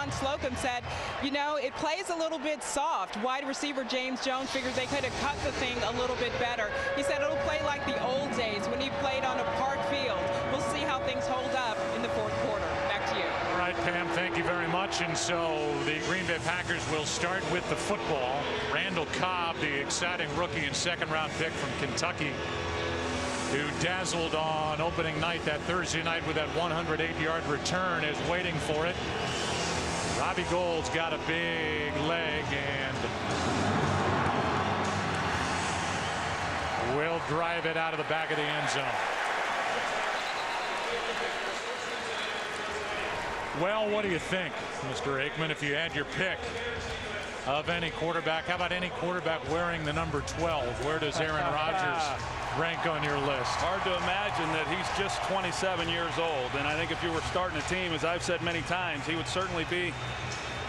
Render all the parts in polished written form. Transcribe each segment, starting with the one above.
Ron Slocum said, you know, it plays a little bit soft. Wide receiver James Jones figures they could have cut the thing a little bit better. He said it'll play like the old days when he played on a park field. We'll see how things hold up in the fourth quarter. Back to you. All right, Pam, thank you very much. And so the Green Bay Packers will start with the football. Randall Cobb, the exciting rookie and second-round pick from Kentucky, who dazzled on opening night that Thursday night with that 108-yard return, is waiting for it. Robbie Gould's got a big leg and will drive it out of the back of the end zone. Well, what do you think, Mr. Aikman, if you had your pick of any quarterback? How about any quarterback wearing the number 12? Where does Aaron Rodgers rank on your list? Hard to imagine that he's just 27 years old, and I think if you were starting a team, as I've said many times, he would certainly be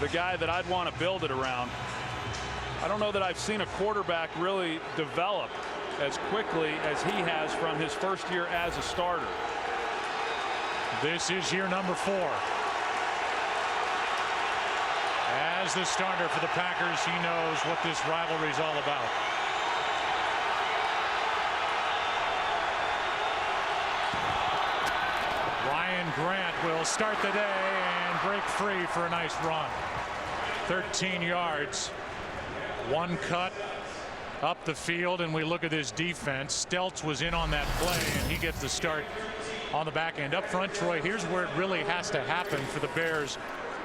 the guy that I'd want to build it around. I don't know that I've seen a quarterback really develop as quickly as he has from his first year as a starter. This is year number 4. As the starter for the Packers, he knows what this rivalry is all about. Ryan Grant will start the day and break free for a nice run. 13 yards, 1 cut up the field, and we look at this defense. Stelz was in on that play, and he gets the start on the back end. Up front, Troy, here's where it really has to happen for the Bears.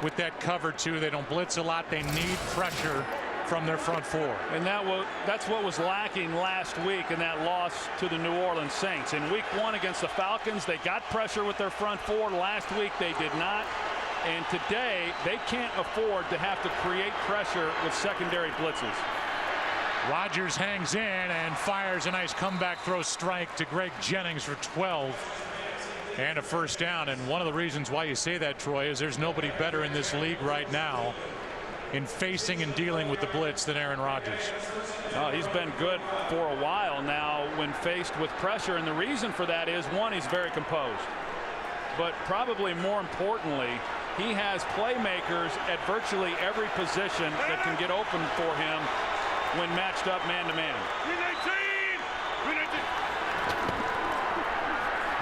With that cover two, they don't blitz a lot. They need pressure from their front four. And that's what was lacking last week in that loss to the New Orleans Saints. In week 1 against the Falcons, they got pressure with their front four. Last week they did not. And today they can't afford to have to create pressure with secondary blitzes. Rodgers hangs in and fires a nice comeback throw strike to Greg Jennings for 12. And a first down. And one of the reasons why you say that, Troy, is there's nobody better in this league right now in facing and dealing with the blitz than Aaron Rodgers. He's been good for a while now when faced with pressure. And the reason for that is, one, he's very composed. But probably more importantly, he has playmakers at virtually every position that can get open for him when matched up man-to-man.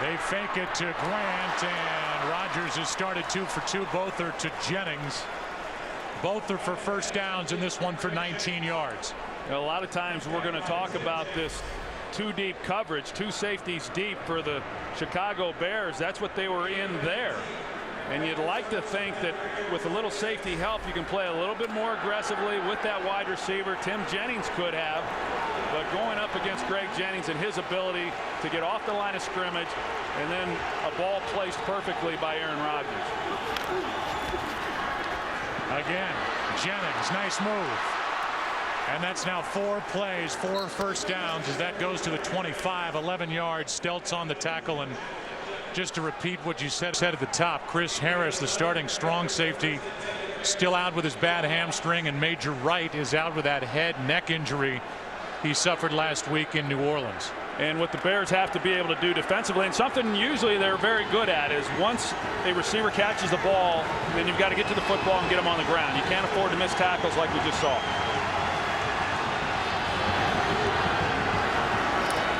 They fake it to Grant, and Rodgers has started 2 for 2. Both are to Jennings. Both are for first downs, and this one for 19 yards. A lot of times we're going to talk about this 2 deep coverage, 2 safeties deep for the Chicago Bears. That's what they were in there. And you'd like to think that with a little safety help, you can play a little bit more aggressively with that wide receiver. Tim Jennings could have. But going up against Greg Jennings and his ability to get off the line of scrimmage and then a ball placed perfectly by Aaron Rodgers. Again, Jennings, nice move. And that's now 4 plays, 4 first downs as that goes to the 25, 11 yards. Stelz on the tackle. And just to repeat what you said at the top, Chris Harris, the starting strong safety, still out with his bad hamstring, and Major Wright is out with that head neck injury he suffered last week in New Orleans. And what the Bears have to be able to do defensively, and something usually they're very good at, is once a receiver catches the ball, then you've got to get to the football and get him on the ground. You can't afford to miss tackles like we just saw.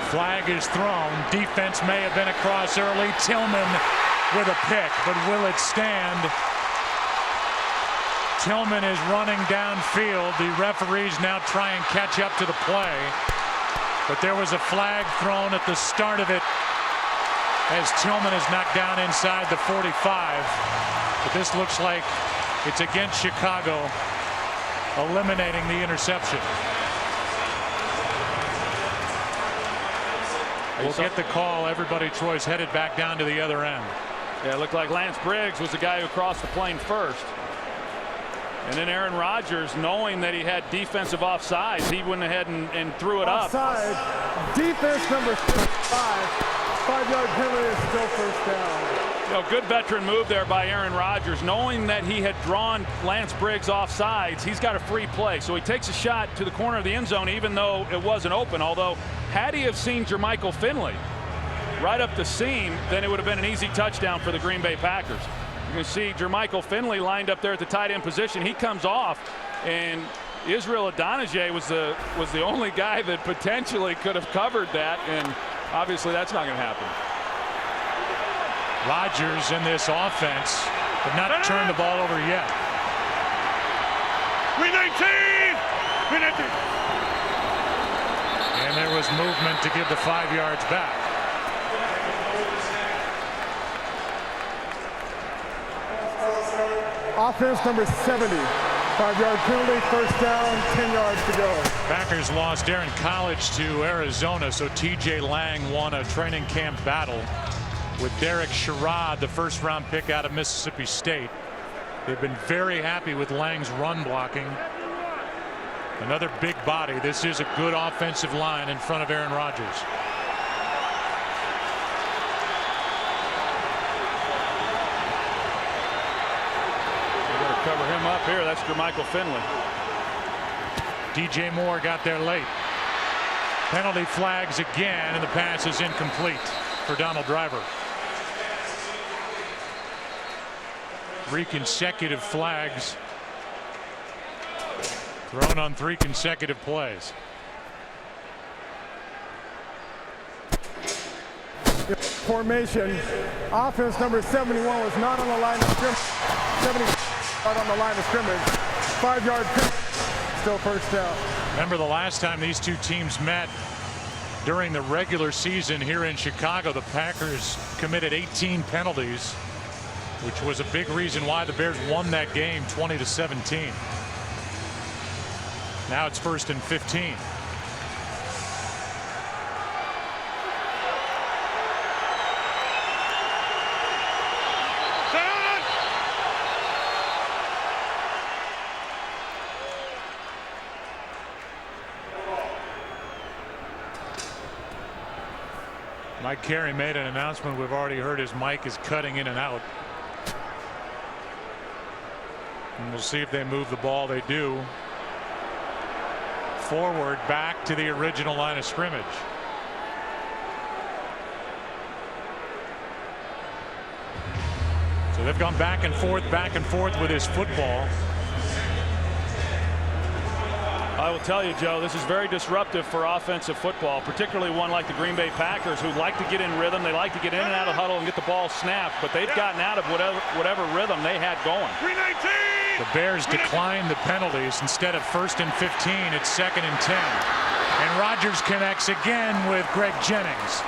Flag is thrown. Defense may have been across early. Tillman with a pick, but will it stand? Tillman is running downfield. The referees now try and catch up to the play. But there was a flag thrown at the start of it as Tillman is knocked down inside the 45. But this looks like it's against Chicago, eliminating the interception. We'll get the call. Everybody, Troy's headed back down to the other end. Yeah, it looked like Lance Briggs was the guy who crossed the plane first. And then Aaron Rodgers, knowing that he had defensive offsides, he went ahead and threw it up. Offside. Defense number 5. 5-yard penalty is still first down. You know, good veteran move there by Aaron Rodgers, knowing that he had drawn Lance Briggs offsides. He's got a free play, so he takes a shot to the corner of the end zone, even though it wasn't open. Although, had he have seen Jermichael Finley right up the seam, then it would have been an easy touchdown for the Green Bay Packers. You can see Jermichael Finley lined up there at the tight end position. He comes off, and Israel Adonijah was the only guy that potentially could have covered that, and obviously that's not going to happen. Rodgers in this offense have not turned the ball over yet. And there was movement to give the 5 yards back. Offense number 70. 5-yard penalty, first down, 10 yards to go. Packers lost Darren College to Arizona, so TJ Lang won a training camp battle with Derek Sherrod, the first-round pick out of Mississippi State. They've been very happy with Lang's run blocking. Another big body. This is a good offensive line in front of Aaron Rodgers. Cover him up here. That's Jermichael Finley. DJ Moore got there late. Penalty flags again, and the pass is incomplete for Donald Driver. 3 consecutive flags thrown on 3 consecutive plays. Formation. Offense number 71 was not on the line of scrimmage. 70 on the line of scrimmage. 5-yard penalty. Still first down. Remember the last time these two teams met during the regular season here in Chicago, the Packers committed 18 penalties, which was a big reason why the Bears won that game 20-17. Now it's 1st and 15. Mike Carey made an announcement. We've already heard his mic is cutting in and out. And we'll see if they move the ball. They do. Forward back to the original line of scrimmage. So they've gone back and forth with his football. I will tell you, Joe, this is very disruptive for offensive football, particularly one like the Green Bay Packers, who like to get in rhythm. They like to get in and out of huddle and get the ball snapped, but they've gotten out of whatever rhythm they had going. The Bears declined the penalties. Instead of 1st and 15, it's 2nd and 10. And Rodgers connects again with Greg Jennings.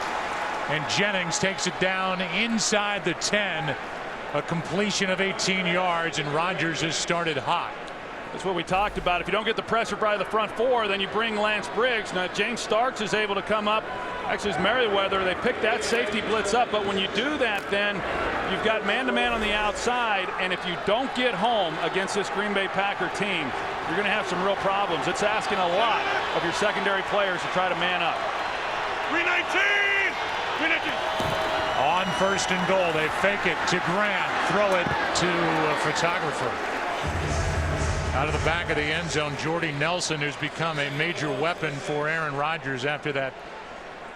And Jennings takes it down inside the 10. A completion of 18 yards, and Rodgers has started hot. That's what we talked about. If you don't get the pressure by the front 4, then you bring Lance Briggs. Now, James Starks is able to come up. Actually, it's Merriweather. They picked that safety blitz up. But when you do that, then you've got man-to-man on the outside. And if you don't get home against this Green Bay Packer team, you're going to have some real problems. It's asking a lot of your secondary players to try to man up. 319! On 1st and goal, they fake it to Grant. Throw it to a photographer. Out of the back of the end zone, Jordy Nelson, who's become a major weapon for Aaron Rodgers after that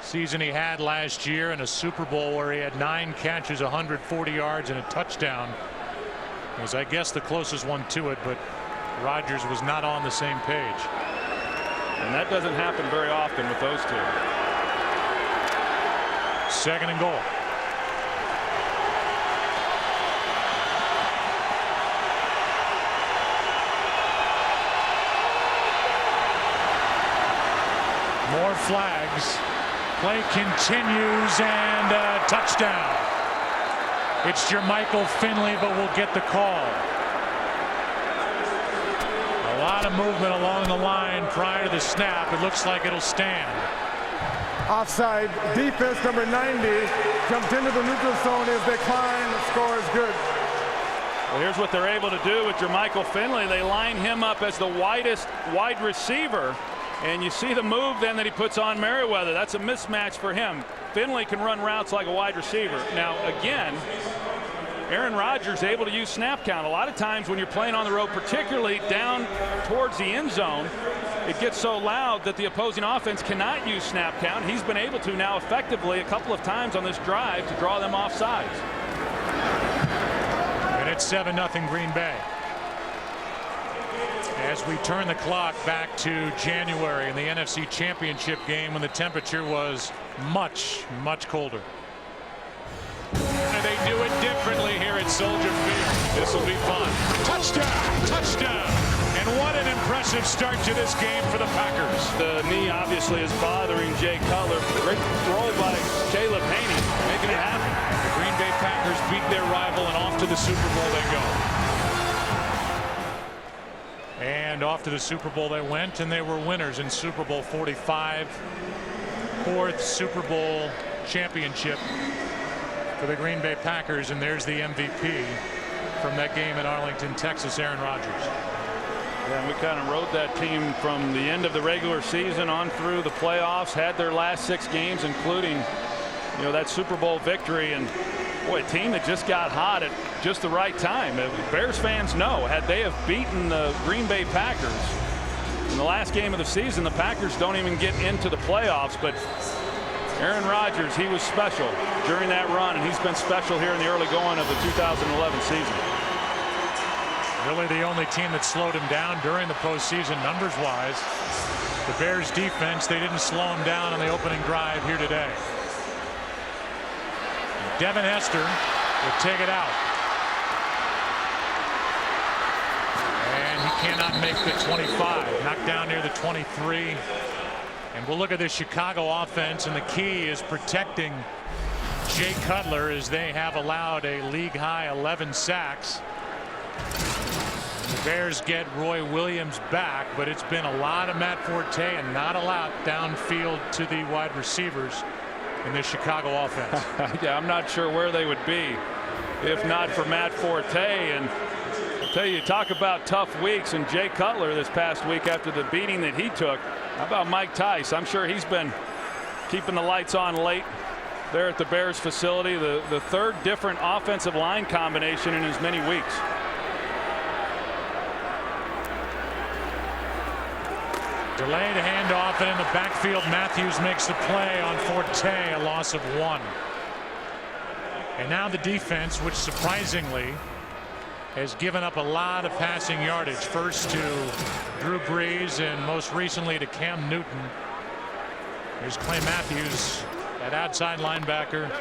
season he had last year in a Super Bowl where he had 9 catches, 140 yards, and a touchdown. It was, I guess, the closest one to it, but Rodgers was not on the same page. And that doesn't happen very often with those two. 2nd and goal. More flags. Play continues, and a touchdown. It's Jermichael Finley, but we'll get the call. A lot of movement along the line prior to the snap. It looks like it'll stand. Offside. Defense number 90 jumped into the neutral zone. Is declined. The score is good. Well, here's what they're able to do with Jermichael Finley. They line him up as the widest wide receiver. And you see the move then that he puts on Merriweather. That's a mismatch for him. Finley can run routes like a wide receiver. Now, again, Aaron Rodgers able to use snap count. A lot of times when you're playing on the road, particularly down towards the end zone, it gets so loud that the opposing offense cannot use snap count. He's been able to now effectively a couple of times on this drive to draw them off sides. It's 7-0 Green Bay. As we turn the clock back to January in the NFC Championship game when the temperature was much, much colder. And they do it differently here at Soldier Field. This will be fun. Touchdown! Touchdown! And what an impressive start to this game for the Packers. The knee obviously is bothering Jay Cutler. Great throw by Caleb Haney, making it happen. The Green Bay Packers beat their rival, and off to the Super Bowl they go. And off to the Super Bowl they went, and they were winners in Super Bowl 45. Fourth Super Bowl championship for the Green Bay Packers, and there's the MVP from that game in Arlington, Texas, Aaron Rodgers. Yeah, and we kind of rode that team from the end of the regular season on through the playoffs, had their last 6 games, including, you know, that Super Bowl victory. And boy, a team that just got hot at just the right time. Bears fans know, had they have beaten the Green Bay Packers in the last game of the season, the Packers don't even get into the playoffs. But Aaron Rodgers, he was special during that run, and he's been special here in the early going of the 2011 season. Really the only team that slowed him down during the postseason numbers-wise. The Bears defense, they didn't slow him down on the opening drive here today. Devin Hester will take it out. And he cannot make the 25. Knocked down near the 23. And we'll look at the Chicago offense, and the key is protecting Jay Cutler, as they have allowed a league-high 11 sacks. The Bears get Roy Williams back, but it's been a lot of Matt Forte and not a lot downfield to the wide receivers in the Chicago offense. Yeah, I'm not sure where they would be if not for Matt Forte. And I'll tell you, talk about tough weeks, and Jay Cutler this past week after the beating that he took. How about Mike Tice? I'm sure he's been keeping the lights on late there at the Bears facility. The third different offensive line combination in as many weeks. Delayed handoff, and in the backfield Matthews makes the play on Forte, a loss of 1. And now the defense, which surprisingly has given up a lot of passing yardage, first to Drew Brees and most recently to Cam Newton. Here's Clay Matthews at outside linebacker,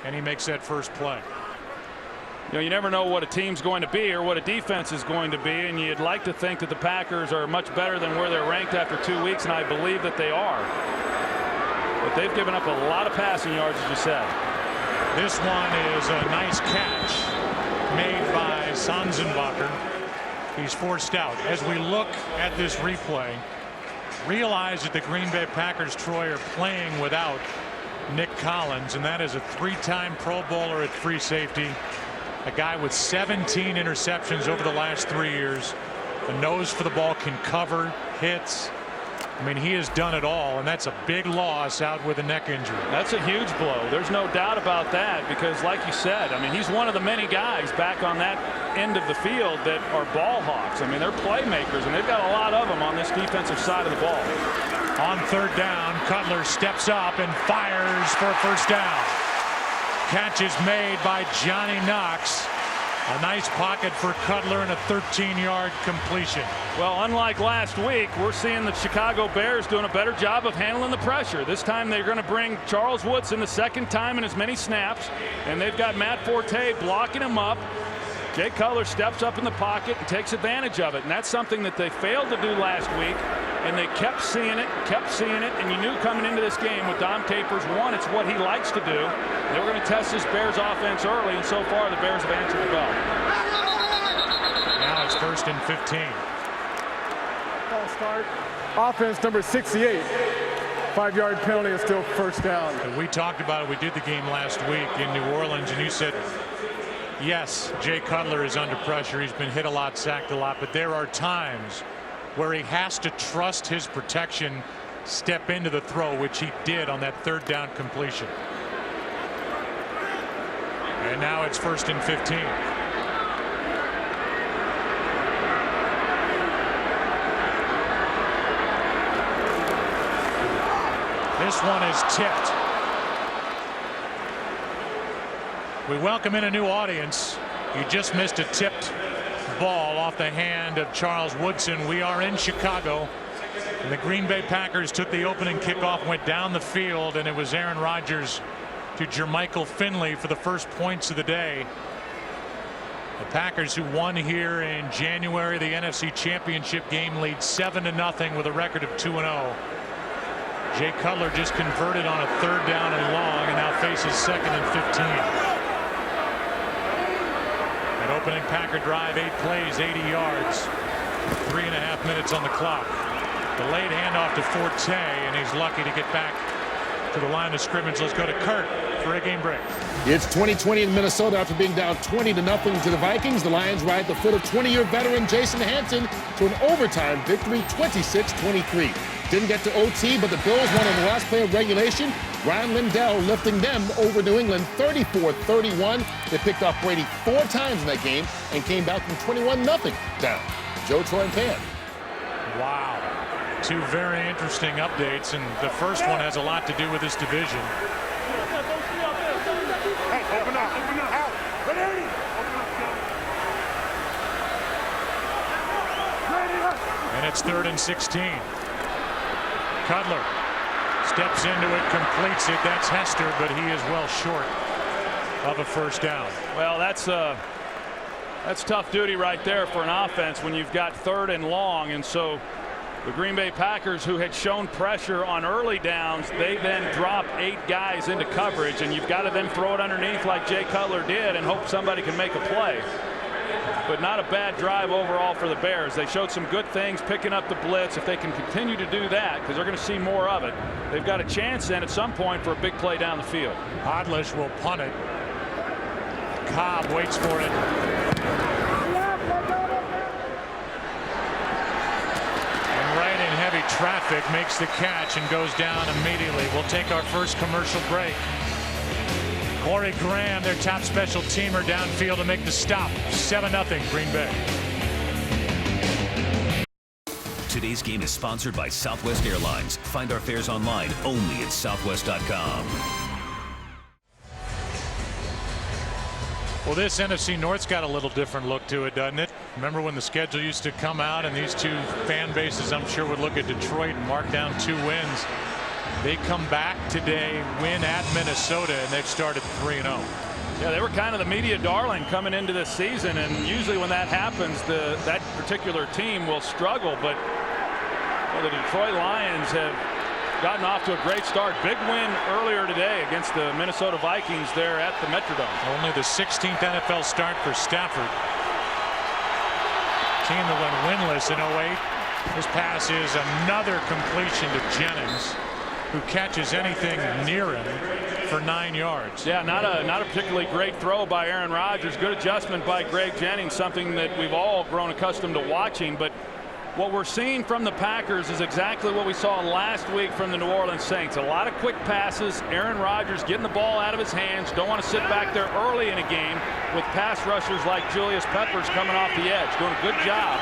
and he makes that first play. You know, you never know what a team's going to be or what a defense is going to be, and you'd like to think that the Packers are much better than where they're ranked after 2 weeks, and I believe that they are. But they've given up a lot of passing yards, as you said. This one is a nice catch made by Sanzenbacher. He's forced out. As we look at this replay, realize that the Green Bay Packers, Troy, are playing without Nick Collins, and that is a 3-time Pro Bowler at free safety. A guy with 17 interceptions over the last 3 years. A nose for the ball, can cover, hits. I mean, he has done it all, and that's a big loss out with a neck injury. That's a huge blow. There's no doubt about that, because like you said, I mean, he's one of the many guys back on that end of the field that are ball hawks. I mean, they're playmakers, and they've got a lot of them on this defensive side of the ball. On third down, Cutler steps up and fires for a first down. Catch is made by Johnny Knox. A nice pocket for Cutler and a 13-yard completion. Well, unlike last week, we're seeing the Chicago Bears doing a better job of handling the pressure. This time they're going to bring Charles Woodson the second time in as many snaps, and they've got Matt Forte blocking him up. Jay Cutler steps up in the pocket and takes advantage of it, and that's something that they failed to do last week, and they kept seeing it, and you knew coming into this game with Dom Capers, one, it's what he likes to do. They were going to test this Bears offense early, and so far the Bears have answered the bell. Now it's 1st and 15. Ball start. Offense number 68. 5-yard penalty is still first down. And we talked about it. We did the game last week in New Orleans, and you said, yes, Jay Cutler is under pressure. He's been hit a lot, sacked a lot, but there are times where he has to trust his protection, step into the throw, which he did on that third down completion. And now it's 1st and 15. This one is tipped. We welcome in a new audience You just missed a tipped ball off the hand of Charles Woodson. We are in Chicago, and the Green Bay Packers took the opening kickoff, went down the field, and it was Aaron Rodgers to Jermichael Finley for the first points of the day. The Packers, who won here in January, the NFC Championship game, lead 7-0 with a record of 2-0. Jay Cutler just converted on a 3rd down and long, and now faces 2nd and 15. An opening Packer drive, 8 plays, 80 yards, 3.5 minutes on the clock. Delayed handoff to Forte, and he's lucky to get back to the line of scrimmage. Let's go to Kurt for a game break. It's 2020 in Minnesota after being down 20-0 to the Vikings. The Lions ride the foot of 20-year veteran Jason Hanson to an overtime victory, 26-23. Didn't get to OT, but the Bills won on the last play of regulation. Ryan Lindell lifting them over New England 34-31. They picked off Brady 4 times in that game and came back from 21-0 down. Joe, Troy, and Pan. Wow. 2 very interesting updates, and the first one has a lot to do with this division. Hey, open up, out. Ready? And it's 3rd and 16. Cutler steps into it, completes it. That's Hester, but he is well short of a first down. Well, that's tough duty right there for an offense when you've got 3rd and long. And so the Green Bay Packers, who had shown pressure on early downs, they then drop 8 guys into coverage, and you've got to then throw it underneath like Jay Cutler did and hope somebody can make a play. But not a bad drive overall for the Bears. They showed some good things picking up the blitz. If they can continue to do that, because they're going to see more of it, they've got a chance then at some point for a big play down the field. Hodlish will punt it. Cobb waits for it. And right in heavy traffic, makes the catch and goes down immediately. We'll take our first commercial break. Corey Graham, their top special teamer, downfield to make the stop. 7-0 Green Bay. Today's game is sponsored by Southwest Airlines. Find our fares online only at southwest.com. Well, this NFC North's got a little different look to it, doesn't it? Remember when the schedule used to come out and these 2 fan bases, I'm sure, would look at Detroit and mark down 2 wins. They come back today, win at Minnesota, and they've started 3-0. Yeah, they were kind of the media darling coming into this season, and usually when that happens, that particular team will struggle. But the Detroit Lions have gotten off to a great start. Big win earlier today against the Minnesota Vikings there at the Metrodome. Only the 16th NFL start for Stafford. Team that went winless in 08. This pass is another completion to Jennings, who catches anything near him for 9 yards. Yeah, not a particularly great throw by Aaron Rodgers. Good adjustment by Greg Jennings, something that we've all grown accustomed to watching. But what we're seeing from the Packers is exactly what we saw last week from the New Orleans Saints. A lot of quick passes. Aaron Rodgers getting the ball out of his hands. Don't want to sit back there early in a game with pass rushers like Julius Peppers coming off the edge. Doing a good job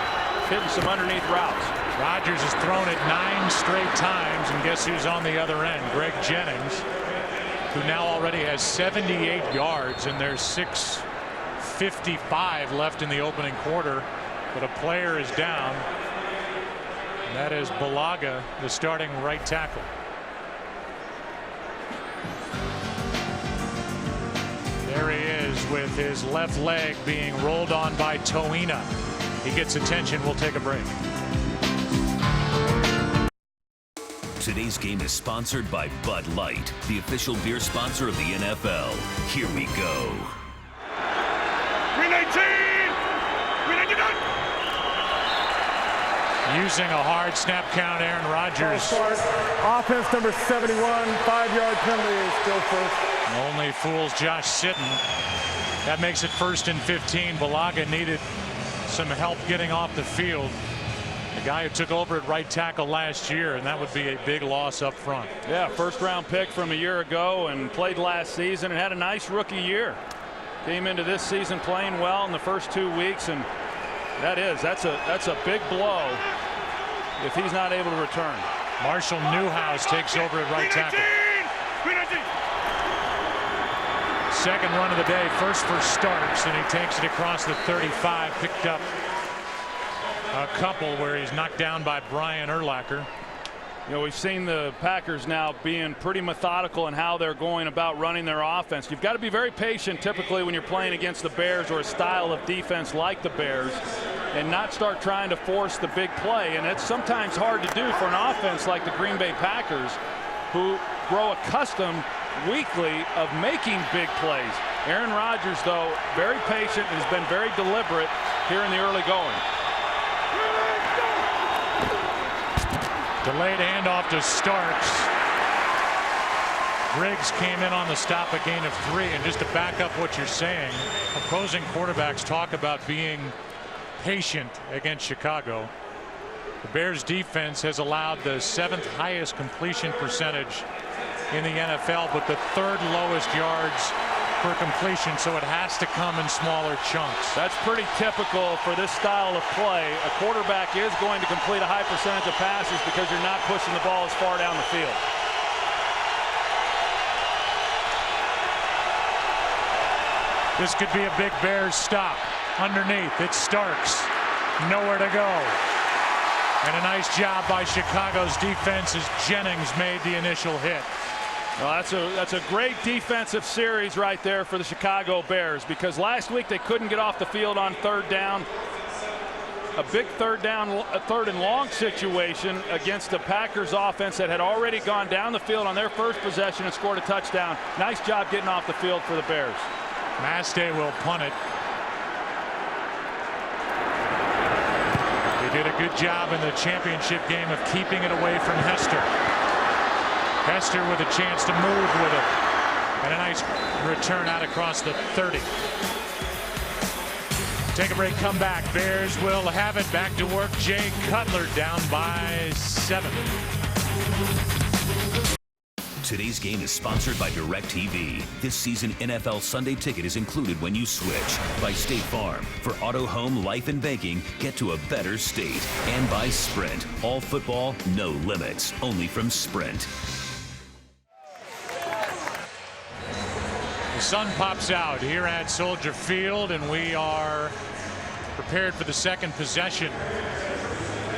hitting some underneath routes. Rodgers has thrown it 9 straight times, and guess who's on the other end? Greg Jennings, who now already has 78 yards, and there's 6:55 left in the opening quarter, but a player is down, and that is Bulaga, the starting right tackle. There he is with his left leg being rolled on by Toina. He gets attention. We'll take a break. Today's game is sponsored by Bud Light, the official beer sponsor of the NFL. Here we go. Green 18! Green 19! Using a hard snap count, Aaron Rodgers. Offense number 71, 5-yard penalty, still first. Only fools Josh Sitton. That makes it 1st and 15. Bulaga needed some help getting off the field. The guy who took over at right tackle last year, and that would be a big loss up front. Yeah, 1st-round pick from a year ago and played last season and had a nice rookie year. Came into this season playing well in the first 2 weeks, and that's a big blow if he's not able to return. Marshall Newhouse takes over at right tackle. second run of the day, first for Starks, and he takes it across the 35. Picked up a couple where he's knocked down by Brian Urlacher. You know, we've seen the Packers now being pretty methodical in how they're going about running their offense. You've got to be very patient typically when you're playing against the Bears or a style of defense like the Bears, and not start trying to force the big play. And it's sometimes hard to do for an offense like the Green Bay Packers, who grow accustomed weekly of making big plays. Aaron Rodgers, though, very patient and has been very deliberate here in the early going. Delayed handoff to Starks. Briggs came in on the stop, a gain of 3. And just to back up what you're saying, opposing quarterbacks talk about being patient against Chicago. The Bears defense has allowed the 7th highest completion percentage in the NFL, but the 3rd lowest yards per completion, so it has to come in smaller chunks. That's pretty typical for this style of play. A quarterback is going to complete a high percentage of passes because you're not pushing the ball as far down the field. This could be a big Bears stop. Underneath, it's Starks. Nowhere to go. And a nice job by Chicago's defense as Jennings made the initial hit. Well, that's a great defensive series right there for the Chicago Bears, because last week they couldn't get off the field on 3rd down. A big third and long situation against the Packers offense that had already gone down the field on their first possession and scored a touchdown. Nice job getting off the field for the Bears. Mastay will punt it. They did a good job in the championship game of keeping it away from Hester. Hester with a chance to move with it. And a nice return out across the 30. Take a break, come back. Bears will have it. Back to work. Jay Cutler down by 7. Today's game is sponsored by DirecTV. This season, NFL Sunday Ticket is included when you switch. By State Farm. For auto, home, life, and banking, get to a better state. And by Sprint. All football, no limits. Only from Sprint. The sun pops out here at Soldier Field, and we are prepared for the second possession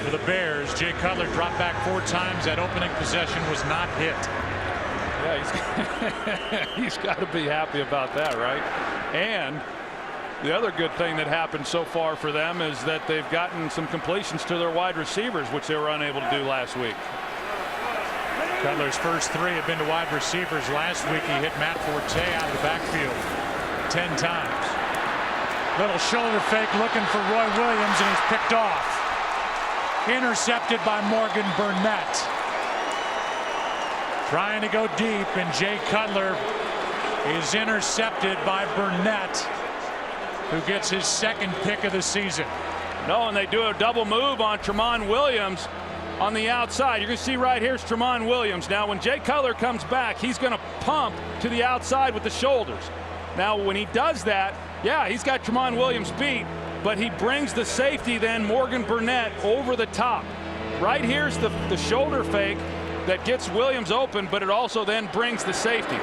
for the Bears. Jay Cutler dropped back 4 times. That opening possession was not hit. Yeah, he's got to be happy about that, right? And the other good thing that happened so far for them is that they've gotten some completions to their wide receivers, which they were unable to do last week. Cutler's first 3 have been to wide receivers. Last week he hit Matt Forte out of the backfield 10 times. Little shoulder fake looking for Roy Williams, and he's picked off. Intercepted by Morgan Burnett. Trying to go deep, and Jay Cutler is intercepted by Burnett, who gets his 2nd pick of the season. No, and they do a double move on Tramon Williams on the outside. You're going to see right here's Tramon Williams. Now, when Jay Cutler comes back, he's going to pump to the outside with the shoulders. Now, when he does that, yeah, he's got Tramon Williams beat, but he brings the safety then, Morgan Burnett, over the top. Right here's the shoulder fake that gets Williams open, but it also then brings the safety.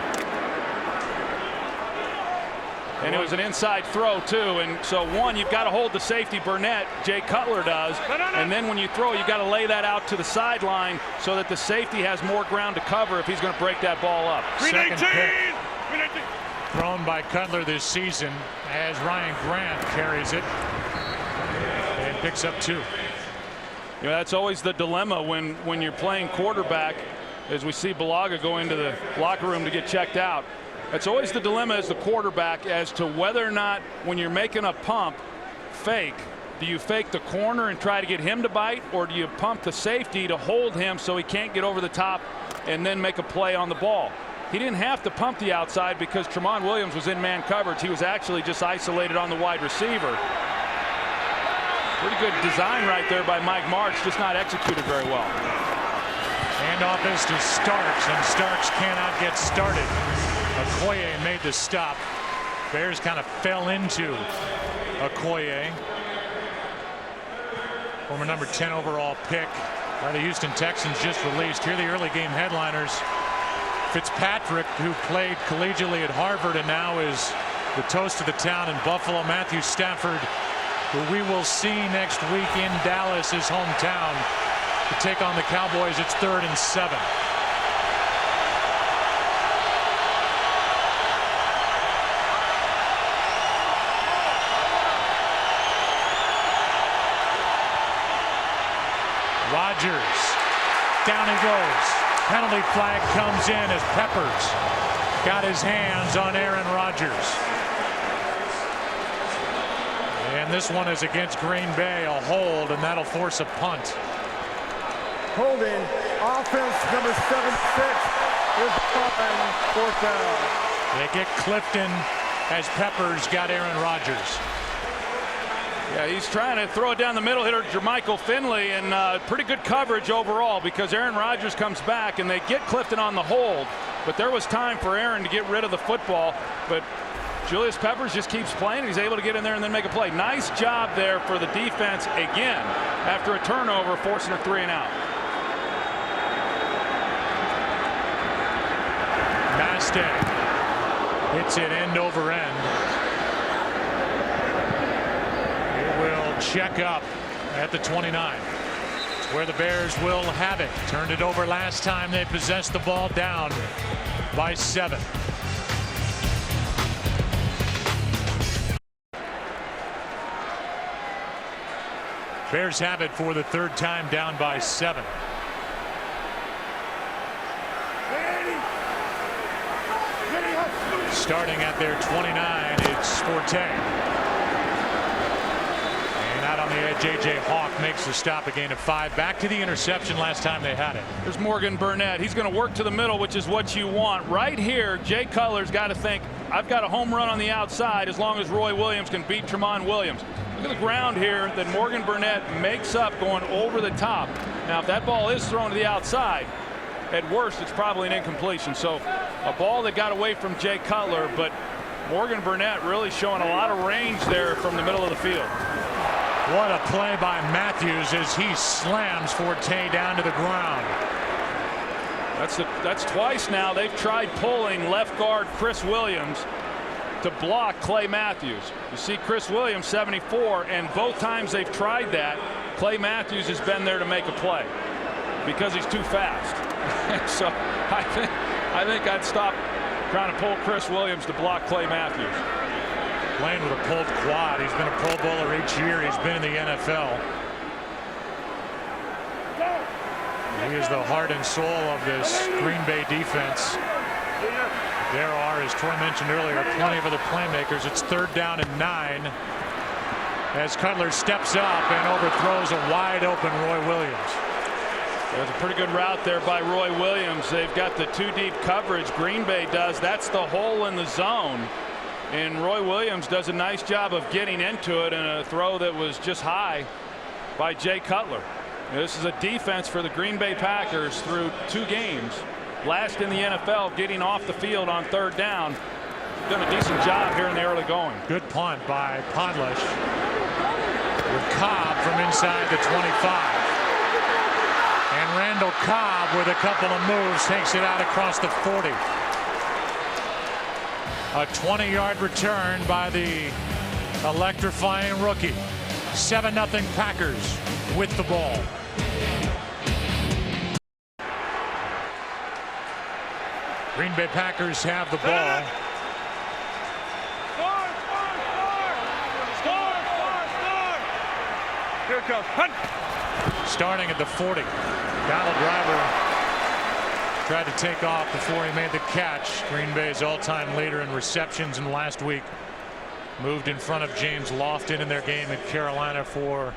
And it was an inside throw, too. And so, one, you've got to hold the safety, Burnett, Jay Cutler does. And then when you throw, you've got to lay that out to the sideline so that the safety has more ground to cover if he's going to break that ball up. Second pick thrown by Cutler this season as Ryan Grant carries it and picks up 2. You know, that's always the dilemma when you're playing quarterback, as we see Bulaga go into the locker room to get checked out. It's always the dilemma as the quarterback as to whether or not, when you're making a pump fake, do you fake the corner and try to get him to bite, or do you pump the safety to hold him so he can't get over the top and then make a play on the ball? He didn't have to pump the outside because Tramon Williams was in man coverage. He was actually just isolated on the wide receiver. Pretty good design right there by Mike Martz, just not executed very well. Handoff is to Starks, and Starks cannot get started. Okoye made the stop. Bears kind of fell into Okoye. Former number 10 overall pick by the Houston Texans, just released. Here are the early game headliners Fitzpatrick, who played collegiately at Harvard and now is the toast of the town in Buffalo. Matthew Stafford, who we will see next week in Dallas, his hometown, to take on the Cowboys. It's 3rd and 7. Rodgers, down he goes. Penalty flag comes in as Peppers got his hands on Aaron Rodgers. And this one is against Green Bay, a hold, and that'll force a punt. Holding, offense number 76 is on 4th down. They get Clifton as Peppers got Aaron Rodgers. Yeah, he's trying to throw it down the middle, hitter Jermichael Finley, and pretty good coverage overall because Aaron Rodgers comes back and they get Clifton on the hold. But there was time for Aaron to get rid of the football. But Julius Peppers just keeps playing. He's able to get in there and then make a play. Nice job there for the defense again after a turnover, forcing a 3-and-out. Masted hits it end over end. Check up at the 29. It's where the Bears will have it. Turned it over last time they possessed the ball, down by 7. Bears have it for the 3rd time, down by 7. Starting at their 29, it's Forte. On the edge, J.J. Hawk makes the stop, a gain of 5. Back to the interception last time they had it. There's Morgan Burnett. He's going to work to the middle, which is what you want. Right here, Jay Cutler's got to think, I've got a home run on the outside as long as Roy Williams can beat Tramon Williams. Look at the ground here that Morgan Burnett makes up going over the top. Now, if that ball is thrown to the outside, at worst, it's probably an incompletion. So a ball that got away from Jay Cutler, but Morgan Burnett really showing a lot of range there from the middle of the field. What a play by Matthews as he slams Forte down to the ground. That's twice now they've tried pulling left guard Chris Williams to block Clay Matthews. You see Chris Williams 74, and both times they've tried that, Clay Matthews has been there to make a play because he's too fast. So I think I'd stop trying to pull Chris Williams to block Clay Matthews. Playing with a pulled quad. He's been a Pro Bowler each year he's been in the NFL. He is the heart and soul of this Green Bay defense. There are, as Troy mentioned earlier, plenty of other playmakers. It's 3rd down and 9 as Cutler steps up and overthrows a wide open Roy Williams. There's a pretty good route there by Roy Williams. They've got the 2-deep coverage. Green Bay does. That's the hole in the zone. And Roy Williams does a nice job of getting into it, and a throw that was just high by Jay Cutler. This is a defense for the Green Bay Packers through 2 games. Last in the NFL, getting off the field on 3rd down. Done a decent job here in the early going. Good punt by Podlesh with Cobb from inside the 25. And Randall Cobb with a couple of moves takes it out across the 40. A 20-yard return by the electrifying rookie. 7-0 Packers with the ball. Green Bay Packers have the ball. Here it comes. Hunt. Starting at the 40. Donald Driver tried to take off before he made the catch. Green Bay's all-time leader in receptions in last week. Moved in front of James Lofton in their game at Carolina for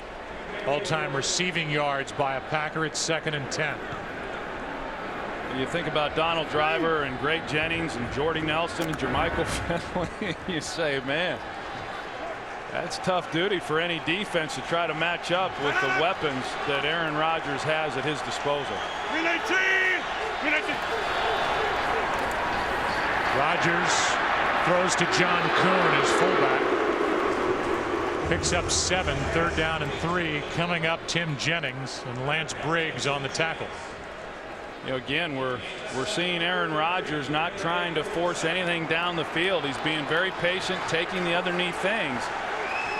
all-time receiving yards by a Packer. It's 2nd and 10. You think about Donald Driver and Greg Jennings and Jordy Nelson and Jermichael Finley. You say, man, that's tough duty for any defense to try to match up with the weapons that Aaron Rodgers has at his disposal. Rodgers throws to John Kuhn as fullback. Picks up 7, 3rd down and 3. Coming up, Tim Jennings and Lance Briggs on the tackle. You know, again, we're seeing Aaron Rodgers not trying to force anything down the field. He's being very patient, taking the underneath things,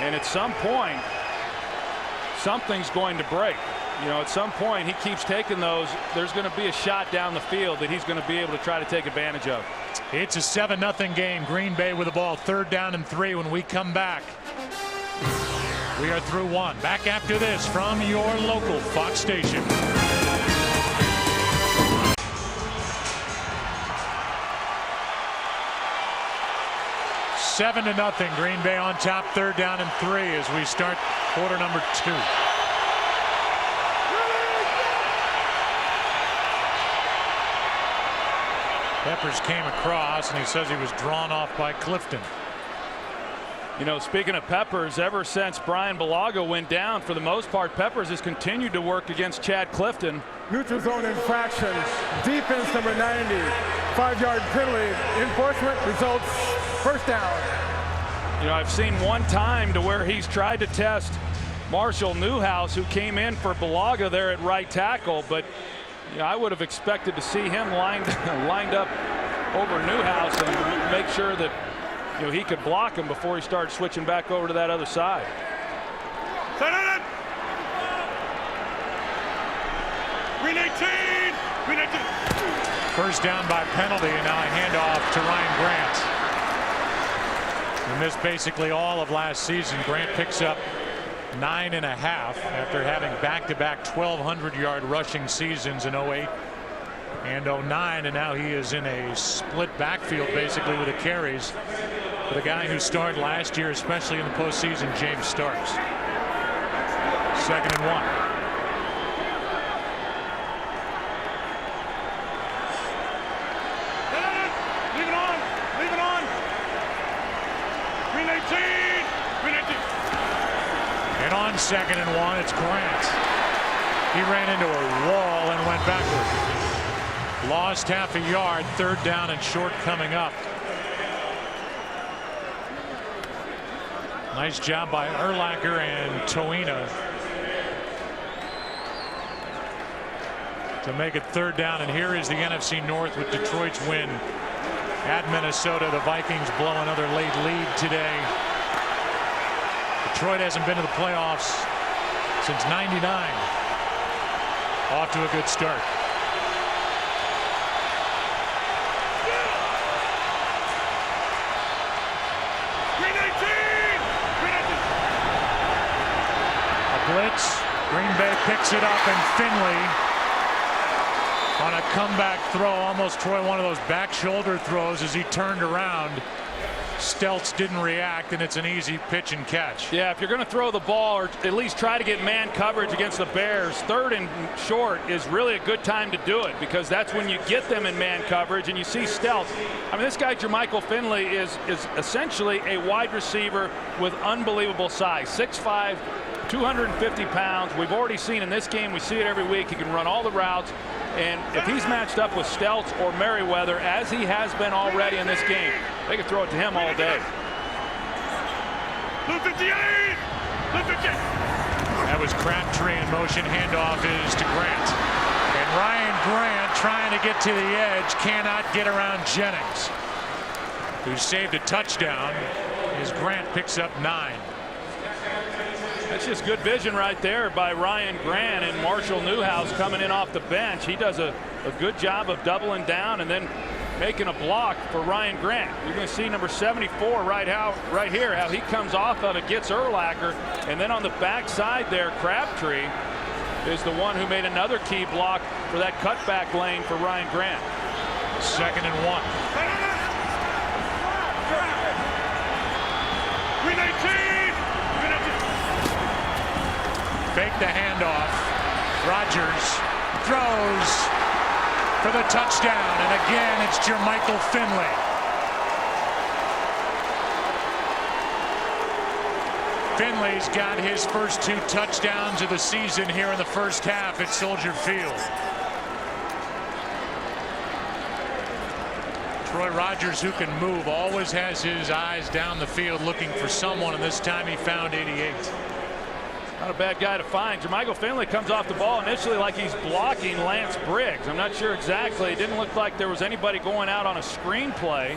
and at some point something's going to break. You know, at some point he keeps taking those, there's going to be a shot down the field that he's going to be able to try to take advantage of. It's a 7-0 game. Green Bay with the ball, 3rd down and 3. When we come back, we are through 1. Back after this from your local Fox station. Seven to nothing. Green Bay on top, 3rd down and 3 as we start quarter number 2. Peppers came across, and he says he was drawn off by Clifton. You know, speaking of Peppers, ever since Brian Bulaga went down, for the most part, Peppers has continued to work against Chad Clifton. Neutral zone infraction. Defense number 90. 5-yard penalty. Enforcement results 1st down. You know, I've seen one time to where he's tried to test Marshall Newhouse, who came in for Bulaga there at right tackle, but you know, I would have expected to see him lined up over Newhouse and make sure that, you know, he could block him before he started switching back over to that other side. Green 18! Green 18! 1st down by penalty, and now a handoff to Ryan Grant. And this basically all of last season. Grant picks up 9.5 after having back-to-back 1,200-yard rushing seasons in 08 and 09, and now he is in a split backfield basically with the carries with a guy who started last year, especially in the postseason, James Starks. 2nd and 1. Leave it on! Leave it on! Green 18! Green 18! And on 2nd and 1, it's Grant. He ran into a wall and went backward. Lost half a yard. 3rd down and short coming up. Nice job by Urlacher and Toina to make it 3rd down. And here is the NFC North with Detroit's win at Minnesota. The Vikings blow another late lead today. Detroit hasn't been to the playoffs since '99. Off to a good start. Green 18! Green 18! A blitz. Green Bay picks it up, and Finley on a comeback throw almost tore one of those back shoulder throws as he turned around. Stelz didn't react, and it's an easy pitch and catch. Yeah, if you're going to throw the ball or at least try to get man coverage against the Bears, 3rd and short is really a good time to do it, because that's when you get them in man coverage. And you see Stelz. I mean, this guy Jermichael Finley is essentially a wide receiver with unbelievable size. 6'5", 250 pounds. We've already seen in this game, we see it every week, he can run all the routes. And if he's matched up with Stelz or Merriweather, as he has been already in this game, they can throw it to him all day. Blue 58! Blue 58! That was Crabtree in motion. Handoff is to Grant. And Ryan Grant, trying to get to the edge, cannot get around Jennings, who saved a touchdown as Grant picks up 9. That's just good vision right there by Ryan Grant, and Marshall Newhouse coming in off the bench. He does a good job of doubling down and then making a block for Ryan Grant. You're going to see number 74 right here, how he comes off of it, gets Urlacher, and then on the backside there, Crabtree is the one who made another key block for that cutback lane for Ryan Grant. 2nd and 1. Green 18! Fake the handoff. Rodgers throws for the touchdown, and again it's Jermichael Finley. Finley's got his first 2 touchdowns of the season here in the first half at Soldier Field. Troy Rodgers, who can move, always has his eyes down the field looking for someone, and this time he found 88. Not a bad guy to find. Jermichael Finley comes off the ball initially like he's blocking Lance Briggs. I'm not sure exactly. It didn't look like there was anybody going out on a screen play.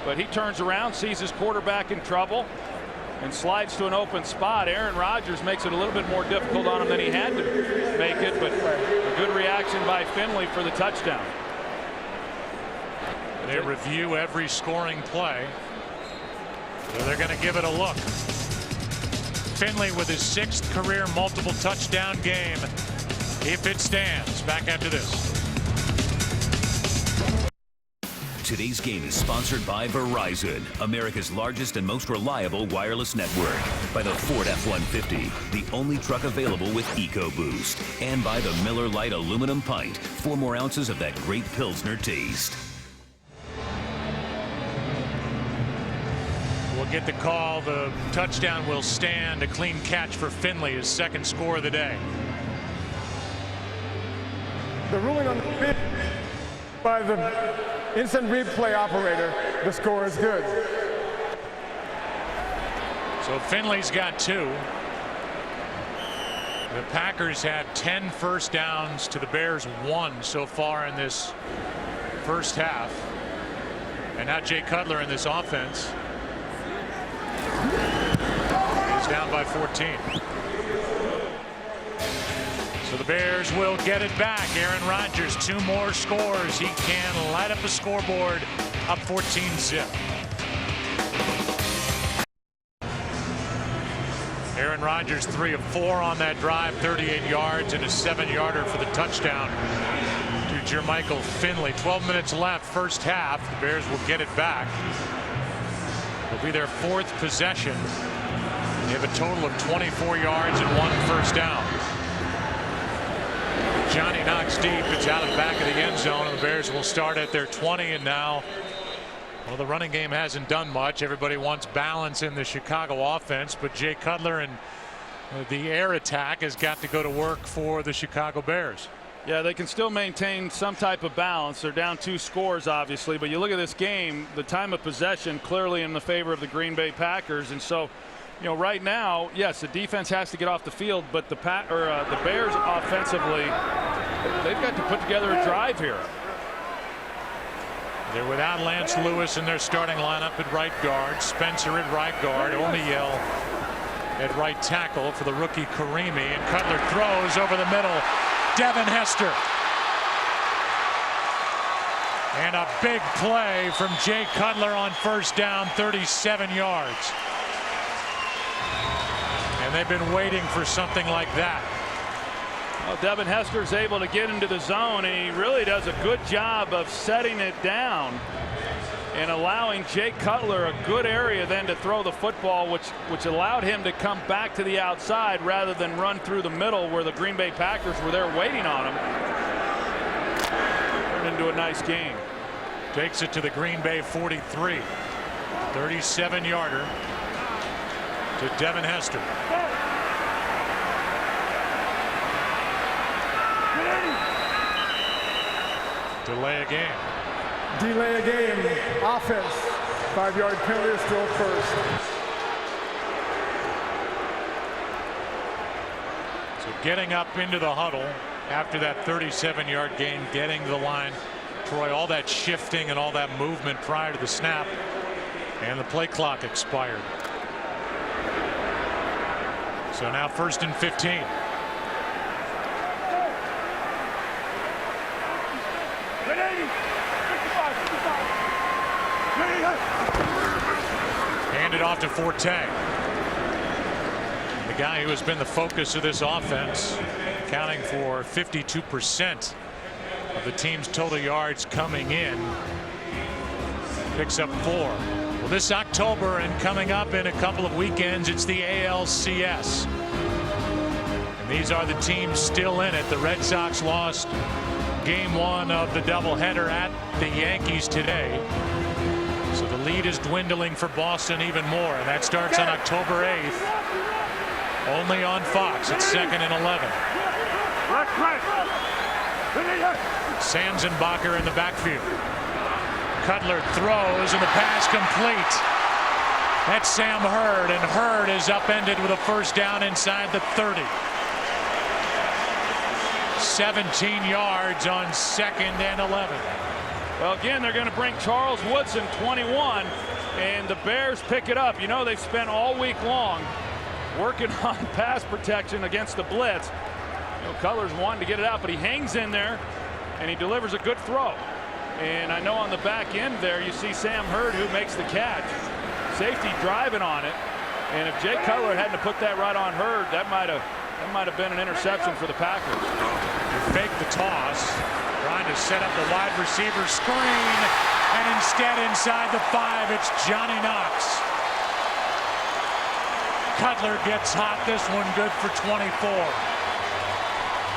But he turns around, sees his quarterback in trouble, and slides to an open spot. Aaron Rodgers makes it a little bit more difficult on him than he had to make it, but a good reaction by Finley for the touchdown. They review every scoring play. So they're going to give it a look. Finley with his 6th career multiple touchdown game, if it stands. Back after this. Today's game is sponsored by Verizon, America's largest and most reliable wireless network. By the Ford F-150, the only truck available with EcoBoost. And by the Miller Lite aluminum pint, 4 more ounces of that great Pilsner taste. We'll get the call. The touchdown will stand. A clean catch for Finley, his 2nd score of the day. The ruling on the bid by the instant replay operator, the score is good. So Finley's got 2. The Packers had 10 first downs to the Bears 1 so far in this first half. And now Jay Cutler in this offense is down by 14. So the Bears will get it back. Aaron Rodgers, 2 more scores. He can light up the scoreboard, up 14-zip. Aaron Rodgers 3 of 4 on that drive, 38 yards and a 7-yarder for the touchdown to Jermichael Finley. 12 minutes left, first half. The Bears will get it back. It'll be their 4th possession. They have a total of 24 yards and 1 first down. Johnny knocks deep. It's out of the back of the end zone, and the Bears will start at their 20. And now, well, the running game hasn't done much. Everybody wants balance in the Chicago offense, but Jay Cutler and the air attack has got to go to work for the Chicago Bears. Yeah, they can still maintain some type of balance. They're down 2 scores, obviously, but you look at this game, the time of possession clearly in the favor of the Green Bay Packers. And so, you know, right now, yes, the defense has to get off the field, but the Bears offensively, they've got to put together a drive here. They're without Lance Lewis in their starting lineup at right guard. Spencer at right guard. O'Neal at right tackle for the rookie Karimi. And Cutler throws over the middle. Devin Hester. And a big play from Jay Cutler on first down, 37 yards. And they've been waiting for something like that. Well, Devin Hester is able to get into the zone, and he really does a good job of setting it down and allowing Jay Cutler a good area then to throw the football, which allowed him to come back to the outside rather than run through the middle where the Green Bay Packers were there waiting on him. Turned into a nice game. Takes it to the Green Bay 43. 37-yarder to Devin Hester. Delay a game. Delay a game. Offense. 5-yard penalty is still first. So getting up into the huddle after that 37-yard gain, getting to the line. Troy, all that shifting and all that movement prior to the snap, and the play clock expired. So now 1st and 15. Handed off to Forte. The guy who has been the focus of this offense, accounting for 52% of the team's total yards coming in, picks up 4. Well, this October and coming up in a couple of weekends, it's the ALCS. And these are the teams still in it. The Red Sox lost game 1 of the doubleheader at the Yankees today. So the lead is dwindling for Boston even more, and that starts on October 8th. Only on Fox at 2nd and 11. Sanzenbacher in the backfield. Cutler throws, and the pass complete. That's Sam Hurd, and Hurd is upended with a first down inside the 30. 17 yards on 2nd and 11. Well, again, they're going to bring Charles Woodson, 21, and the Bears pick it up. You know, they've spent all week long working on pass protection against the blitz. You know, Colors wanting to get it out, but he hangs in there, and he delivers a good throw. And I know on the back end there, you see Sam Hurd who makes the catch. Safety driving on it, and if Jay Cutler hadn't put that right on Hurd, that might have been an interception for the Packers. Fake the toss, trying to set up the wide receiver screen, and instead inside the 5, it's Johnny Knox. Cutler gets hot. This one good for 24.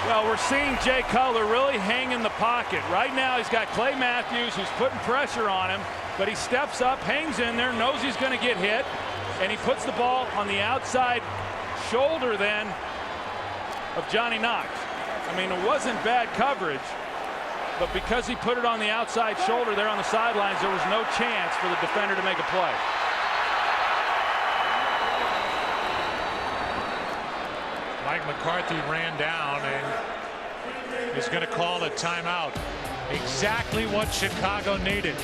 Well, we're seeing Jay Cutler really hang in the pocket. Right now he's got Clay Matthews who's putting pressure on him, but he steps up, hangs in there, knows he's going to get hit, and he puts the ball on the outside shoulder then of Johnny Knox. I mean, it wasn't bad coverage, but because he put it on the outside shoulder there on the sidelines, there was no chance for the defender to make a play. Mike McCarthy ran down and is going to call a timeout. Exactly what Chicago needed.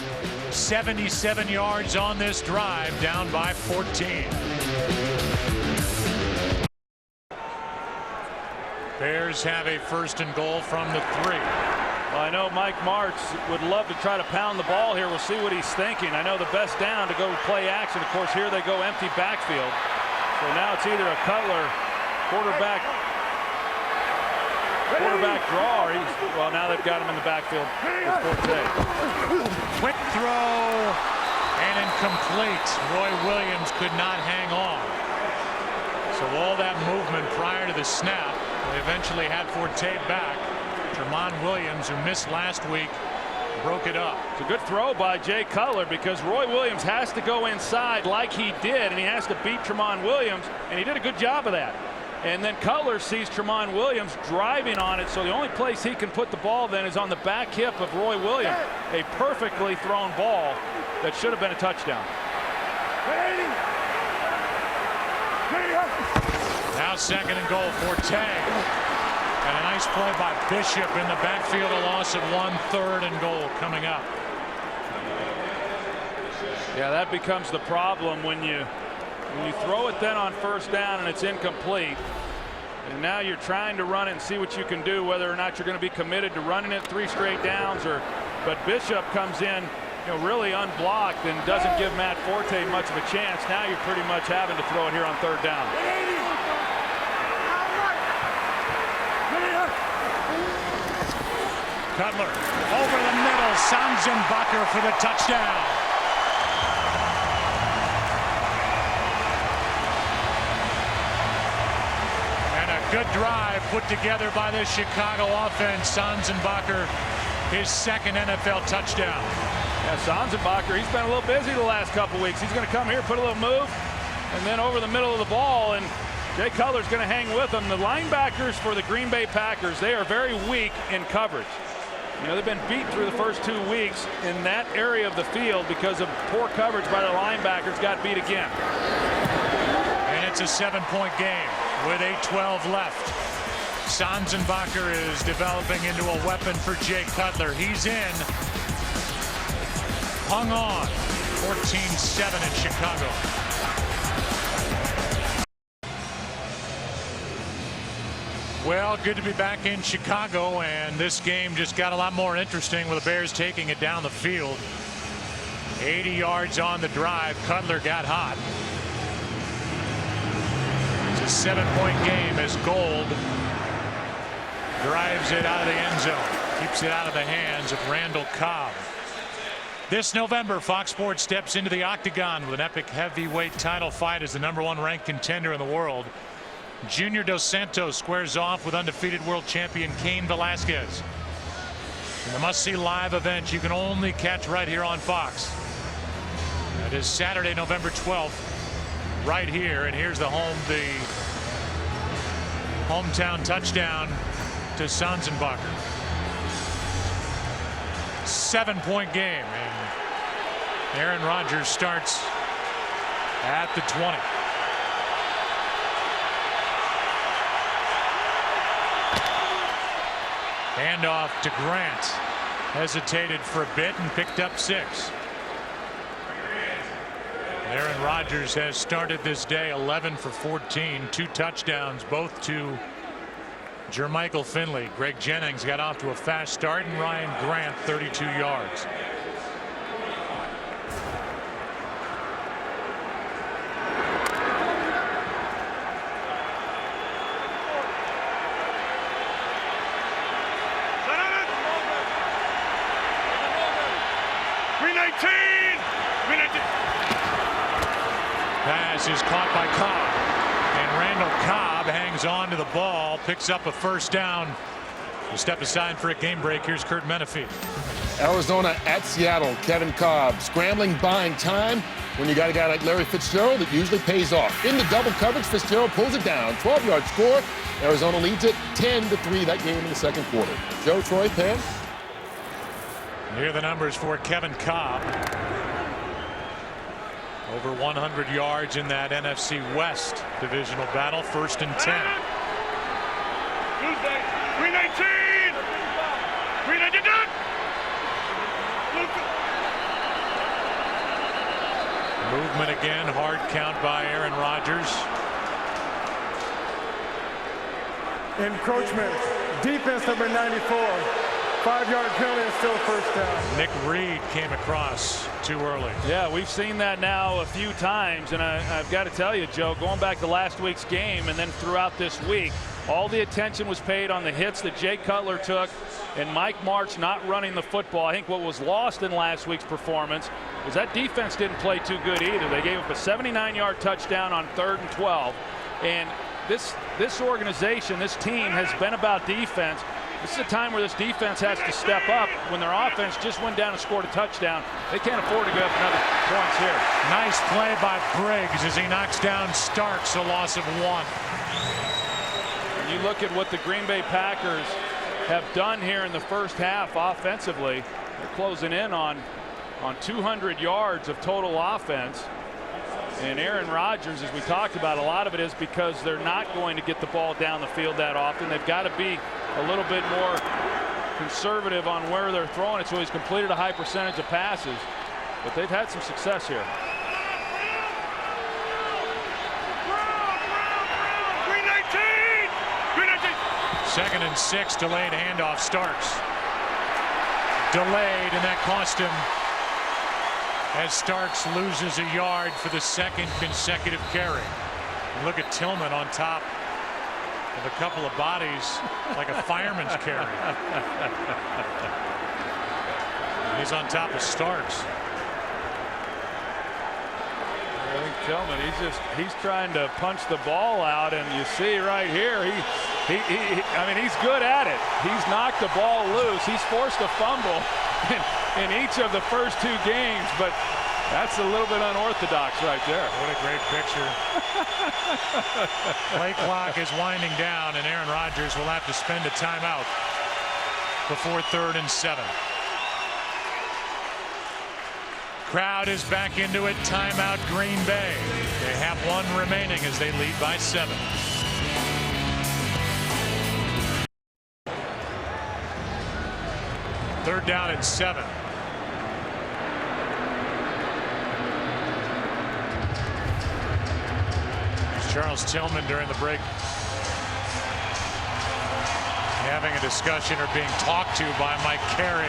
77 yards on this drive, down by 14. Bears have a 1st and goal from the 3. Well, I know Mike Martz would love to try to pound the ball here. We'll see what he's thinking. I know the best down to go play action. Of course, here they go empty backfield. So now it's either a Cutler quarterback draw, or well, now they've got him in the backfield with Forte. Quick throw and incomplete. Roy Williams could not hang on. So all that movement prior to the snap, they eventually had Forte back. Tramon Williams, who missed last week, broke it up. It's a good throw by Jay Cutler because Roy Williams has to go inside like he did, and he has to beat Tramon Williams, and he did a good job of that. And then Cutler sees Tramon Williams driving on it, so the only place he can put the ball then is on the back hip of Roy Williams. A perfectly thrown ball that should have been a touchdown. Now 2nd and goal, Forte. And a nice play by Bishop in the backfield, a loss of 1, 3rd and goal coming up. Yeah, that becomes the problem when you throw it then on 1st down and it's incomplete. And now you're trying to run it and see what you can do, whether or not you're going to be committed to running it 3 straight downs, but Bishop comes in, you know, really unblocked and doesn't give Matt Forte much of a chance. Now you're pretty much having to throw it here on 3rd down. Cutler over the middle, Sanzenbacher for the touchdown. And a good drive put together by this Chicago offense. Sanzenbacher, his 2nd NFL touchdown. Yeah, Sanzenbacher, he's been a little busy the last couple weeks. He's going to come here, put a little move, and then over the middle of the ball, and Jay Cutler's going to hang with him. The linebackers for the Green Bay Packers, they are very weak in coverage. You know, they've been beat through the first 2 weeks in that area of the field because of poor coverage by the linebackers. Got beat again. And it's a 7-point game with 8:12 left. Sanzenbacher is developing into a weapon for Jay Cutler. He's in. Hung on. 14-7 in Chicago. Well, good to be back in Chicago, and this game just got a lot more interesting with the Bears taking it down the field. 80 yards on the drive. Cutler got hot. It's a 7-point game as Gold drives it out of the end zone. Keeps it out of the hands of Randall Cobb. This November, Fox Sports steps into the octagon with an epic heavyweight title fight as the #1 ranked contender in the world. Junior Dos Santos squares off with undefeated world champion Cain Velasquez. In the must-see live event you can only catch right here on Fox. It is Saturday, November 12th, right here, and here's the hometown touchdown to Sanzenbacher. 7-point game, and Aaron Rodgers starts at the 20. Handoff to Grant. Hesitated for a bit and picked up 6. Aaron Rodgers has started this day 11 for 14, 2 touchdowns, both to Jermichael Finley. Greg Jennings got off to a fast start, and Ryan Grant 32 yards. Pass is caught by Cobb, and Randall Cobb hangs on to the ball, picks up a first down. We'll step aside for a game break. Here's Kurt Menefee. Arizona at Seattle. Kevin Cobb scrambling, buying time. When you got a guy like Larry Fitzgerald, it usually pays off. In the double coverage, Fitzgerald pulls it down. 12-yard score. Arizona leads it 10-3 that game in the second quarter. Joe, Troy, Pam. Here are the numbers for Kevin Cobb. Over 100 yards in that NFC West divisional battle. 1st and 10. Green 19. Green 19. Movement again. Hard count by Aaron Rodgers. Encroachment. Defense number 94. 5-yard penalty and still first down. Nick Reed came across too early. Yeah, we've seen that now a few times, and I've got to tell you, Joe, going back to last week's game and then throughout this week, all the attention was paid on the hits that Jay Cutler took and Mike Martz not running the football. I think what was lost in last week's performance was that defense didn't play too good either. They gave up a 79-yard touchdown on 3rd and 12, and this organization, this team has been about defense. This is a time where this defense has to step up. When their offense just went down and scored a touchdown, they can't afford to give up another points here. Nice play by Briggs as he knocks down Starks, a loss of 1. You look at what the Green Bay Packers have done here in the first half offensively. They're closing in on 200 yards of total offense. And Aaron Rodgers, as we talked about, a lot of it is because they're not going to get the ball down the field that often. They've got to be a little bit more conservative on where they're throwing it, so he's completed a high percentage of passes. But they've had some success here. Green 19. Green 19. 2nd and 6, delayed handoff. Starks delayed, and that cost him as Starks loses a yard for the 2nd consecutive carry. And look at Tillman on top of a couple of bodies like a fireman's carry. He's on top of Starks. I think Tillman, he's trying to punch the ball out, and you see right here, I mean, he's good at it. He's knocked the ball loose. He's forced a fumble in each of the first 2 games, but that's a little bit unorthodox right there. What a great picture. Play clock is winding down, and Aaron Rodgers will have to spend a timeout before 3rd and 7. Crowd is back into it. Timeout Green Bay. They have 1 remaining as they lead by 7. Third down and 7. Charles Tillman during the break having a discussion or being talked to by Mike Carey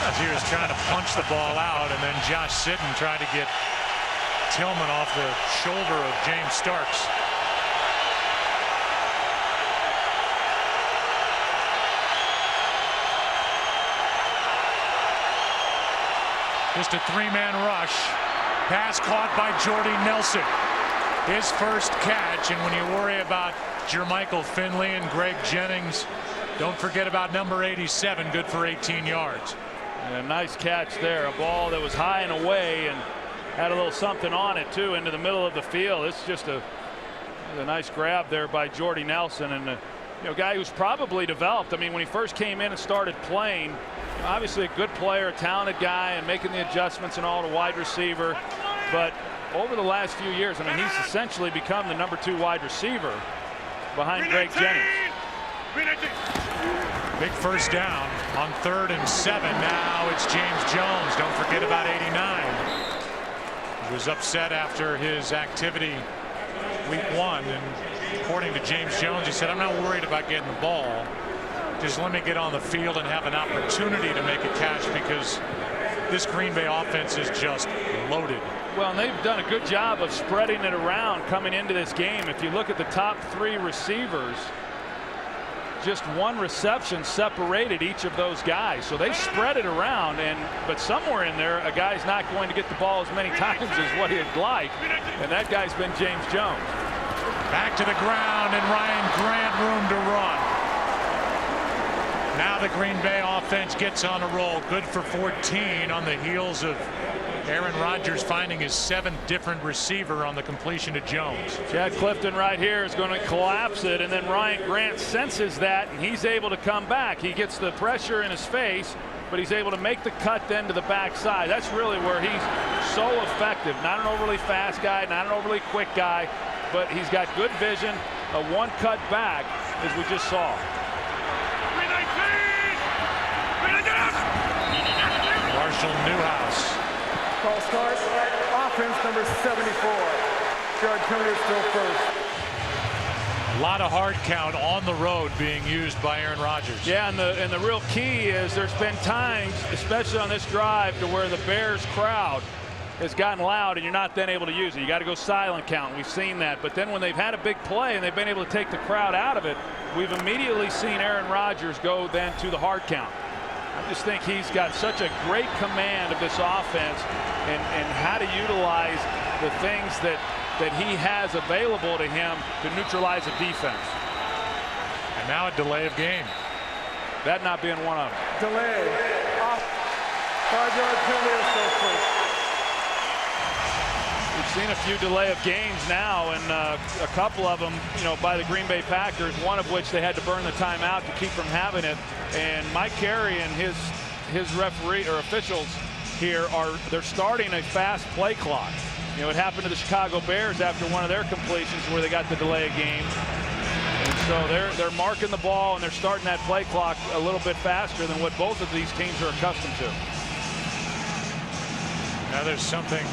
as he was trying to punch the ball out, and then Josh Sitton tried to get Tillman off the shoulder of James Starks. Just a 3-man rush. Pass caught by Jordy Nelson. His first catch, and when you worry about Jermichael Finley and Greg Jennings, don't forget about number 87, good for 18 yards. And a nice catch there, a ball that was high and away and had a little something on it too into the middle of the field. It's just a nice grab there by Jordy Nelson, and a guy who's probably developed. I mean, when he first came in and started playing, obviously a good player, a talented guy, and making the adjustments and all to wide receiver, but over the last few years, I mean, he's essentially become the #2 wide receiver behind Greg Jennings. Big first down on 3rd and 7. Now it's James Jones. Don't forget about 89. He was upset after his activity week 1, and according to James Jones, he said, I'm not worried about getting the ball. Just let me get on the field and have an opportunity to make a catch, because this Green Bay offense is just loaded. Well, and they've done a good job of spreading it around coming into this game. If you look at the top 3 receivers, just 1 reception separated each of those guys. So they spread it around, but somewhere in there, a guy's not going to get the ball as many times as what he'd like, and that guy's been James Jones. Back to the ground, and Ryan Grant room to run. Now the Green Bay offense gets on a roll. Good for 14 on the heels of Aaron Rodgers finding his 7th different receiver on the completion to Jones. Chad Clifton right here is going to collapse it, and then Ryan Grant senses that, and he's able to come back. He gets the pressure in his face, but he's able to make the cut then to the backside. That's really where he's so effective. Not an overly fast guy, not an overly quick guy, but he's got good vision, a 1 cut back, as we just saw. Marshall Newhouse. Call start. Offense number 74. Jared Tilley is still first. A lot of hard count on the road being used by Aaron Rodgers. Yeah, and the real key is there's been times, especially on this drive, to where the Bears crowd has gotten loud and you're not then able to use it. You got to go silent count. We've seen that. But then when they've had a big play and they've been able to take the crowd out of it, we've immediately seen Aaron Rodgers go then to the hard count. I just think he's got such a great command of this offense and how to utilize the things that he has available to him to neutralize a defense. And now a delay of game. That not being one of them. Delay. Off. 5-yard penalty is still first. We've seen a few delay of games now, and a couple of them, by the Green Bay Packers, one of which they had to burn the timeout to keep from having it. And Mike Carey and his referee or officials here they're starting a fast play clock. It happened to the Chicago Bears after one of their completions where they got the delay of game. And so they're marking the ball and they're starting that play clock a little bit faster than what both of these teams are accustomed to. Now there's something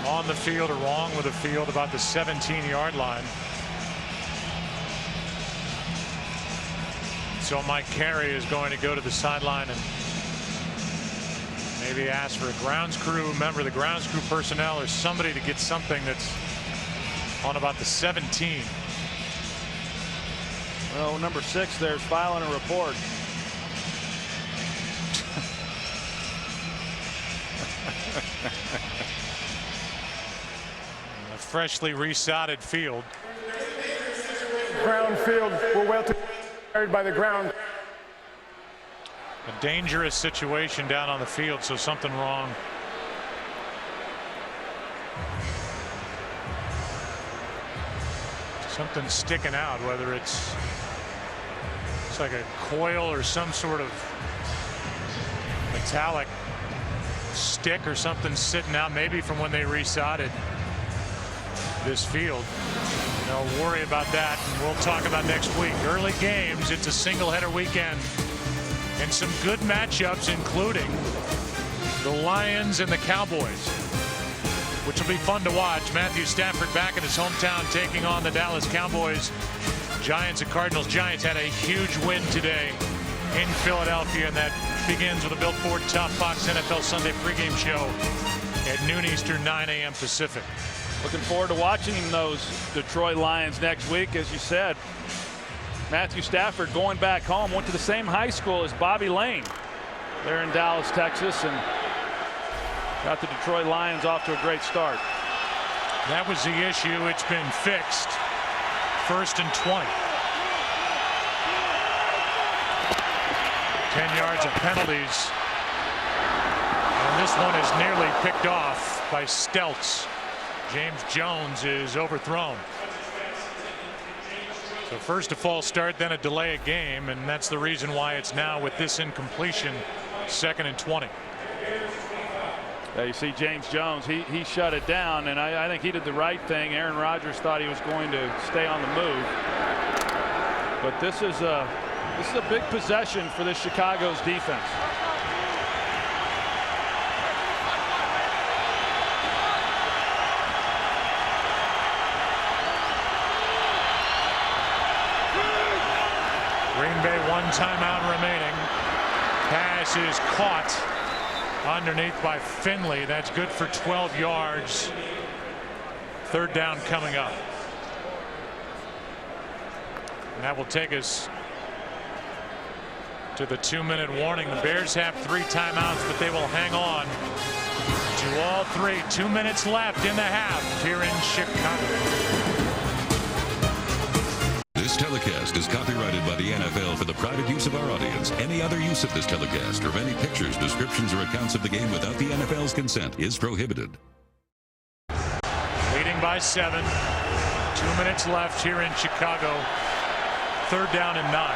on the field or wrong with the field about the 17-yard line. So Mike Carey is going to go to the sideline and maybe ask for a grounds crew member, the grounds crew personnel, or somebody to get something that's on about the 17. Well, number 6 there's filing a report. A freshly resodded field. Ground field will well carried by the ground. A dangerous situation down on the field, so something wrong. Something sticking out, whether it's like a coil or some sort of metallic stick or something sitting out, maybe from when they resodded this field. Worry about that, and we'll talk about next week. Early games, it's a single header weekend and some good matchups, including the Lions and the Cowboys, which will be fun to watch. Matthew Stafford back in his hometown taking on the Dallas Cowboys. Giants and Cardinals. Giants had a huge win today in Philadelphia, and that begins with a Bill Ford Top Fox NFL Sunday pregame show at noon Eastern, 9 a.m. Pacific. Looking forward to watching those Detroit Lions next week. As you said, Matthew Stafford going back home, went to the same high school as Bobby Lane there in Dallas, Texas, and got the Detroit Lions off to a great start. That was the issue. It's been fixed. 1st and 20. 10 yards of penalties. And this one is nearly picked off by Stelz. James Jones is overthrown. So first a false start, then a delay of game, and that's the reason why it's now with this incompletion, 2nd and 20. You see James Jones, he shut it down, and I think he did the right thing. Aaron Rodgers thought he was going to stay on the move. But this is a big possession for this Chicago's defense. Green Bay, 1 timeout remaining. Pass is caught underneath by Finley. That's good for 12 yards. 3rd down coming up. And that will take us to the 2-minute warning. The Bears have 3 timeouts, but they will hang on to all 3. 2 minutes left in the half here in Chicago. This telecast is copyrighted by the NFL for the private use of our audience. Any other use of this telecast or of any pictures, descriptions, or accounts of the game without the NFL's consent is prohibited. Leading by 7. 2 minutes left here in Chicago. 3rd down and 9.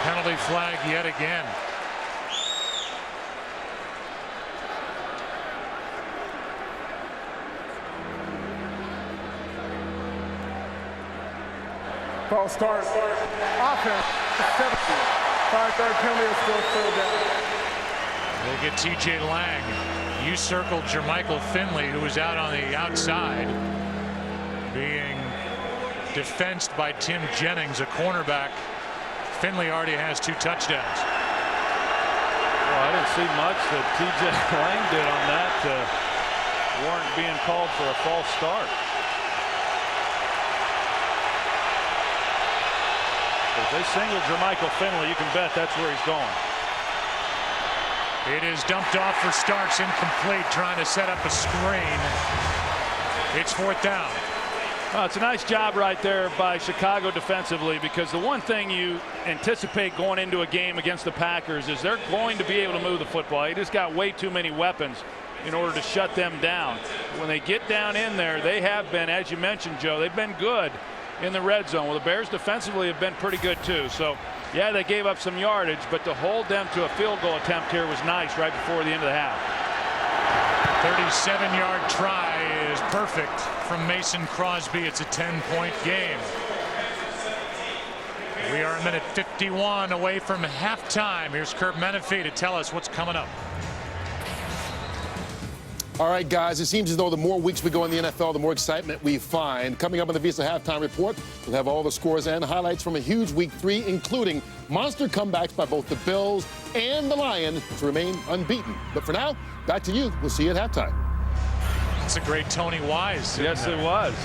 Penalty flag yet again. False start. Offense. 70. 5-yard penalty is still 3rd down. We'll get TJ Lang. You circled Jermichael Finley, who was out on the outside, being defensed by Tim Jennings, a cornerback. Finley already has 2 touchdowns. Well, I didn't see much that TJ Lang did on that to warrant being called for a false start. If they single Jermichael Finley, you can bet that's where he's going. It is dumped off for Starks, incomplete, trying to set up a screen. It's 4th down. It's a nice job right there by Chicago defensively, because the one thing you anticipate going into a game against the Packers is they're going to be able to move the football. They just got way too many weapons in order to shut them down. When they get down in there, they have been, as you mentioned, Joe, they've been good in the red zone. Well, the Bears defensively have been pretty good too. So yeah, they gave up some yardage, but to hold them to a field goal attempt here was nice right before the end of the half. 37-yard try is perfect from Mason Crosby. It's a 10-point game. We are a minute 51 away from halftime. Here's Kurt Menefee to tell us what's coming up. All right, guys, it seems as though the more weeks we go in the NFL, the more excitement we find. Coming up on the Visa Halftime Report, we'll have all the scores and highlights from a huge Week 3, including monster comebacks by both the Bills and the Lions to remain unbeaten. But for now, back to you. We'll see you at halftime. That's a great Tony Wise. Yes, it was.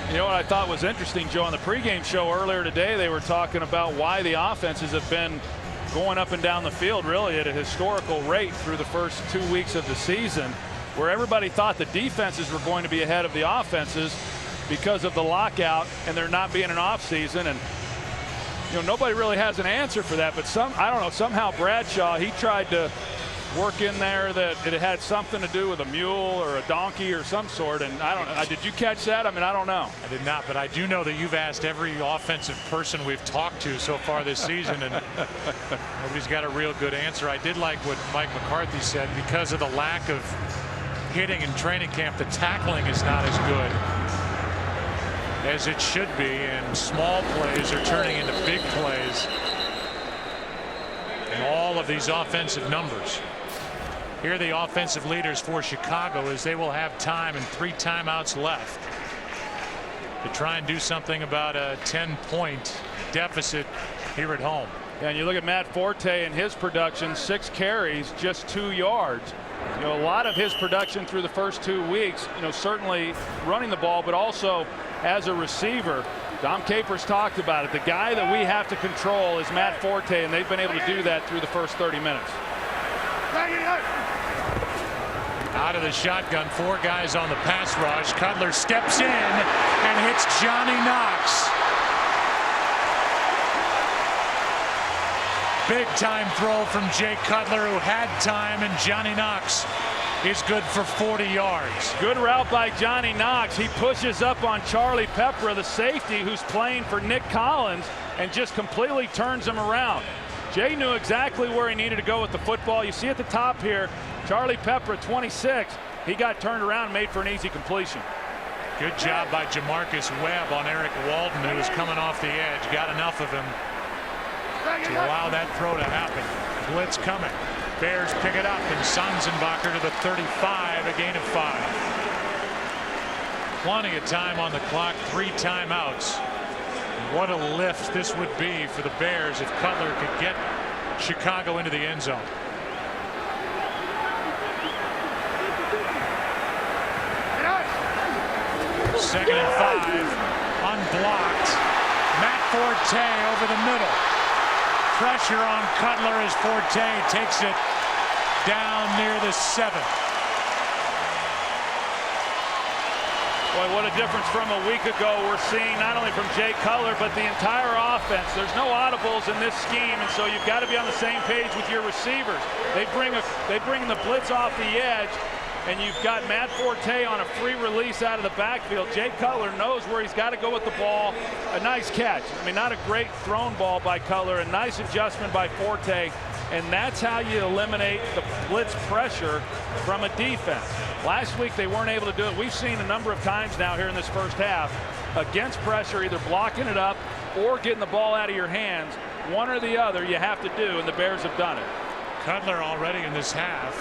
You know what I thought was interesting, Joe, on the pregame show earlier today, they were talking about why the offenses have been going up and down the field really at a historical rate through the first 2 weeks of the season, where everybody thought the defenses were going to be ahead of the offenses because of the lockout and there not being an off season. And you know, nobody really has an answer for that, but I don't know, somehow Bradshaw, he tried to work in there that it had something to do with a mule or a donkey or some sort, and I don't know. Did you catch that? I mean, I don't know. I did not, but I do know that you've asked every offensive person we've talked to so far this season, and nobody's got a real good answer. I did like what Mike McCarthy said. Because of the lack of hitting in training camp, the tackling is not as good as it should be, and small plays are turning into big plays in all of these offensive numbers. Here are the offensive leaders for Chicago as they will have time and 3 timeouts left to try and do something about a 10-point deficit here at home. And you look at Matt Forte and his production, 6 carries, just 2 yards. You know, a lot of his production through the first 2 weeks, you know, certainly running the ball, but also as a receiver. Dom Capers talked about it. The guy that we have to control is Matt Forte, and they've been able to do that through the first 30 minutes. Out of the shotgun, 4 guys on the pass rush. Cutler steps in and hits Johnny Knox. Big time throw from Jay Cutler, who had time, and Johnny Knox is good for 40 yards. Good route by Johnny Knox. He pushes up on Charlie Pepper, the safety, who's playing for Nick Collins, and just completely turns him around. Jay knew exactly where he needed to go with the football. You see at the top here, Charlie Pepper, 26. He got turned around and made for an easy completion. Good job by Jamarcus Webb on Eric Walden, who was coming off the edge. Got enough of him to allow that throw to happen. Blitz coming. Bears pick it up, and Sanzenbacher to the 35, a gain of 5. Plenty of time on the clock, 3 timeouts. What a lift this would be for the Bears if Cutler could get Chicago into the end zone. Second and 5, unblocked. Matt Forte over the middle. Pressure on Cutler as Forte takes it down near the 7. Boy, what a difference from a week ago we're seeing, not only from Jay Cutler, but the entire offense. There's no audibles in this scheme, and so you've got to be on the same page with your receivers. They bring the blitz off the edge, and you've got Matt Forte on a free release out of the backfield. Jay Cutler knows where he's got to go with the ball. A nice catch. I mean, not a great thrown ball by Cutler. A nice adjustment by Forte. And that's how you eliminate the blitz pressure from a defense. Last week they weren't able to do it. We've seen a number of times now here in this first half against pressure, either blocking it up or getting the ball out of your hands. One or the other you have to do, and the Bears have done it. Cutler already in this half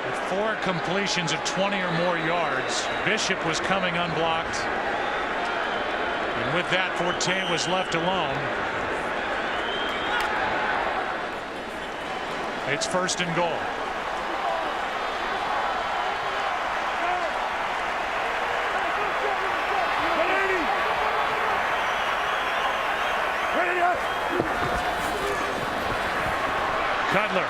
with 4 completions of 20 or more yards. Bishop was coming unblocked, and with that Forte was left alone. It's first and goal. Cutler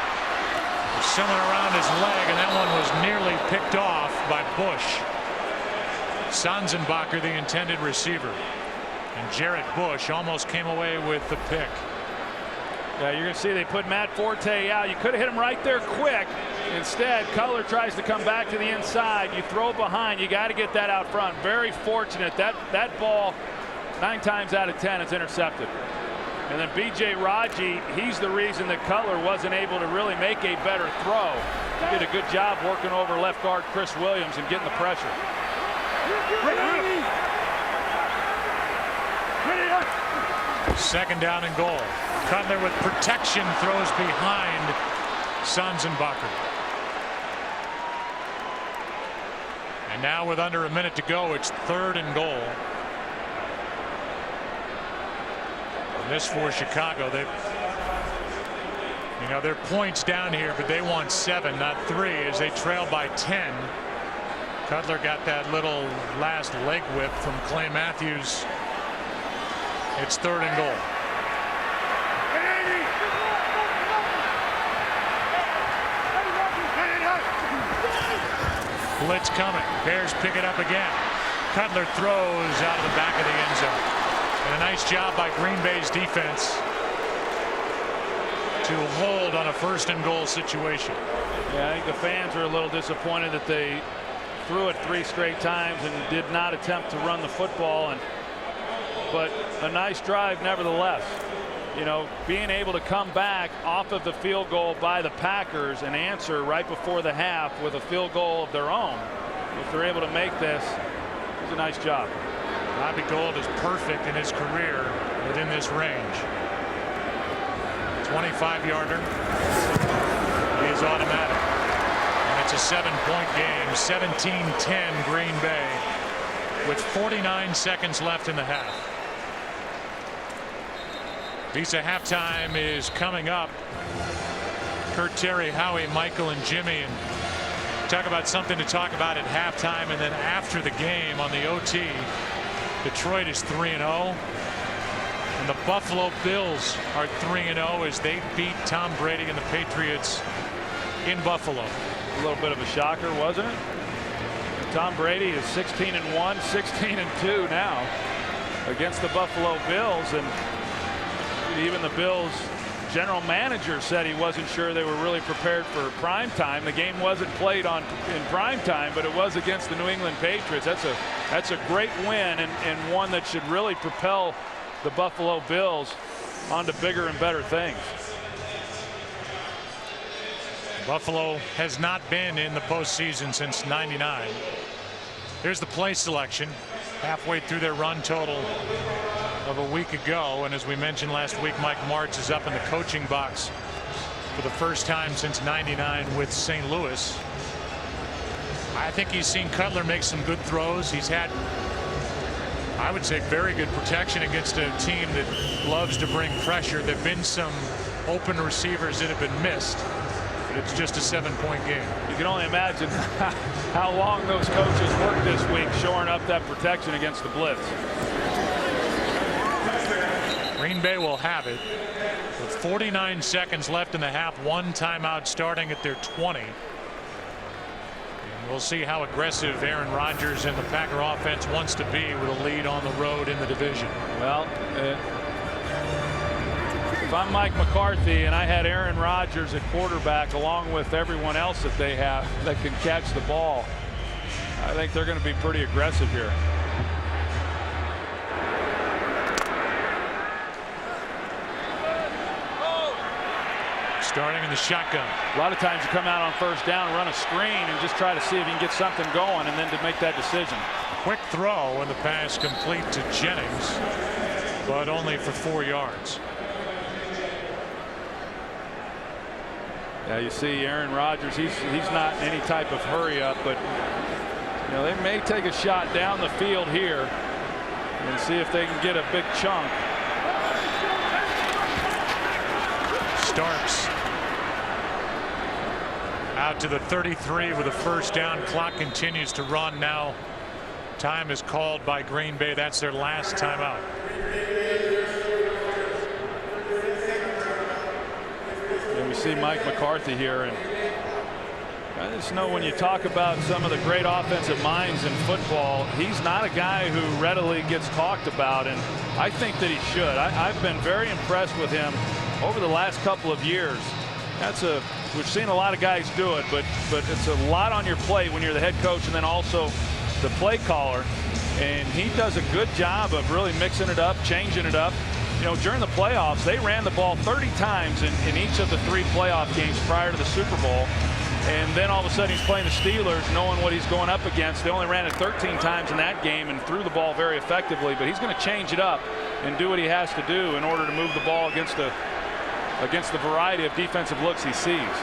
somewhere around his leg, and that one was nearly picked off by Bush. Sanzenbacher, the intended receiver, and Jarrett Bush almost came away with the pick. Yeah, you're going to see they put Matt Forte out. You could have hit him right there quick. Instead, Cutler tries to come back to the inside. You throw behind. You got to get that out front. Very fortunate. That ball, 9 times out of 10, is intercepted. And then B.J. Raji, he's the reason that Cutler wasn't able to really make a better throw. He did a good job working over left guard Chris Williams and getting the pressure. Second down and goal. Cutler with protection throws behind Sanzenbacher. And now with under a minute to go, it's 3rd and goal. And this for Chicago. They're points down here, but they want 7, not 3, as they trail by 10. Cutler got that little last leg whip from Clay Matthews. It's 3rd and goal. Blitz coming. Bears pick it up again. Cutler throws out of the back of the end zone. And a nice job by Green Bay's defense to hold on a 1st and goal situation. Yeah, I think the fans are a little disappointed that they threw it 3 straight times and did not attempt to run the football. But a nice drive nevertheless. Being able to come back off of the field goal by the Packers and answer right before the half with a field goal of their own. If they're able to make this, it's a nice job. Robbie Gould is perfect in his career within this range. 25-yarder is automatic. And it's a 7-point game. 17-10 Green Bay with 49 seconds left in the half. Visa halftime is coming up. Kurt, Terry, Howie, Michael, and Jimmy, and talk about something to talk about at halftime, and then after the game on the OT. Detroit is 3-0, and the Buffalo Bills are 3-0 as they beat Tom Brady and the Patriots in Buffalo. A little bit of a shocker, wasn't it? Tom Brady is 16-1, 16-2 now against the Buffalo Bills, and even the Bills general manager said he wasn't sure they were really prepared for prime time. The game wasn't played in prime time, but it was against the New England Patriots. That's a great win, and one that should really propel the Buffalo Bills onto bigger and better things. Buffalo has not been in the postseason since '99. Here's the play selection halfway through their run total of a week ago, and as we mentioned last week, Mike Martz is up in the coaching box for the first time since '99 with St. Louis. I think he's seen Cutler make some good throws. He's had, I would say, very good protection against a team that loves to bring pressure. There have been some open receivers that have been missed, but it's just a 7-point game. You can only imagine how long those coaches worked this week shoring up that protection against the blitz. Green Bay will have it with 49 seconds left in the half. One timeout starting at their 20. And we'll see how aggressive Aaron Rodgers and the Packer offense wants to be with a lead on the road in the division. Well, if I'm Mike McCarthy and I had Aaron Rodgers at quarterback along with everyone else that they have that can catch the ball, I think they're going to be pretty aggressive here. Starting in the shotgun. A lot of times you come out on first down, run a screen, and just try to see if you can get something going, and then to make that decision. Quick throw, and the pass complete to Jennings, but only for 4 yards. Yeah, you see Aaron Rodgers, he's not in any type of hurry up, but you know, they may take a shot down the field here and see if they can get a big chunk. Starks out to the 33 with a first down. Clock continues to run now. Time is called by Green Bay. That's their last timeout. And we see Mike McCarthy here, and I just know when you talk about some of the great offensive minds in football, he's not a guy who readily gets talked about, and I think that he should. I've been very impressed with him over the last couple of years. We've seen a lot of guys do it, but it's a lot on your plate when you're the head coach and then also the play caller, and he does a good job of really mixing it up, changing it up. You know, during the playoffs, they ran the ball 30 times in each of the 3 playoff games prior to the Super Bowl, and then all of a sudden he's playing the Steelers, knowing what he's going up against. They only ran it 13 times in that game and threw the ball very effectively, but he's going to change it up and do what he has to do in order to move the ball against the variety of defensive looks he sees.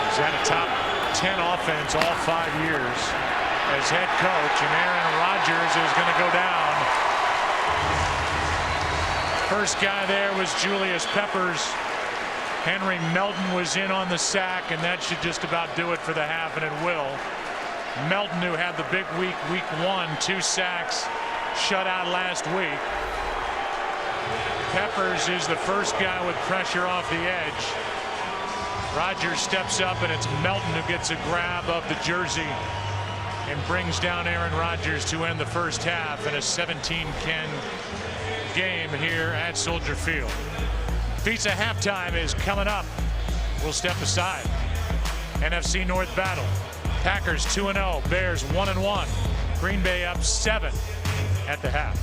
He's had a top 10 offense all 5 years as head coach, and Aaron Rodgers is going to go down. First guy there was Julius Peppers. Henry Melton was in on the sack, and that should just about do it for the half, and it will. Melton, who had the big week 1, 2 sacks, shut out last week. Peppers is the first guy with pressure off the edge. Rodgers steps up, and it's Melton who gets a grab of the jersey and brings down Aaron Rodgers to end the first half in a 17-10 game here at Soldier Field. Visa halftime is coming up. We'll step aside. NFC North battle. Packers 2-0, Bears 1-1. Green Bay up 7 at the half.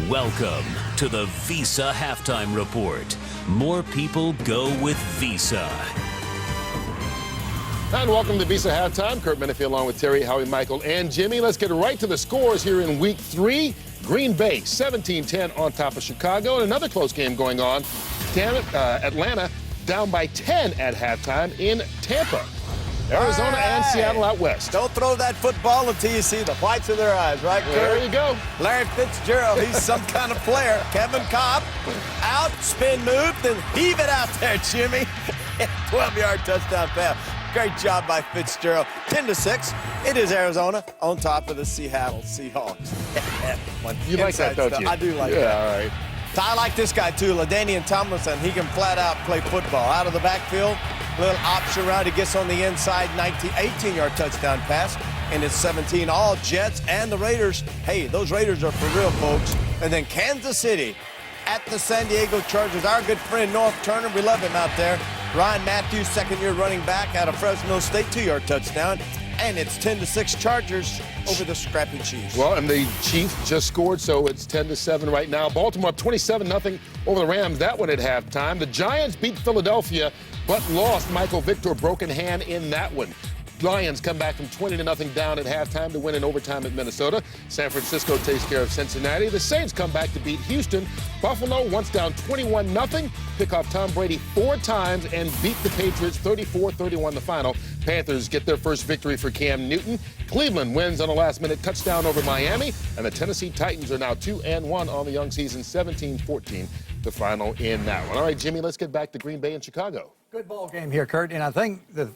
Welcome to the Visa Halftime Report. More people go with Visa. And welcome to Visa Halftime. Kurt Menefee along with Terry, Howie, Michael, and Jimmy. Let's get right to the scores here in Week 3. Green Bay 17-10 on top of Chicago. And another close game going on. Atlanta down by 10 at halftime in Tampa. Arizona and Seattle out west. Don't throw that football until you see the whites of their eyes, right, Kurt? There you go. Larry Fitzgerald, he's some kind of player. Kevin Cobb, out, spin move, then heave it out there, Jimmy. 12-yard touchdown pass. Great job by Fitzgerald. 10-6. It is Arizona on top of the Seattle Seahawks. You like that, don't you? I do like that. Yeah, all right. I like this guy, too, LaDainian Tomlinson. He can flat out play football. Out of the backfield, little option route. He gets on the inside, 18-yard touchdown pass. and it's 17 all. Jets and the Raiders. Hey, those Raiders are for real, folks. And then Kansas City at the San Diego Chargers. Our good friend North Turner, we love him out there. Ryan Matthews, second-year running back out of Fresno State, 2-yard touchdown. And it's 10-6 Chargers over the scrappy Chiefs. Well, and the Chiefs just scored, so it's 10-7 right now. Baltimore up 27-0 over the Rams. That one at halftime. The Giants beat Philadelphia, but lost. Michael Victor, broken hand in that one. Lions come back from 20-0 down at halftime to win in overtime at Minnesota. San Francisco takes care of Cincinnati. The Saints come back to beat Houston. Buffalo, once down 21-0, pick off Tom Brady 4 times and beat the Patriots 34-31 the final. Panthers get their first victory for Cam Newton. Cleveland wins on a last-minute touchdown over Miami. And the Tennessee Titans are now 2-1 on the young season, 17-14 the final in that one. All right, Jimmy, let's get back to Green Bay and Chicago. Good ball game here, Kurt. And I think the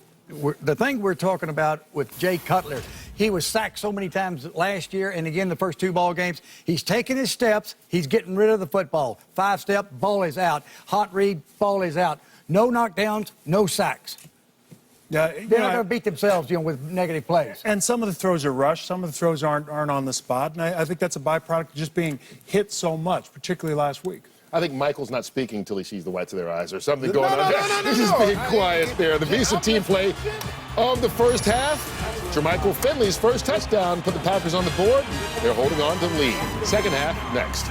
thing we're talking about with Jay Cutler, he was sacked so many times last year and again the first 2 ball games. He's taking his steps. He's getting rid of the football. 5-step, ball is out. Hot read, ball is out. No knockdowns, no sacks. Yeah, They're not going to beat themselves, with negative plays. And some of the throws are rushed. Some of the throws aren't on the spot. And I think that's a byproduct of just being hit so much, particularly last week. I think Michael's not speaking until he sees the whites of their eyes or something going on there. This is being quiet there. The Visa team play of the first half. Jermichael Finley's first touchdown put the Packers on the board. They're holding on to the lead. Second half next.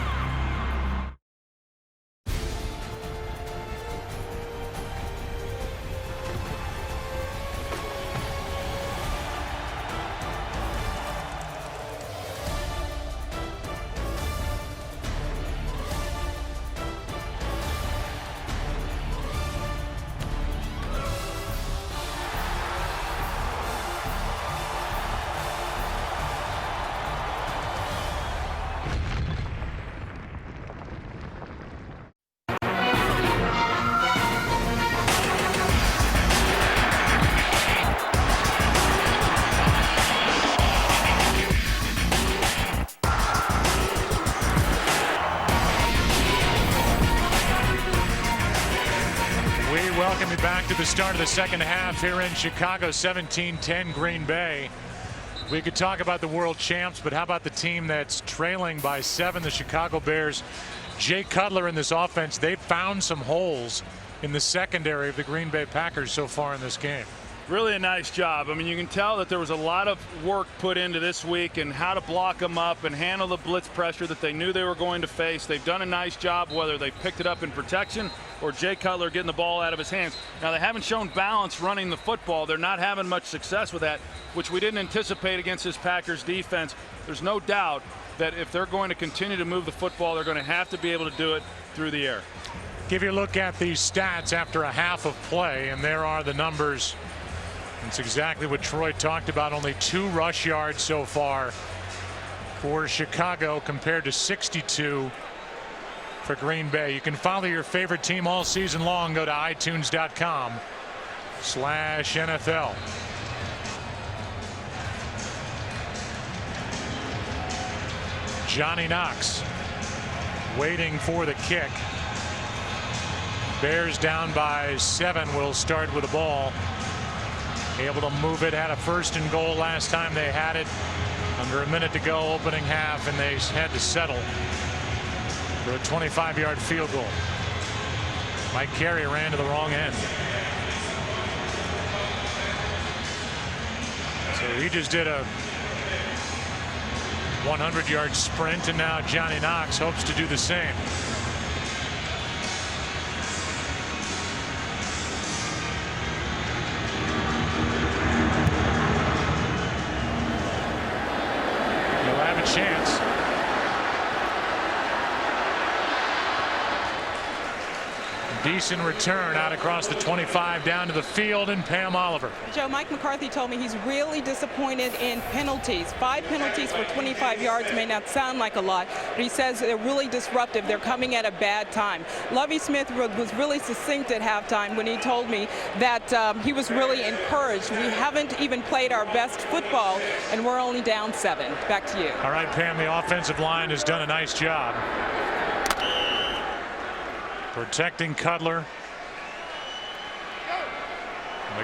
Welcome you back to the start of the second half here in Chicago, 17-10 Green Bay. We could talk about the world champs, but how about the team that's trailing by 7, the Chicago Bears? Jay Cutler in this offense, they found some holes in the secondary of the Green Bay Packers so far in this game. Really a nice job. I mean, you can tell that there was a lot of work put into this week and how to block them up and handle the blitz pressure that they knew they were going to face. They've done a nice job, whether they picked it up in protection or Jay Cutler getting the ball out of his hands. Now, they haven't shown balance running the football. They're not having much success with that, which we didn't anticipate against this Packers defense. There's no doubt that if they're going to continue to move the football, they're going to have to be able to do it through the air. Give you a look at these stats after a half of play, and there are the numbers. It's exactly what Troy talked about. Only 2 rush yards so far for Chicago compared to 62 for Green Bay. You can follow your favorite team all season long. Go to itunes.com/NFL. Johnny Knox waiting for the kick. Bears down by 7 will start with the ball. Able to move it, had a 1st and goal last time they had it. Under a minute to go opening half, and they had to settle for a 25-yard field goal. Mike Carey ran to the wrong end. So he just did a 100-yard sprint, and now Johnny Knox hopes to do the same. Chance. Decent return out across the 25 down to the field, and Pam Oliver. Joe, Mike McCarthy told me he's really disappointed in penalties. 5 penalties for 25 yards may not sound like a lot, but he says they're really disruptive. They're coming at a bad time. Lovie Smith was really succinct at halftime when he told me that he was really encouraged. We haven't even played our best football, and we're only down 7. Back to you. All right, Pam, the offensive line has done a nice job protecting Cutler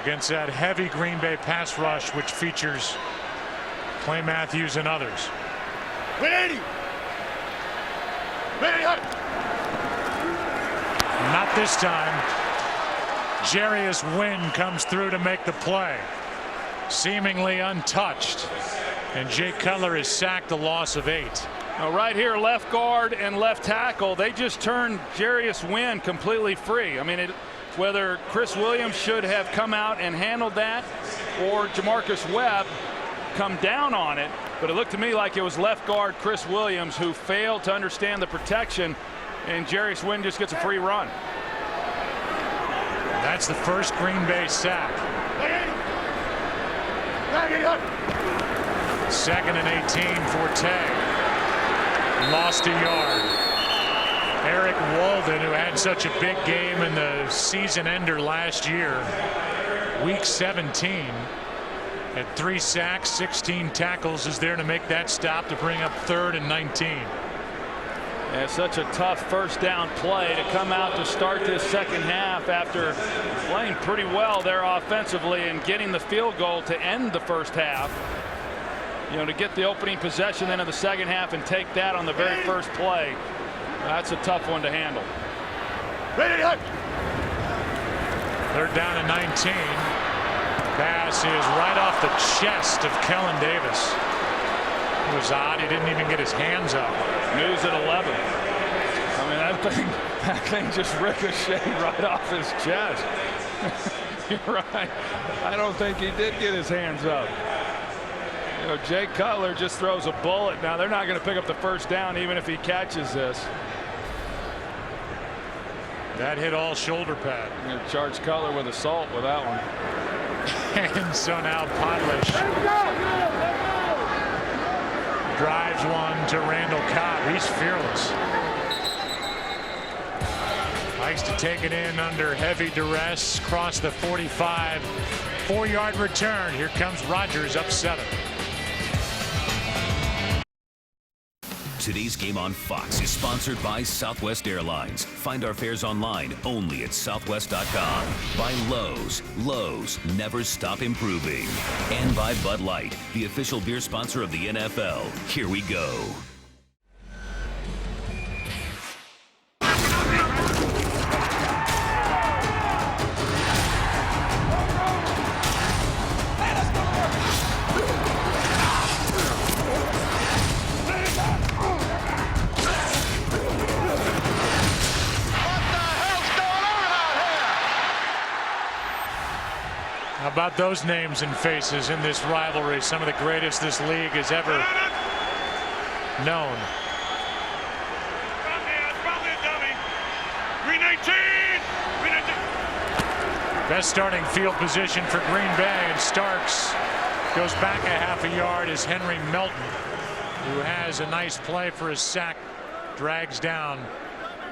against that heavy Green Bay pass rush, which features Clay Matthews and others. Not this time. Jarius Wynn comes through to make the play. Seemingly untouched. And Jay Cutler is sacked, a loss of 8. Now right here, left guard and left tackle, they just turned Jarius Wynn completely free. I mean, whether Chris Williams should have come out and handled that or Jamarcus Webb come down on it, but it looked to me like it was left guard Chris Williams who failed to understand the protection, and Jarius Wynn just gets a free run. That's the first Green Bay sack. 2nd and 18 for Tay. Lost a yard. Eric Walden, who had such a big game in the season ender last year, week 17, at 3 sacks, 16 tackles, is there to make that stop to bring up 3rd and 19. Yeah, such a tough first down play to come out to start this second half after playing pretty well there offensively and getting the field goal to end the first half. You know, to get the opening possession then in the second half and take that on the very first play, that's a tough one to handle. 3rd down and 19. Pass is right off the chest of Kellen Davis. It was odd. He didn't even get his hands up. News at 11. I mean, that thing just ricocheted right off his chest. You're right. I don't think he did get his hands up. You know, Jay Cutler just throws a bullet. Now they're not going to pick up the first down even if he catches this. That hit all shoulder pad. I'm going to charge Cutler with assault with that one. And so now Podlish drives one to Randall Cobb. He's fearless. Likes to take it in under heavy duress. Cross the 45. 4-yard return. Here comes Rodgers up 7. Today's Game on Fox is sponsored by Southwest Airlines. Find our fares online only at southwest.com. By Lowe's. Lowe's, never stop improving. And by Bud Light, the official beer sponsor of the NFL. Here we go. How about those names and faces in this rivalry? Some of the greatest this league has ever known. Best starting field position for Green Bay, and Starks goes back a half a yard as Henry Melton, who has a nice play for his sack, drags down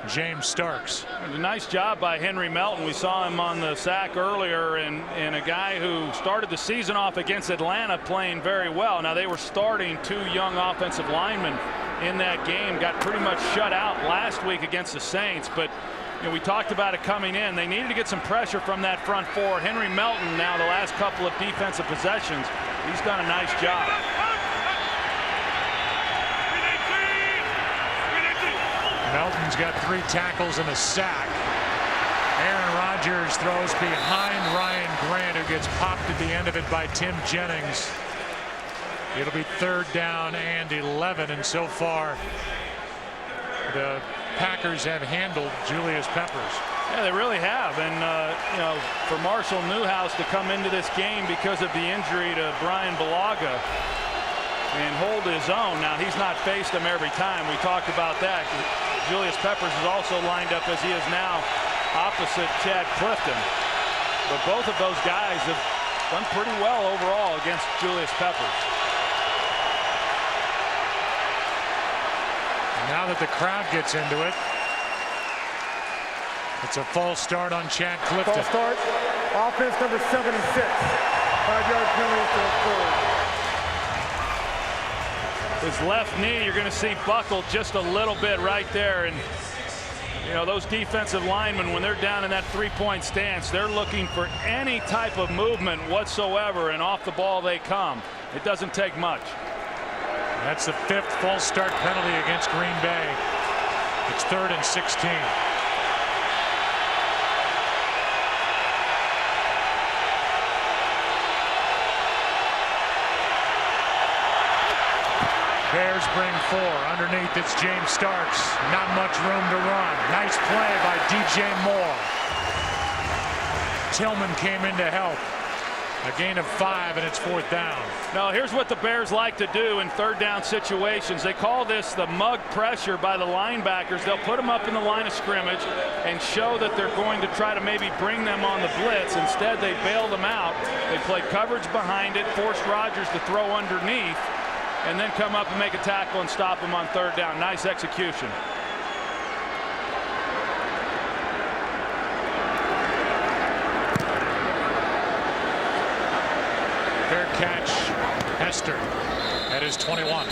James Starks. A nice job by Henry Melton. We saw him on the sack earlier, and a guy who started the season off against Atlanta playing very well. Now they were starting 2 young offensive linemen in that game, got pretty much shut out last week against the Saints, but you know, we talked about it coming in. They needed to get some pressure from that front 4. Henry Melton, now the last couple of defensive possessions, he's done a nice job. Melton's got 3 tackles and a sack. Aaron Rodgers throws behind Ryan Grant, who gets popped at the end of it by Tim Jennings. It'll be 3rd down and 11, and so far the Packers have handled Julius Peppers. Yeah, they really have, and you know, for Marshall Newhouse to come into this game because of the injury to Brian Bulaga and hold his own. Now he's not faced him every time. We talked about that. Julius Peppers is also lined up as he is now opposite Chad Clifton. But both of those guys have done pretty well overall against Julius Peppers. Now that the crowd gets into it, it's a false start on Chad Clifton. False start. Offense number 76. 5-yard penalty for a forward. His left knee, you're going to see buckled just a little bit right there. And, you know, those defensive linemen, when they're down in that 3-point stance, they're looking for any type of movement whatsoever, and off the ball they come. It doesn't take much. That's the 5th false start penalty against Green Bay. It's 3rd and 16. Bears bring 4. Underneath, it's James Starks. Not much room to run. Nice play by DJ Moore. Tillman came in to help. A gain of 5, and it's 4th down. Now, here's what the Bears like to do in 3rd down situations. They call this the mug pressure by the linebackers. They'll put them up in the line of scrimmage and show that they're going to try to maybe bring them on the blitz. Instead, they bail them out. They play coverage behind it, force Rodgers to throw underneath, and then come up and make a tackle and stop him on 3rd down. Nice execution. Fair catch, Hester at his 21.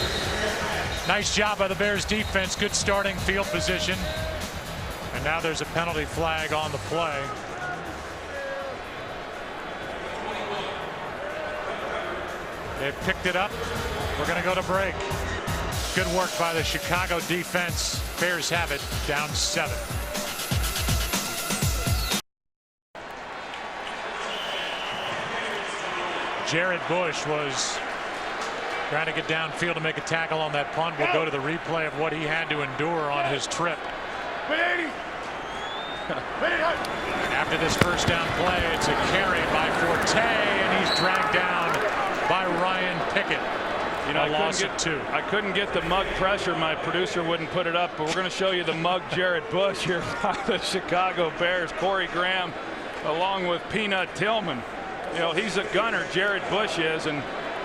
Nice job by the Bears defense. Good starting field position. And now there's a penalty flag on the play. They've picked it up. We're going to go to break. Good work by the Chicago defense. Bears have it down 7. Jared Bush was trying to get downfield to make a tackle on that punt. We'll go to the replay of what he had to endure on his trip. After this first down play, it's a carry by Forte, and he's dragged down by Ryan Pickett. You know, I couldn't get the mug pressure. My producer wouldn't put it up, but we're going to show you the mug Jared Bush here by the Chicago Bears. Corey Graham along with Peanut Tillman. You know, he's a gunner, Jared Bush is, and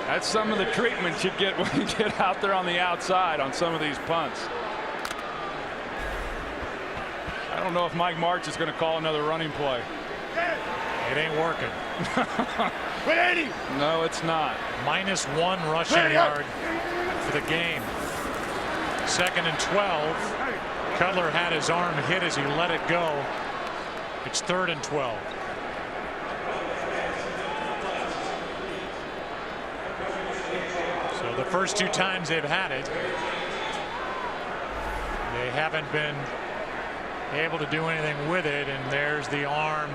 that's some of the treatment you get when you get out there on the outside on some of these punts. I don't know if Mike Martz is going to call another running play. It ain't working. No, it's not. -1 rushing yard for the game. 2nd and 12. Cutler had his arm hit as he let it go. It's 3rd and 12. So the first 2 times they've had it, they haven't been able to do anything with it, and there's the arm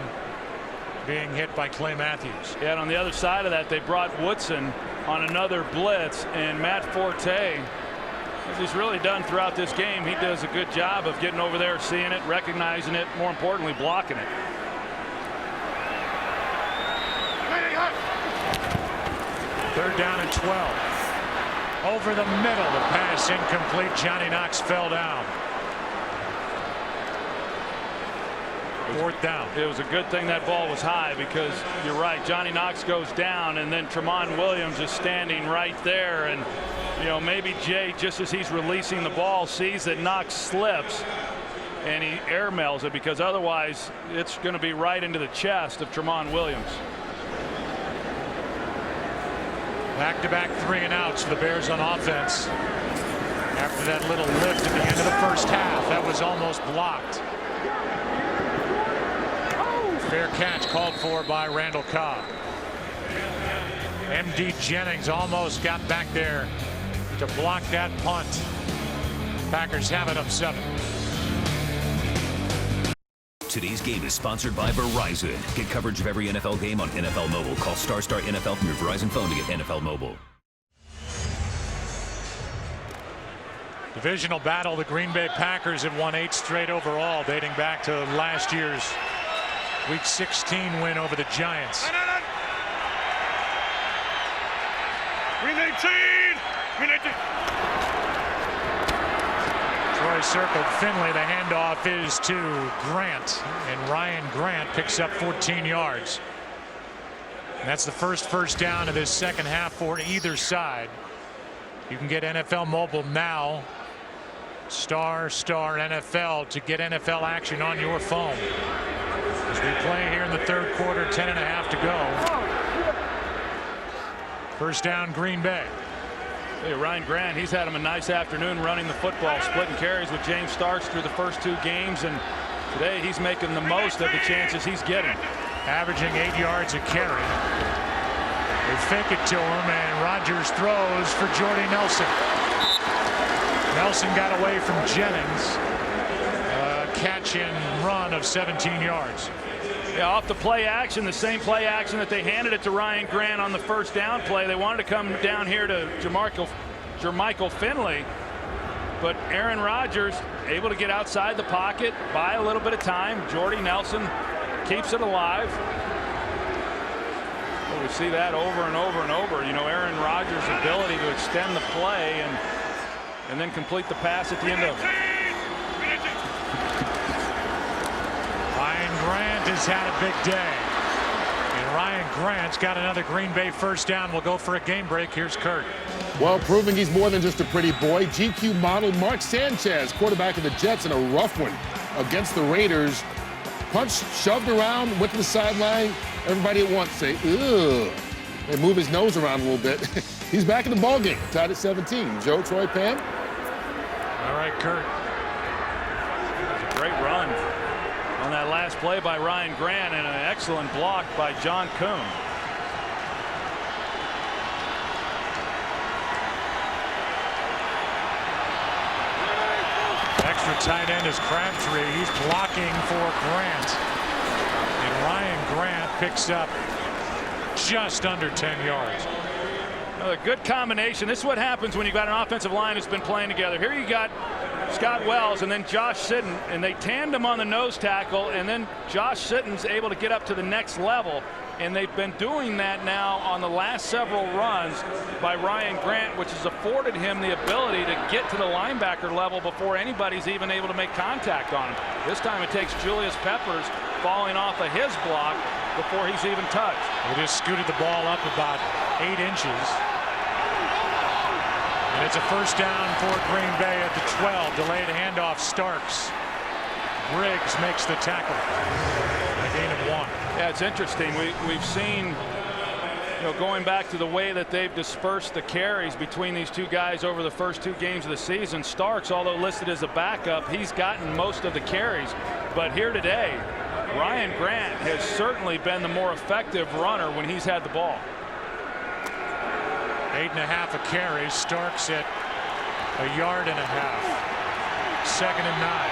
being hit by Clay Matthews. Yeah, and on the other side of that, they brought Woodson on another blitz, and Matt Forte, as he's really done throughout this game, he does a good job of getting over there, seeing it, recognizing it, more importantly, blocking it. Third down and 12. Over the middle, the pass incomplete. Johnny Knox fell down. 4th down. It was a good thing that ball was high, because you're right, Johnny Knox goes down, and then Tramon Williams is standing right there, and you know, maybe Jay, just as he's releasing the ball, sees that Knox slips and he airmails it, because otherwise it's going to be right into the chest of Tramon Williams. Back-to-back 3 and outs for the Bears on offense. After that little lift at the end of the first half, that was almost blocked. Fair catch called for by Randall Cobb. M.D. Jennings almost got back there to block that punt. Packers have it up 7. Today's game is sponsored by Verizon. Get coverage of every NFL game on NFL Mobile. Call Star NFL from your Verizon phone to get NFL Mobile. Divisional battle. The Green Bay Packers have won 8 straight overall, dating back to last year's Week 16 win over the Giants. Green 18! Green 18! Troy circled Finley. The handoff is to Grant, and Ryan Grant picks up 14 yards. And that's the first down of this second half for either side. You can get NFL Mobile now. Star NFL to get NFL action on your phone. As we play here in the 3rd quarter, 10.5 to go. First down, Green Bay. Hey, Ryan Grant, he's had him a nice afternoon running the football, splitting carries with James Starks through the first 2 games, and today he's making the most of the chances he's getting. Averaging 8 yards a carry. They fake it to him, and Rodgers throws for Jordy Nelson. Nelson got away from Jennings. Catch and run of 17 yards. Yeah, off the play action, the same play action that they handed it to Ryan Grant on the first down play. They wanted to come down here to Jermichael Finley, but Aaron Rodgers able to get outside the pocket, buy a little bit of time. Jordy Nelson keeps it alive. Well, we see that over and over and over. You know, Aaron Rodgers' ability to extend the play and then complete the pass at the end of it. Ryan Grant has had a big day. And Ryan Grant's got another Green Bay first down. We'll go for a game break. Here's Kurt. Well, proving he's more than just a pretty boy, GQ model Mark Sanchez, quarterback of the Jets, in a rough one against the Raiders. Punched, shoved around, went to the sideline. Everybody at once say, ugh. They move his nose around a little bit. He's back in the ballgame, tied at 17. Joe, Troy, Pam? All right, Kurt. That was a great run on that last play by Ryan Grant, and an excellent block by John Kuhn. Extra tight end is Crabtree. He's blocking for Grant. And Ryan Grant picks up just under 10 yards. A good combination. This is what happens when you've got an offensive line that's been playing together. Here you got Scott Wells and then Josh Sitton, and they tandem on the nose tackle, and then Josh Sitton's able to get up to the next level. And they've been doing that now on the last several runs by Ryan Grant, which has afforded him the ability to get to the linebacker level before anybody's even able to make contact on him. This time it takes Julius Peppers falling off of his block before he's even touched. He just scooted the ball up about 8 inches. And it's a first down for Green Bay at the 12. Delayed handoff. Starks. Briggs makes the tackle. A gain of 1. Yeah, it's interesting. We've seen, you know, going back to the way that they've dispersed the carries between these two guys over the first 2 games of the season. Starks, although listed as a backup, he's gotten most of the carries. But here today, Ryan Grant has certainly been the more effective runner when he's had the ball. 8.5 a carry. Starks at 1.5 yards. 2nd and 9.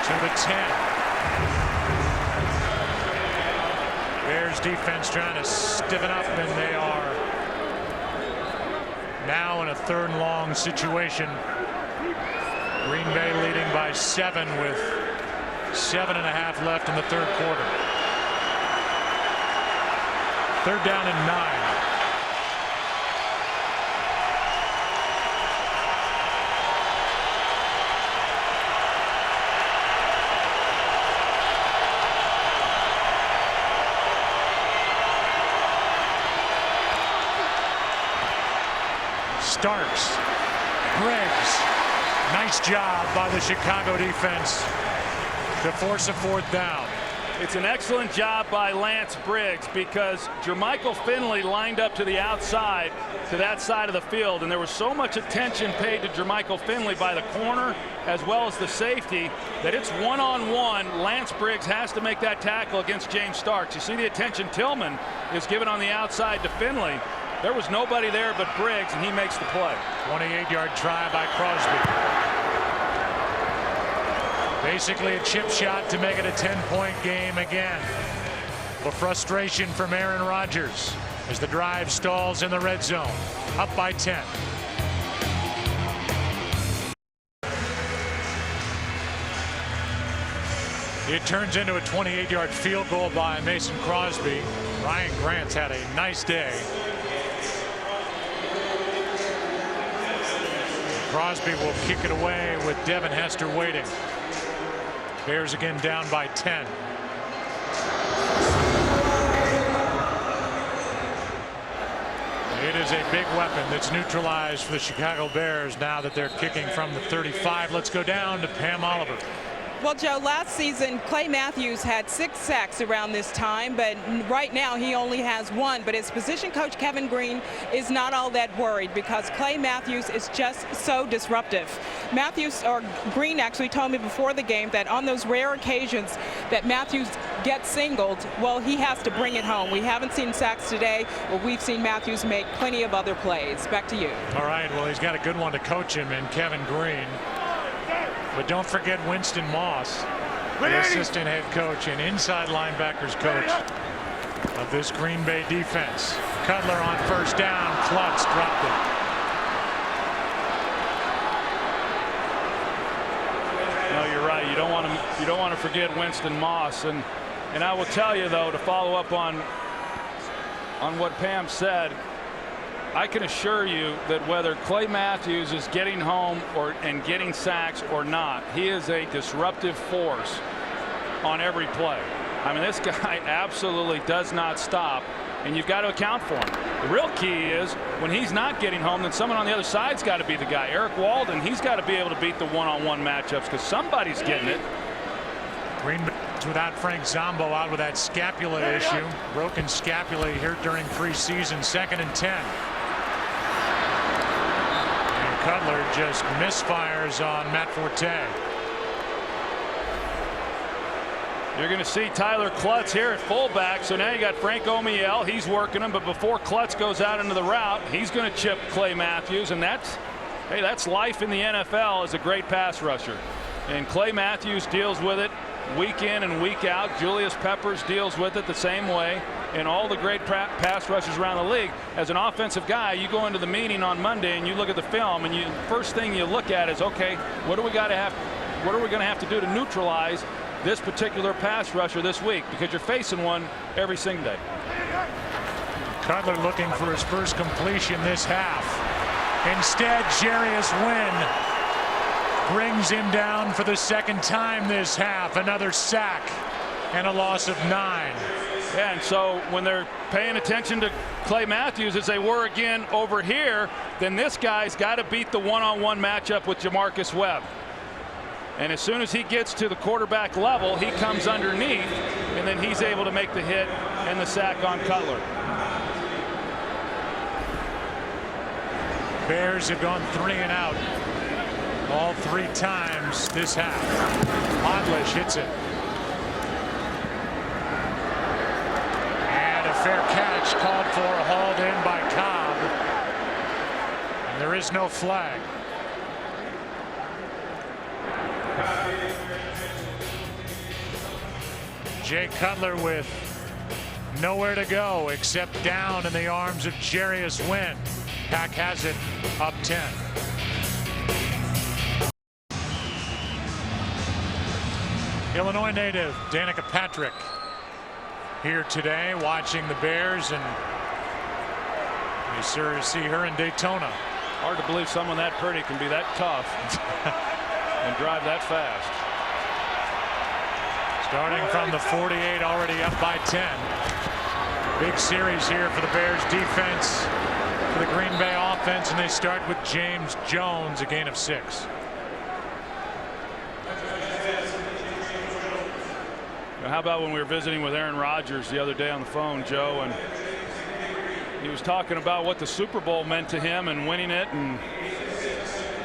To the 10. Bears defense trying to stiffen up, and they are now in a 3rd and long situation. Green Bay leading by 7 with 7.5 left in the 3rd quarter. 3rd down and 9. Starks, Briggs, nice job by the Chicago defense to force a 4th down. It's an excellent job by Lance Briggs, because Jermichael Finley lined up to the outside, to that side of the field, and there was so much attention paid to Jermichael Finley by the corner as well as the safety that it's one-on-one. Lance Briggs has to make that tackle against James Starks. You see the attention Tillman is given on the outside to Finley. There was nobody there but Briggs, and he makes the play. 28-yard try by Crosby. Basically a chip shot to make it a 10-point game again. The frustration from Aaron Rodgers as the drive stalls in the red zone. Up by 10. It turns into a 28-yard field goal by Mason Crosby. Ryan Grant's had a nice day. Crosby will kick it away with Devin Hester waiting. Bears again down by 10. It is a big weapon that's neutralized for the Chicago Bears now that they're kicking from the 35. Let's go down to Pam Oliver. Well, Joe, last season, Clay Matthews had 6 sacks around this time, but right now he only has 1. But his position coach, Kevin Green, is not all that worried because Clay Matthews is just so disruptive. Green actually told me before the game that on those rare occasions that Matthews gets singled, well, he has to bring it home. We haven't seen sacks today, but we've seen Matthews make plenty of other plays. Back to you. All right, well, he's got a good one to coach him in Kevin Green. But don't forget Winston Moss, the assistant head coach and inside linebackers coach of this Green Bay defense. Cutler on first down. Klutz dropped it. No, you're right. You don't want to forget Winston Moss. And I will tell you, though, to follow up on what Pam said, I can assure you that whether Clay Matthews is getting home and getting sacks or not, he is a disruptive force on every play. I mean, this guy absolutely does not stop, and you've got to account for him. The real key is when he's not getting home, then someone on the other side's got to be the guy. Eric Walden, he's got to be able to beat the one-on-one matchups because somebody's getting it. Green Bay without Frank Zombo out with that scapula issue. Broken scapula here during preseason. 2nd and 10. Cutler just misfires on Matt Forte. You're going to see Tyler Klutz here at fullback. So now you got Frank Omiel. He's working him. But before Klutz goes out into the route, he's going to chip Clay Matthews. And that's life in the NFL as a great pass rusher. And Clay Matthews deals with it week in and week out. Julius Peppers deals with it the same way. And all the great pass rushers around the league. As an offensive guy, you go into the meeting on Monday and you look at the film, and first thing you look at is, okay, what are we going to have to do to neutralize this particular pass rusher this week? Because you're facing one every single day. Cutler looking for his first completion this half. Instead, Jarius Wynn brings him down for the 2nd time this half. Another sack and a loss of 9. Yeah, and so when they're paying attention to Clay Matthews as they were again over here, then this guy's got to beat the one-on-one matchup with Jamarcus Webb. And as soon as he gets to the quarterback level, he comes underneath, and then he's able to make the hit and the sack on Cutler. Bears have gone 3 and out all 3 times this half. Modlish hits it. Fair catch called for, hauled in by Cobb. And there is no flag. Jay Cutler with nowhere to go except down in the arms of Jarius Wynn. Pack has it up 10. Illinois native Danica Patrick here today watching the Bears, and we sure see her in Daytona. Hard to believe someone that pretty can be that tough and drive that fast. Starting from the 48, already up by 10. Big series here for the Bears defense, for the Green Bay offense, and they start with James Jones, a gain of 6. How about when we were visiting with Aaron Rodgers the other day on the phone, Joe, and he was talking about what the Super Bowl meant to him and winning it, and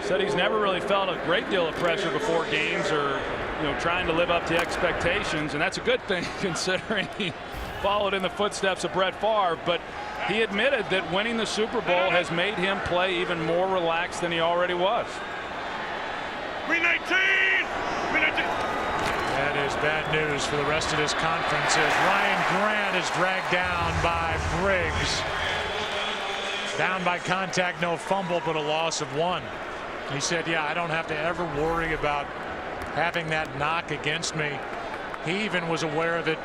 said he's never really felt a great deal of pressure before games or, trying to live up to expectations, and that's a good thing considering he followed in the footsteps of Brett Favre. But he admitted that winning the Super Bowl has made him play even more relaxed than he already was. Green 19! Green 19! That is bad news for the rest of this conference as Ryan Grant is dragged down by Briggs. Down by contact, no fumble, but a loss of 1. He said, yeah, I don't have to ever worry about having that knock against me. He even was aware of it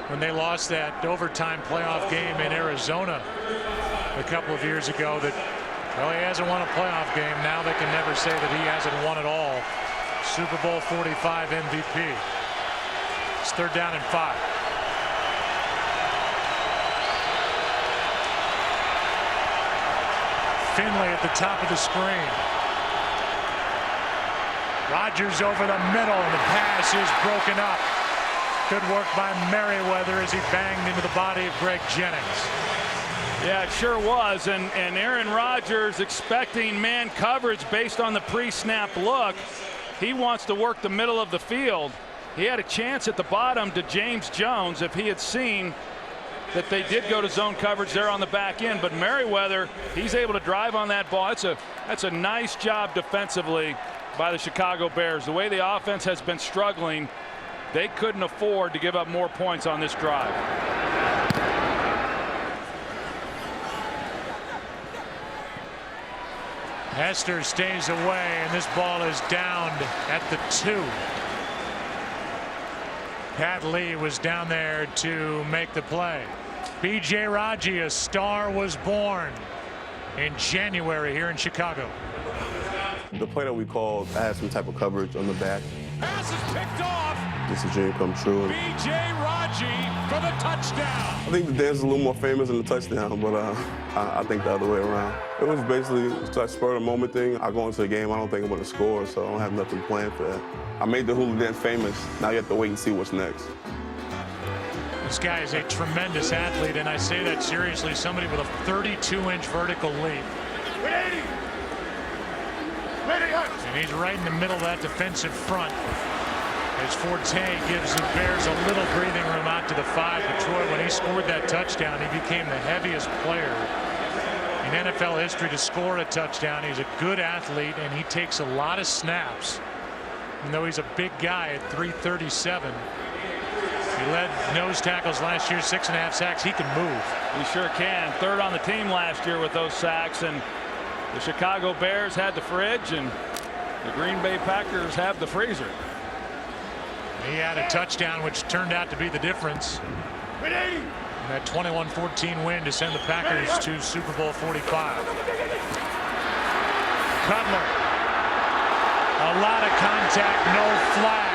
when they lost that overtime playoff game in Arizona a couple of years ago, that, well, he hasn't won a playoff game. Now they can never say that he hasn't won at all. Super Bowl 45 MVP. It's 3rd down and 5. Finley at the top of the screen. Rodgers over the middle, and the pass is broken up. Good work by Merriweather as he banged into the body of Greg Jennings. Yeah, it sure was. And Aaron Rodgers expecting man coverage based on the pre-snap look. He wants to work the middle of the field. He had a chance at the bottom to James Jones if he had seen that they did go to zone coverage there on the back end. But Merriweather, he's able to drive on that ball. That's a nice job defensively by the Chicago Bears. The way the offense has been struggling, they couldn't afford to give up more points on this drive. Hester stays away, and this ball is downed at the 2. Pat Lee was down there to make the play. B.J. Raji, a star, was born in January here in Chicago. The play that we called had some type of coverage on the back. Pass is picked off. This is a dream come true. B.J. Raji for the touchdown. I think the dance is a little more famous than the touchdown, but I think the other way around. It was basically a spur of the moment thing. I go into the game, I don't think I'm going to score, so I don't have nothing planned for that. I made the hula dance famous. Now you have to wait and see what's next. This guy is a tremendous athlete, and I say that seriously. Somebody with a 32-inch vertical leap. And he's right in the middle of that defensive front. As Forte gives the Bears a little breathing room out to the 5. But Troy, when he scored that touchdown, he became the heaviest player in NFL history to score a touchdown. He's a good athlete, and he takes a lot of snaps. Even though he's a big guy at 337. He led nose tackles last year, 6.5 sacks. He can move. He sure can. 3rd on the team last year with those sacks, and the Chicago Bears had the fridge, and the Green Bay Packers have the freezer. He had a touchdown, which turned out to be the difference. And that 21-14 win to send the Packers to Super Bowl 45. Cutler. A lot of contact, no flag.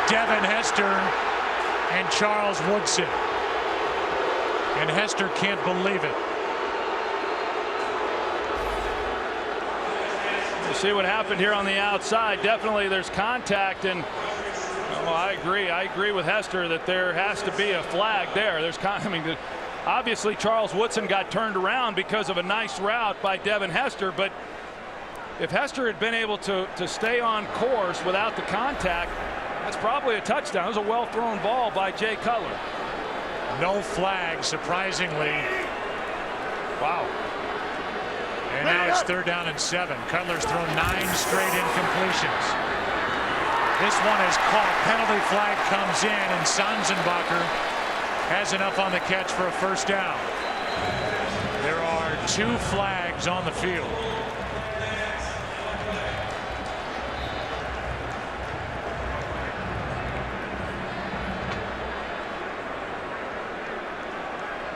Devin Hester and Charles Woodson. And Hester can't believe it. You see what happened here on the outside. Definitely there's contact, and I agree with Hester that there has to be a flag there. Obviously Charles Woodson got turned around because of a nice route by Devin Hester, but if Hester had been able to stay on course without the contact, that's probably a touchdown. It was a well-thrown ball by Jay Cutler. No flag, surprisingly. Wow. And now it's 3rd down and 7. Cutler's thrown 9 straight incompletions. This one is caught. Penalty flag comes in, and Sanzenbacher has enough on the catch for a 1st down. There are 2 flags on the field.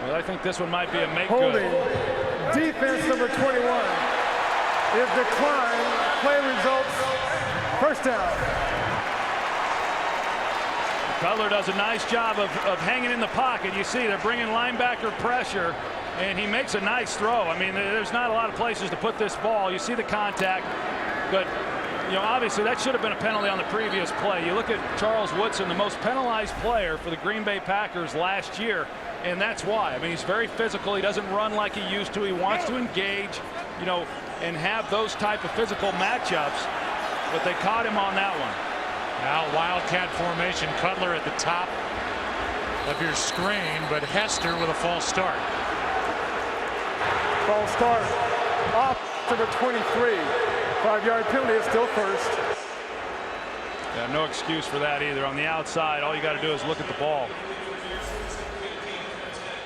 Well, I think this one might be a make Holding. good. Defense number 21 is declined. Play results. 1st down. Cutler does a nice job of hanging in the pocket. You see they're bringing linebacker pressure, and he makes a nice throw. I mean, there's not a lot of places to put this ball. You see the contact, but obviously that should have been a penalty on the previous play. You look at Charles Woodson, the most penalized player for the Green Bay Packers last year, and that's why. I mean, he's very physical. He doesn't run like he used to. He wants to engage, and have those type of physical matchups, but they caught him on that one. Now Wildcat formation. Cutler at the top of your screen, but Hester with a false start. False start. Off number 23. 5-yard penalty is still 1st. Yeah, no excuse for that either. On the outside, all you got to do is look at the ball.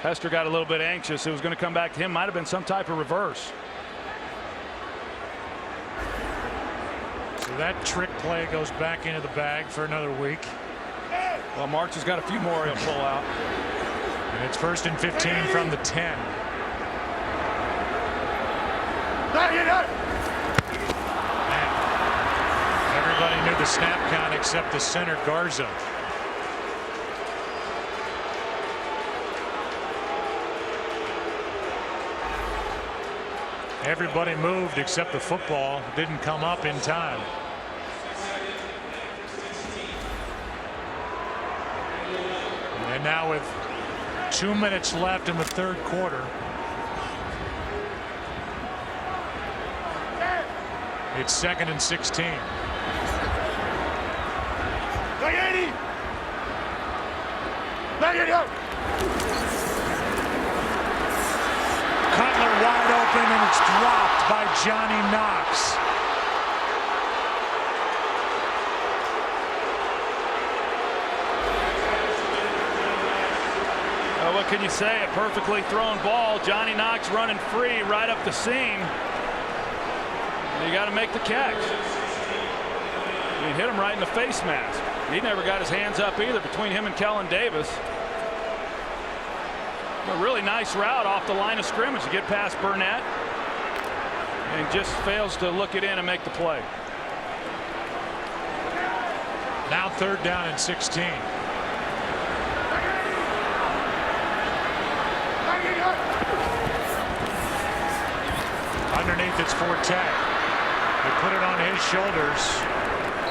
Hester got a little bit anxious. It was going to come back to him. Might have been some type of reverse. So that trick play goes back into the bag for another week. Well, March has got a few more he'll pull out. And it's 1st and 15 from the 10. Man. Everybody knew the snap count except the center, Garza. Everybody moved except the football didn't come up in time. And now with 2 minutes left in the third quarter, it's 2nd and 16. Cutler wide open, and it's dropped by Johnny Knox. What can you say? A perfectly thrown ball. Johnny Knox running free right up the seam. You got to make the catch. He hit him right in the face mask. He never got his hands up either between him and Kellen Davis. A really nice route off the line of scrimmage to get past Burnett, and just fails to look it in and make the play. Now 3rd down and 16. Underneath it's Forte. They put it on his shoulders,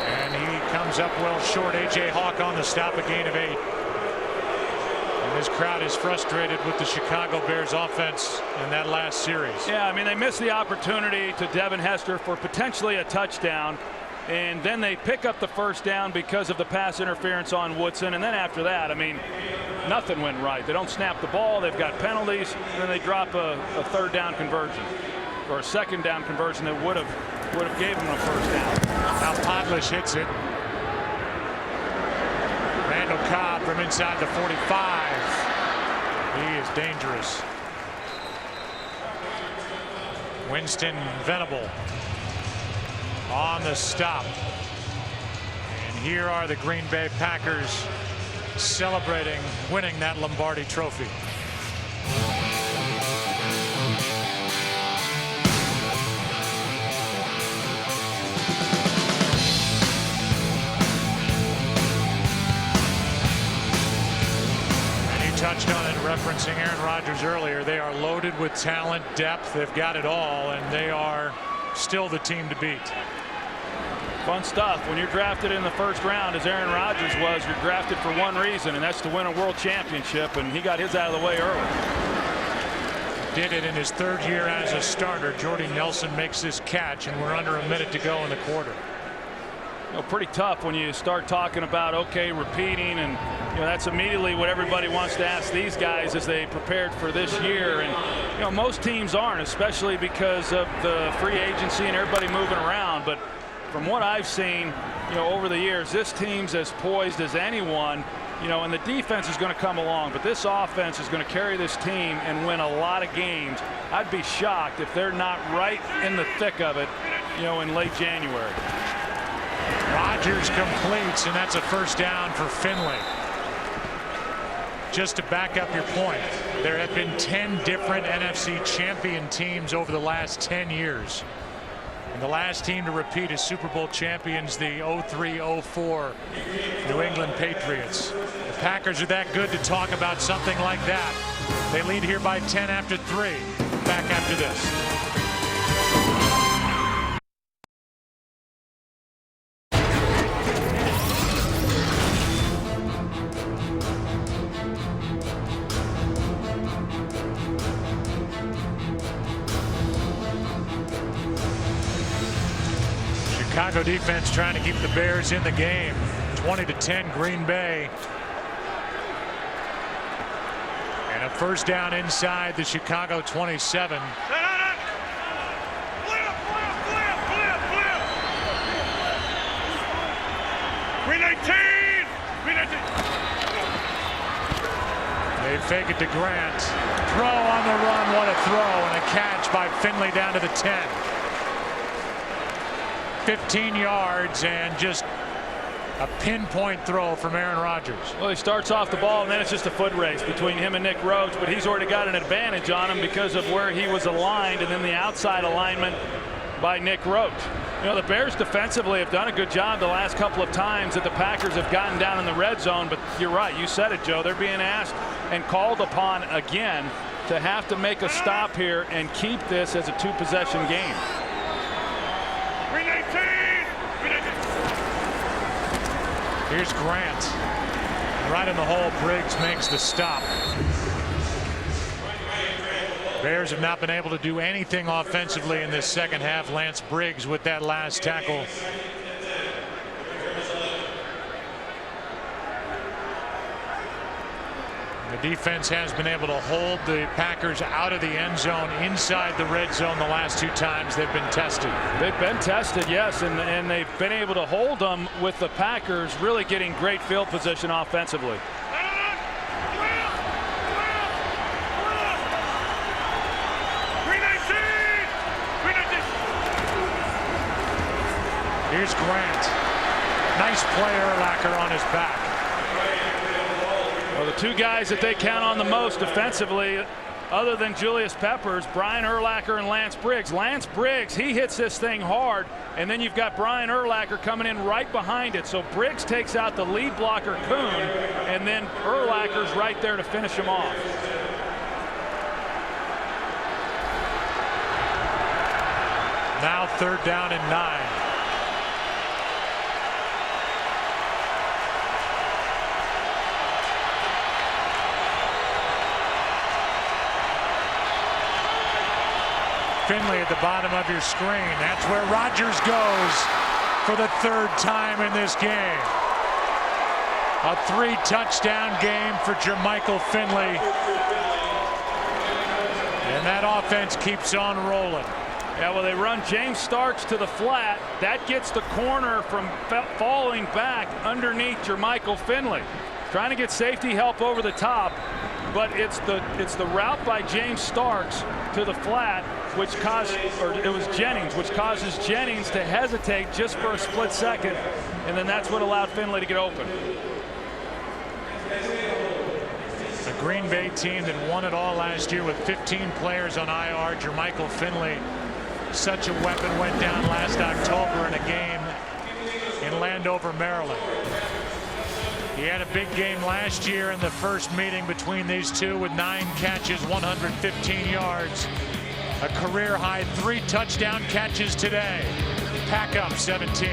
and he comes up well short. A.J. Hawk on the stop, a gain of 8. And this crowd is frustrated with the Chicago Bears offense in that last series. Yeah, I mean, they missed the opportunity to Devin Hester for potentially a touchdown, and then they pick up the first down because of the pass interference on Woodson. And then after that, I mean, nothing went right. They don't snap the ball. They've got penalties, and then they drop a 3rd down conversion, or a 2nd down conversion that would have gave them a first down. Now Podlish hits it. Randall Cobb from inside the 45. He is dangerous. Winston Venable on the stop. And here are the Green Bay Packers celebrating winning that Lombardi Trophy. Touched on it, referencing Aaron Rodgers earlier. They are loaded with talent, depth. They've got it all, and they are still the team to beat. Fun stuff. When you're drafted in the 1st round, as Aaron Rodgers was, you're drafted for one reason, and that's to win a world championship, and he got his out of the way early. Did it in his 3rd year as a starter. Jordy Nelson makes this catch, and we're under a minute to go in the quarter. You know, pretty tough when you start talking about, okay, repeating, and that's immediately what everybody wants to ask these guys as they prepared for this year. And most teams aren't, especially because of the free agency and everybody moving around. But from what I've seen, over the years, this team's as poised as anyone. And the defense is going to come along, but this offense is going to carry this team and win a lot of games. I'd be shocked if they're not right in the thick of it, in late January. Rodgers completes, and that's a first down for Finley. Just to back up your point, there have been 10 different NFC champion teams over the last 10 years. And the last team to repeat as Super Bowl champions, the 03-04 New England Patriots. The Packers are that good to talk about something like that. They lead here by 10 after 3. Back after this. Chicago defense trying to keep the Bears in the game. 20-10 Green Bay. And a first down inside the Chicago 27. Green 18! Green 18! They fake it to Grant. Throw on the run. What a throw, and a catch by Finley down to the 10. 15 yards and just a pinpoint throw from Aaron Rodgers. Well, he starts off the ball, and then it's just a foot race between him and Nick Rhodes, but he's already got an advantage on him because of where he was aligned, and then the outside alignment by Nick Rhodes. The Bears defensively have done a good job the last couple of times that the Packers have gotten down in the red zone, but you're right, you said it, Joe. They're being asked and called upon again to have to make a stop here and keep this as a 2-possession game. Green 18! Green 18! Here's Grant. Right in the hole, Briggs makes the stop. Bears have not been able to do anything offensively in this second half. Lance Briggs with that last tackle. The defense has been able to hold the Packers out of the end zone, inside the red zone the last 2 times they've been tested. They've been tested, yes, and they've been able to hold them with the Packers really getting great field position offensively. Here's Grant. Nice play, Urlacher on his back. Well, the 2 guys that they count on the most defensively, other than Julius Peppers, Brian Urlacher and Lance Briggs. Lance Briggs, he hits this thing hard, and then you've got Brian Urlacher coming in right behind it. So Briggs takes out the lead blocker, Kuhn, and then Urlacher's right there to finish him off. Now 3rd down and 9. Finley at the bottom of your screen. That's where Rodgers goes for the 3rd time in this game. A 3-touchdown game for Jermichael Finley. And that offense keeps on rolling. Yeah, well, they run James Starks to the flat. That gets the corner from falling back underneath Jermichael Finley. Trying to get safety help over the top, but it's the route by James Starks to the flat, which caused, or it was Jennings, which causes Jennings to hesitate just for a split second, and then that's what allowed Finley to get open. The Green Bay team that won it all last year with 15 players on IR. Jermichael Finley, such a weapon, went down last October in a game in Landover, Maryland. He had a big game last year in the first meeting between these two with 9 catches, 115 yards. A career high 3 touchdown catches today. Pack up 17.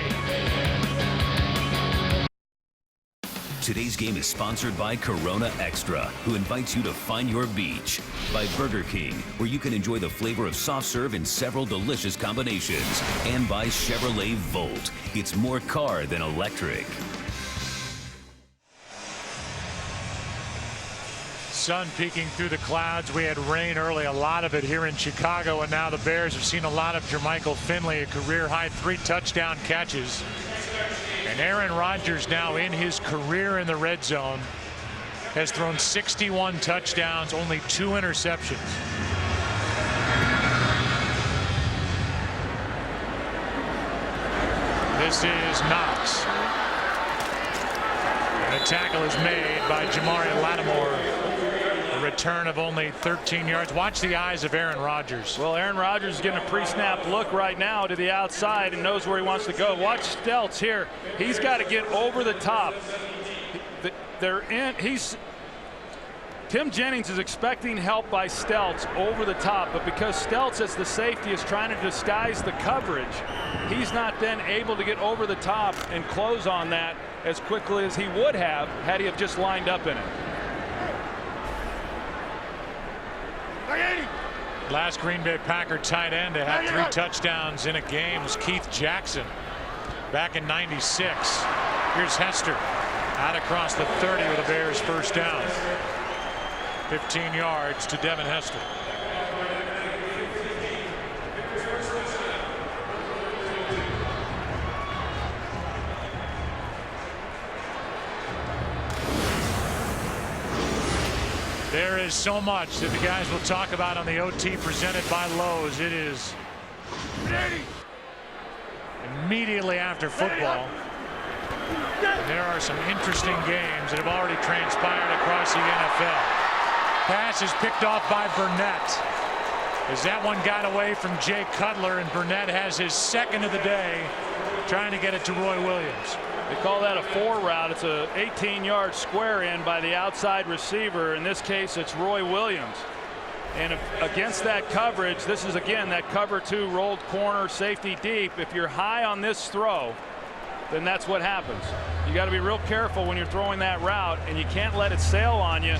Today's game is sponsored by Corona Extra, who invites you to find your beach. By Burger King, where you can enjoy the flavor of soft serve in several delicious combinations. And by Chevrolet Volt. It's more car than electric. Sun peeking through the clouds. We had rain early, a lot of it here in Chicago, and now the Bears have seen a lot of Jermichael Finley, a career high 3 touchdown catches. And Aaron Rodgers, now in his career in the red zone, has thrown 61 touchdowns, only 2 interceptions. This is Knox. And a tackle is made by Jamari Lattimore. A return of only 13 yards. Watch the eyes of Aaron Rodgers. Well, Aaron Rodgers is getting a pre-snap look right now to the outside and knows where he wants to go. Watch Steltz here. He's got to get over the top. Tim Jennings is expecting help by Steltz over the top, but because Steltz, as the safety, is trying to disguise the coverage, he's not then able to get over the top and close on that as quickly as he would have had he have just lined up in it. Last Green Bay Packer tight end to have 3 touchdowns in a game was Keith Jackson back in '96. Here's Hester out across the 30 with a Bears first down. 15 yards to Devin Hester. There is so much that the guys will talk about on the OT presented by Lowe's. It is immediately after football. There are some interesting games that have already transpired across the NFL. Pass is picked off by Burnett. As that one got away from Jay Cutler, and Burnett has his second of the day, trying to get it to Roy Williams. They call that a 4 route. It's a 18-yard square in by the outside receiver. In this case, it's Roy Williams. And against that coverage, this is again that cover 2 rolled corner safety deep. If you're high on this throw, then that's what happens. You got to be real careful when you're throwing that route, and you can't let it sail on you.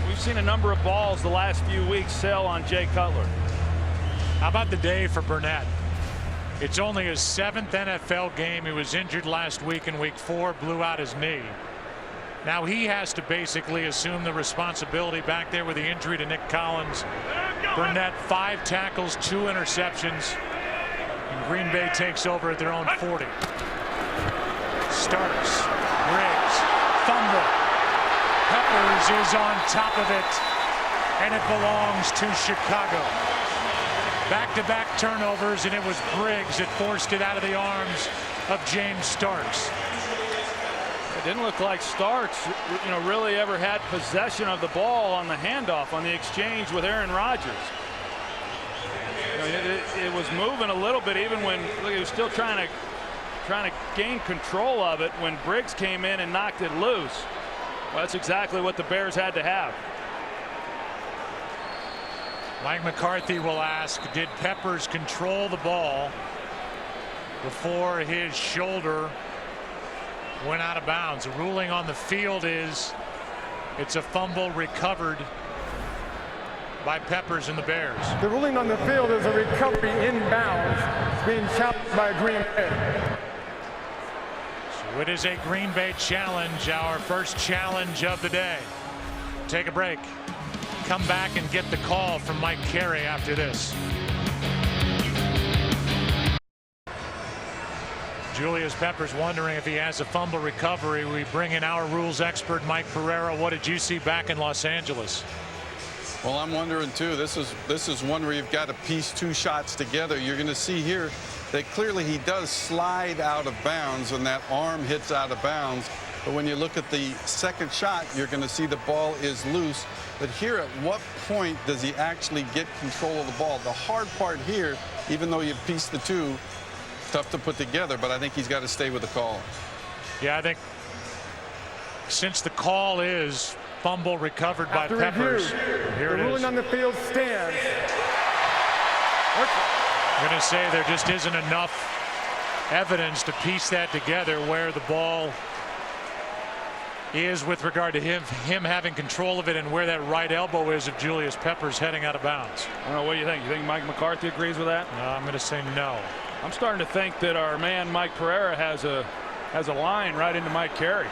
We've seen a number of balls the last few weeks sail on Jay Cutler. How about the day for Burnett? It's only his 7th NFL game. He was injured last week in week 4, blew out his knee. Now he has to basically assume the responsibility back there with the injury to Nick Collins. Burnett, 5 tackles, 2 interceptions. And Green Bay takes over at their own 40. Starks, Briggs, fumble. Peppers is on top of it, and it belongs to Chicago. Back-to-back turnovers, and it was Briggs that forced it out of the arms of James Starks. It didn't look like Starks, really ever had possession of the ball on the handoff, on the exchange with Aaron Rodgers. It was moving a little bit, even when he was still trying to gain control of it when Briggs came in and knocked it loose. Well, that's exactly what the Bears had to have. Mike McCarthy will ask, did Peppers control the ball before his shoulder went out of bounds? The ruling on the field is it's a fumble recovered by Peppers and the Bears. The ruling on the field is a recovery inbounds being challenged by Green Bay. So it is a Green Bay challenge, our first challenge of the day. Take a break. Come back and get the call from Mike Carey after this. Julius Peppers wondering if he has a fumble recovery. We bring in our rules expert, Mike Pereira. What did you see back in Los Angeles? Well, I'm wondering too. This is one where you've got to piece 2 shots together. You're going to see here that clearly he does slide out of bounds and that arm hits out of bounds. But when you look at the second shot, you're going to see the ball is loose. But here, at what point does he actually get control of the ball? The hard part here, even though you piece the 2, tough to put together, but I think he's got to stay with the call. Yeah, I think since the call is fumble recovered by After Peppers, review, here the it ruling is. on the field stands. I'm going to say there just isn't enough evidence to piece that together where the ball is with regard to him having control of it and where that right elbow is of Julius Peppers heading out of bounds. I don't know, what do you think? You think Mike McCarthy agrees with that? No, I'm going to say no. I'm starting to think that our man Mike Pereira has a line right into Mike Carey.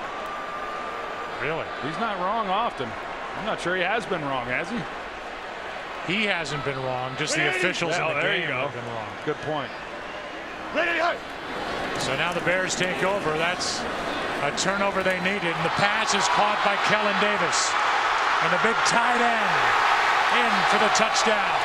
Really? He's not wrong often. I'm not sure he has been wrong, has he? He hasn't been wrong. Just the officials in the game have been wrong. Good point. So now the Bears take over. That's a turnover they needed. And the pass is caught by Kellen Davis. And the big tight end in for the touchdown.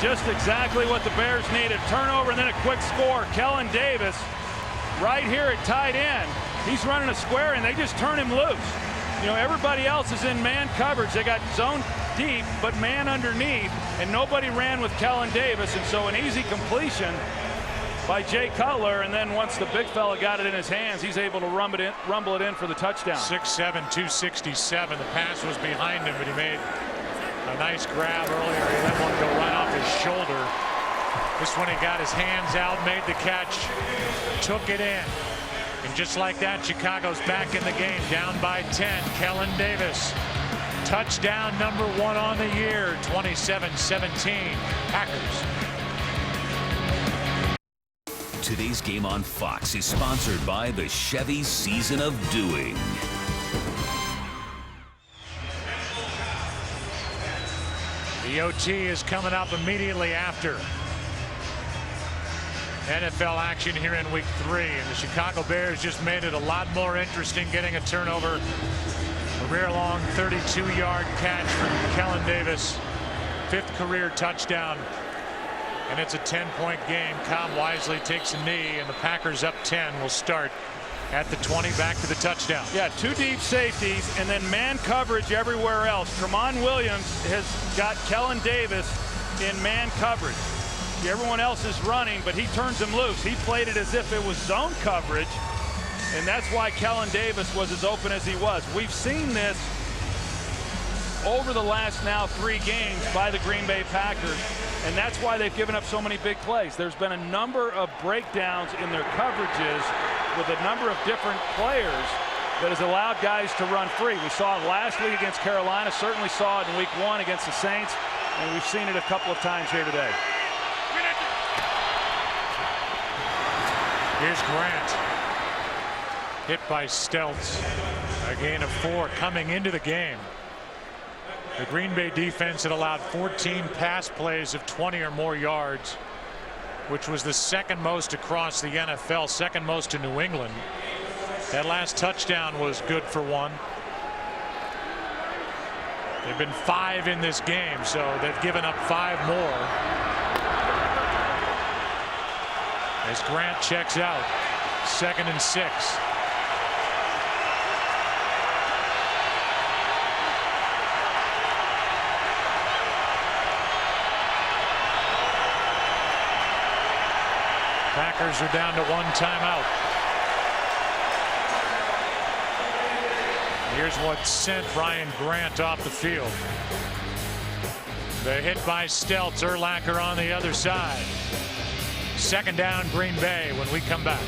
Just exactly what the Bears needed. Turnover and then a quick score. Kellen Davis right here at tight end. He's running a square and they just turn him loose. Everybody else is in man coverage. They got zone deep, but man underneath, and nobody ran with Kellen Davis. And so an easy completion by Jay Cutler, and then once the big fella got it in his hands, he's able to rumble it in for the touchdown. 6'7", 267. The pass was behind him, but he made a nice grab earlier. He let one go right off his shoulder. This one he got his hands out, made the catch, took it in. And just like that, Chicago's back in the game, down by 10. Kellen Davis, touchdown number 1 on the year, 27-17, Packers. Today's game on Fox is sponsored by the Chevy Season of Doing. The OT is coming up immediately after NFL action here in week 3, and the Chicago Bears just made it a lot more interesting, getting a turnover. A rear long 32-yard catch from Kellen Davis, 5th career touchdown, and it's a 10-point game. Cobb wisely takes a knee, and the Packers up 10 will start at the 20, back to the touchdown. Yeah, 2 deep safeties and then man coverage everywhere else. Tramon Williams has got Kellen Davis in man coverage. Everyone else is running, but he turns him loose. He played it as if it was zone coverage, and that's why Kellen Davis was as open as he was. We've seen this over the last now 3 games by the Green Bay Packers, and that's why they've given up so many big plays. There's been a number of breakdowns in their coverages with a number of different players that has allowed guys to run free. We saw it last week against Carolina, certainly saw it in week 1 against the Saints, and we've seen it a couple of times here today. Here's Grant. Hit by Stelz. A gain of 4 coming into the game. The Green Bay defense had allowed 14 pass plays of 20 or more yards, which was the second most across the NFL, second most to New England. That last touchdown was good for 1. They've been 5 in this game, so they've given up 5 more. As Grant checks out, 2nd and 6. Packers are down to 1 timeout. Here's what sent Brian Grant off the field. The hit by Stelz, Urlacher on the other side. 2nd down, Green Bay, when we come back.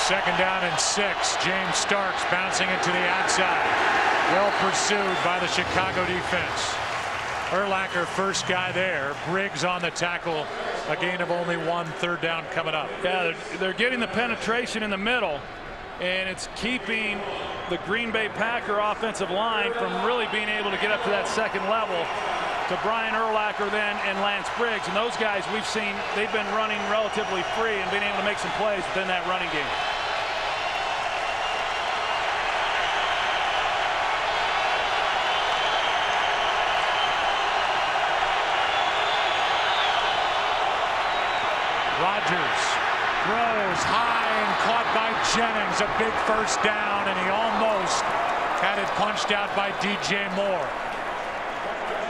Second down and 6. James Starks bouncing it to the outside. Well pursued by the Chicago defense. Urlacher first guy there. Briggs on the tackle. A gain of only 1. 3rd down coming up. Yeah, they're getting the penetration in the middle, and it's keeping the Green Bay Packer offensive line from really being able to get up to that 2nd level to Brian Urlacher then and Lance Briggs. And those guys we've seen, they've been running relatively free and being able to make some plays within that running game. Rodgers throws high and caught by Jennings. A big 1st down, and he almost had it punched out by DJ Moore.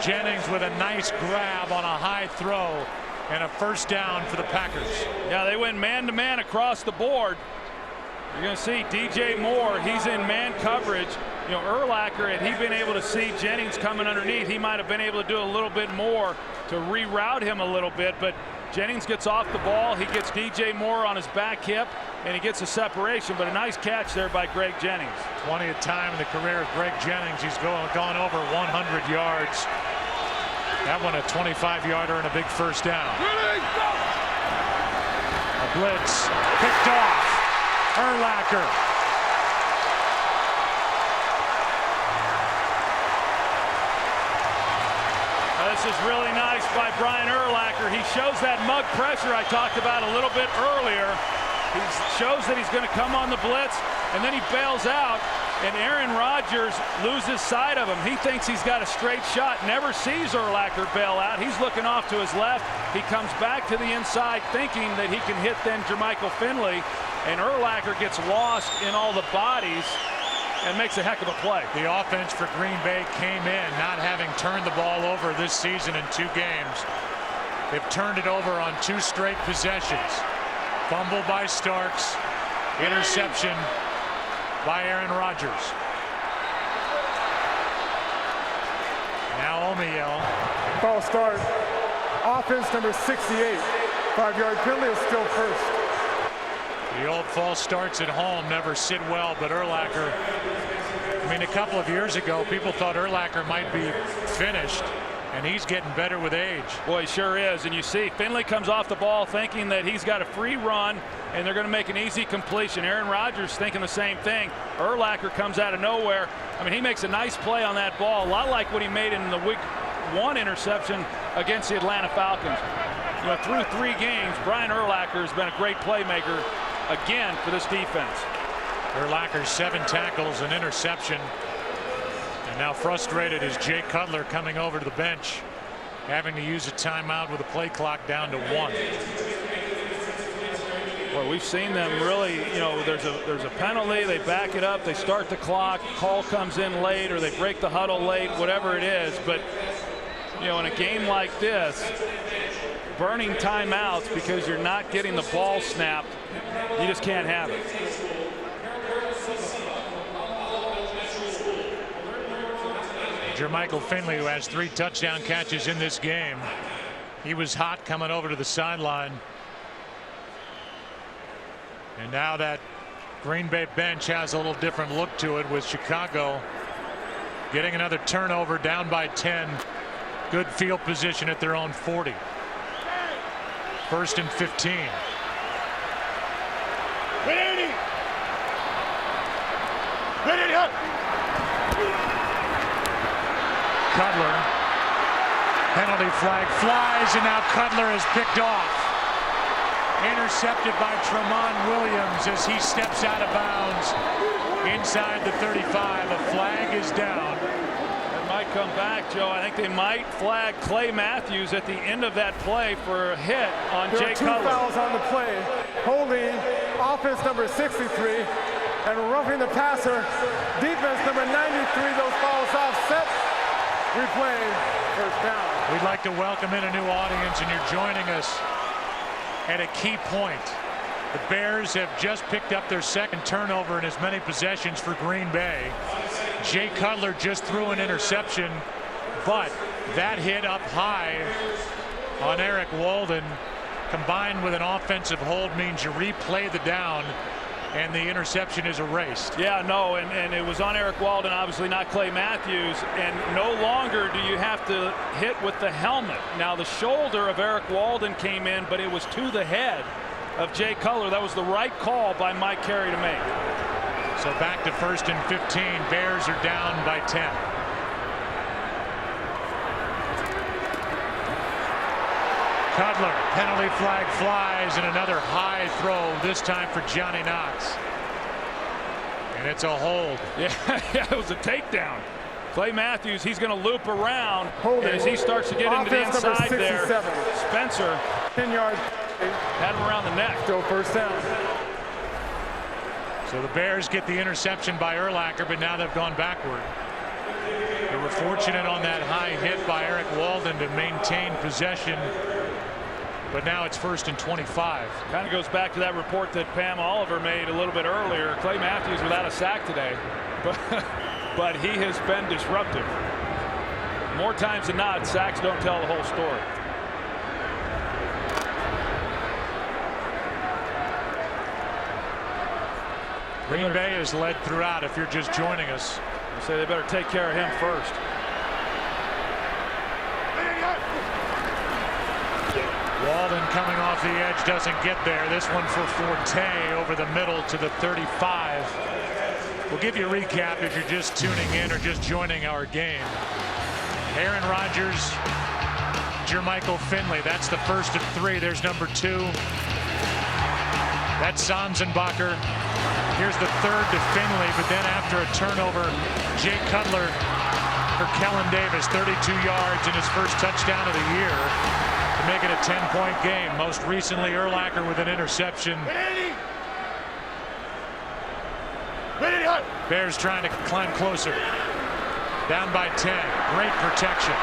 Jennings with a nice grab on a high throw and a 1st down for the Packers. Yeah, they went man-to-man across the board. You're going to see DJ Moore, he's in man coverage. You know, Urlacher, had he been able to see Jennings coming underneath, he might have been able to do a little bit more to reroute him a little bit, but Jennings gets off the ball, he gets DJ Moore on his back hip, and he gets a separation, but a nice catch there by Greg Jennings. 20th time in the career of Greg Jennings. He's gone over 100 yards. That one a 25-yarder and a big 1st down. A blitz picked off. Urlacher. This is really nice by Brian Urlacher. He shows that mug pressure I talked about a little bit earlier. He shows that he's going to come on the blitz, and then he bails out, and Aaron Rodgers loses sight of him. He thinks he's got a straight shot, never sees Urlacher bail out. He's looking off to his left. He comes back to the inside thinking that he can hit then Jermichael Finley, and Urlacher gets lost in all the bodies and makes a heck of a play. The offense for Green Bay came in not having turned the ball over this season in 2 games. They've turned it over on 2 straight possessions. Fumble by Starks, interception by Aaron Rodgers. Now Omiel. False start. Offense number 68. 5-yard penalty is still 1st. The old false starts at home never sit well, but Urlacher, I mean, a couple of years ago, people thought Urlacher might be finished, and he's getting better with age. Boy, he sure is. And you see, Finley comes off the ball thinking that he's got a free run, and they're going to make an easy completion. Aaron Rodgers thinking the same thing. Urlacher comes out of nowhere. I mean, he makes a nice play on that ball, a lot like what he made in the week 1 interception against the Atlanta Falcons. You know, through 3 games, Brian Urlacher has been a great playmaker again for this defense. Urlacher 7 tackles, an interception, and now frustrated is Jay Cutler coming over to the bench, having to use a timeout with the play clock down to 1. Well, we've seen them really, you know, there's a penalty, they back it up, they start the clock, call comes in late, or they break the huddle late, whatever it is. But, you know, in a game like this, burning timeouts because you're not getting the ball snapped, you just can't have it. Jermichael Finley, who has 3 touchdown catches in this game. He was hot coming over to the sideline. And now that Green Bay bench has a little different look to it, with Chicago getting another turnover, down by 10. Good field position at their own 40. 1st and 15. Cutler, penalty flag flies, and now Cutler is picked off. Intercepted by Tramon Williams as he steps out of bounds inside the 35. A flag is down. It might come back, Joe. I think they might flag Clay Matthews at the end of that play for a hit on Jay Cutler. There are 2 fouls on the play. Holding offense number 63 and roughing the passer. Defense number 93. Those fouls offset. Replay, first down. We'd like to welcome in a new audience, and you're joining us at a key point. The Bears have just picked up their 2nd turnover in as many possessions for Green Bay. Jay Cutler just threw an interception, but that hit up high on Eric Walden, combined with an offensive hold, means you replay the down and the interception is erased. Yeah, no, and it was on Eric Walden, obviously not Clay Matthews, and no longer do you have to hit with the helmet. Now the shoulder of Eric Walden came in, but it was to the head of Jay Cutler. That was the right call by Mike Carey to make. So back to 1st and 15. Bears are down by 10. Cutler, penalty flag flies, and another high throw, this time for Johnny Knox. And it's a hold. Yeah, it was a takedown. Clay Matthews, he's going to loop around as he starts to get into the inside there. Spencer 10 yards. Had him around the neck. Still first down. So the Bears get the interception by Urlacher, but now they've gone backward. They were fortunate on that high hit by Eric Walden to maintain possession, but now it's 1st and 25. Kind of goes back to that report that Pam Oliver made a little bit earlier. Clay Matthews without a sack today, but he has been disruptive. More times than not, sacks don't tell the whole story. Green Bay is led throughout if you're just joining us. I say they better take care of him first. Walden coming off the edge, doesn't get there. This one for Forte over the middle to the 35. We'll give you a recap if you're just tuning in or just joining our game. Aaron Rodgers, Jermichael Finley. That's the 1st of 3. There's number 2. That's Sanzenbacher. Here's the 3rd to Finley, but then after a turnover, Jay Cutler for Kellen Davis, 32 yards in his first touchdown of the year to make it a 10-point game. Most recently, Urlacher with an interception. Bears trying to climb closer. Down by 10. Great protection.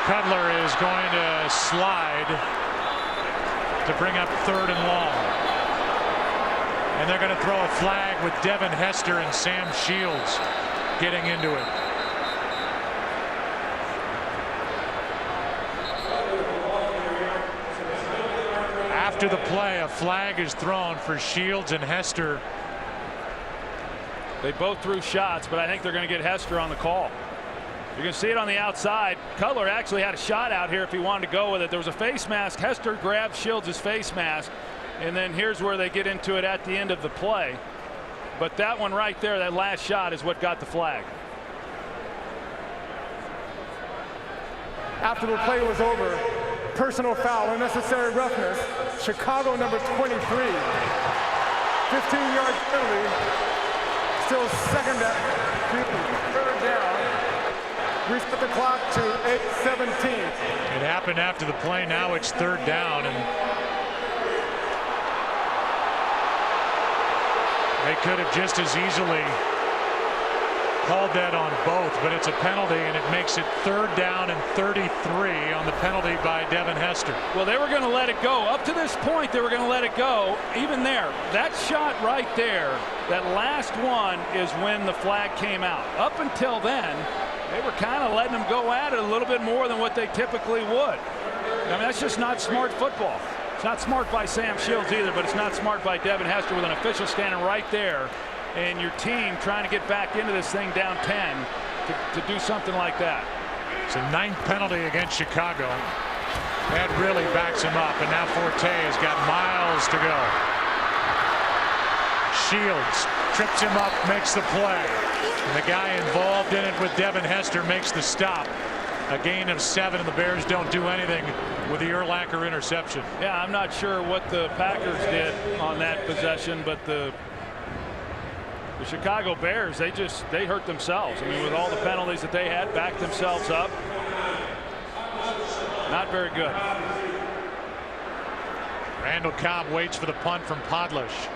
Cutler is going to slide to bring up 3rd and long. And they're going to throw a flag with Devin Hester and Sam Shields getting into it. After the play, a flag is thrown for Shields and Hester. They both threw shots, but I think they're going to get Hester on the call. You can see it on the outside. Cutler actually had a shot out here if he wanted to go with it. There was a face mask. Hester grabbed Shields' face mask. And then here's where they get into it at the end of the play. But that one right there, that last shot, is what got the flag. After the play was over, personal foul, unnecessary roughness. Chicago number 23. 15-yard penalty. Still 2nd down. 3rd down. Reset the clock to 8:17. It happened after the play. Now it's 3rd down. And They could have just as easily called that on both, but it's a penalty, and it makes it 3rd down and 33 on the penalty by Devin Hester. Well, they were going to let it go. Up to this point, they were going to let it go. Even there, that shot right there, that last one is when the flag came out. Up until then, they were kind of letting them go at it a little bit more than what they typically would. I mean, that's just not smart football. It's not smart by Sam Shields either, but it's not smart by Devin Hester with an official standing right there and your team trying to get back into this thing down 10 to do something like that. It's a 9th penalty against Chicago. That really backs him up, and now Forte has got miles to go. Shields trips him up, makes the play. And the guy involved in it with Devin Hester makes the stop. A gain of 7, and the Bears don't do anything with the Urlacher interception. Yeah, I'm not sure what the Packers did on that possession, but the Chicago Bears, they hurt themselves. I mean, with all the penalties that they had, backed themselves up. Not very good. Randall Cobb waits for the punt from Podlesh.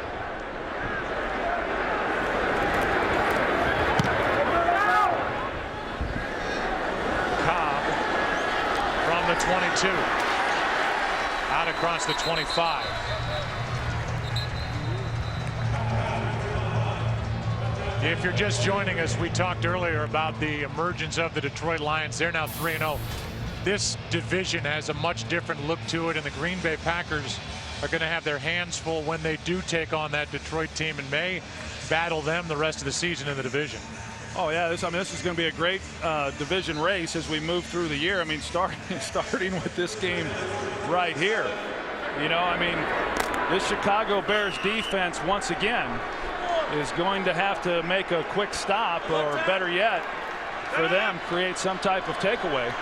Cobb from the 22. Out across the 25. If you're just joining us, we talked earlier about the emergence of the Detroit Lions. They're now 3-0. This division has a much different look to it, and the Green Bay Packers are going to have their hands full when they do take on that Detroit team and may battle them the rest of the season in the division. Oh yeah, this is going to be a great division race as we move through the year. I mean, starting with this game right here. You know, I mean, this Chicago Bears defense once again is going to have to make a quick stop, or better yet, for them, create some type of takeaway.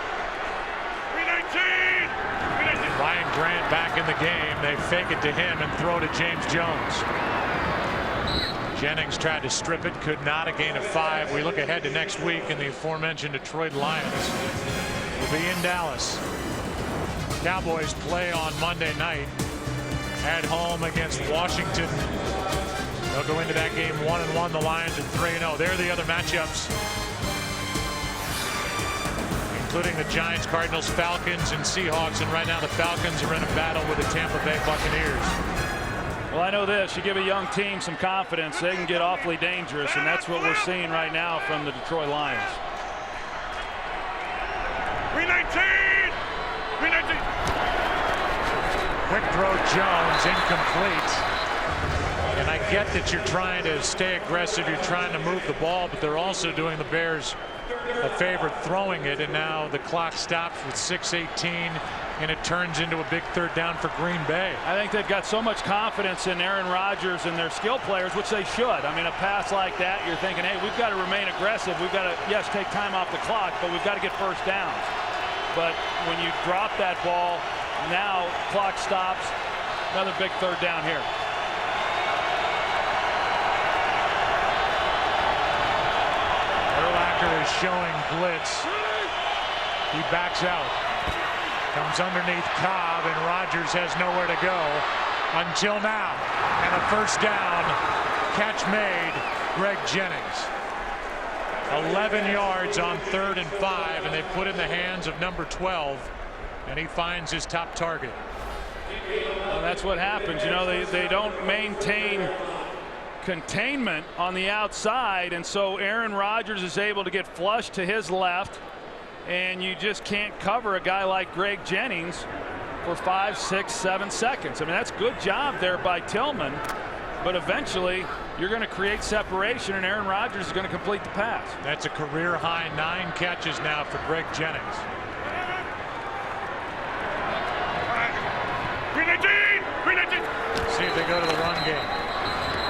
Ryan Grant back in the game. They fake it to him and throw to James Jones. Jennings tried to strip it, could not. A gain of 5. We look ahead to next week, and the aforementioned Detroit Lions will be in Dallas. Cowboys play on Monday night at home against Washington. They'll go into that game 1-1. The Lions at 3-0. They're the other matchups, including the Giants, Cardinals, Falcons, and Seahawks. And right now the Falcons are in a battle with the Tampa Bay Buccaneers. Well, I know this. You give a young team some confidence, they can get awfully dangerous, and that's what we're seeing right now from the Detroit Lions. 319! 319! Quick throw, Jones, incomplete. And I get that you're trying to stay aggressive, you're trying to move the ball, but they're also doing the Bears a favor throwing it, and now the clock stops with 6:18, and it turns into a big 3rd down for Green Bay. I think they've got so much confidence in Aaron Rodgers and their skill players, which they should. I mean, a pass like that, you're thinking, hey, we've got to remain aggressive. We've got to, yes, take time off the clock, but we've got to get first downs. But when you drop that ball, now clock stops. Another big 3rd down here. Is showing blitz. He backs out. Comes underneath Cobb, and Rodgers has nowhere to go until now. And a 1st down. Catch made. Greg Jennings. 11 yards on 3rd and 5, and they put in the hands of number 12, and he finds his top target. Well, that's what happens. You know, they don't maintain containment on the outside, and so Aaron Rodgers is able to get flushed to his left, and you just can't cover a guy like Greg Jennings for 5, 6, 7 seconds. I mean, that's good job there by Tillman, but eventually you're going to create separation, and Aaron Rodgers is going to complete the pass. That's a career high 9 catches now for Greg Jennings. 319! 319! See if they go to the run game.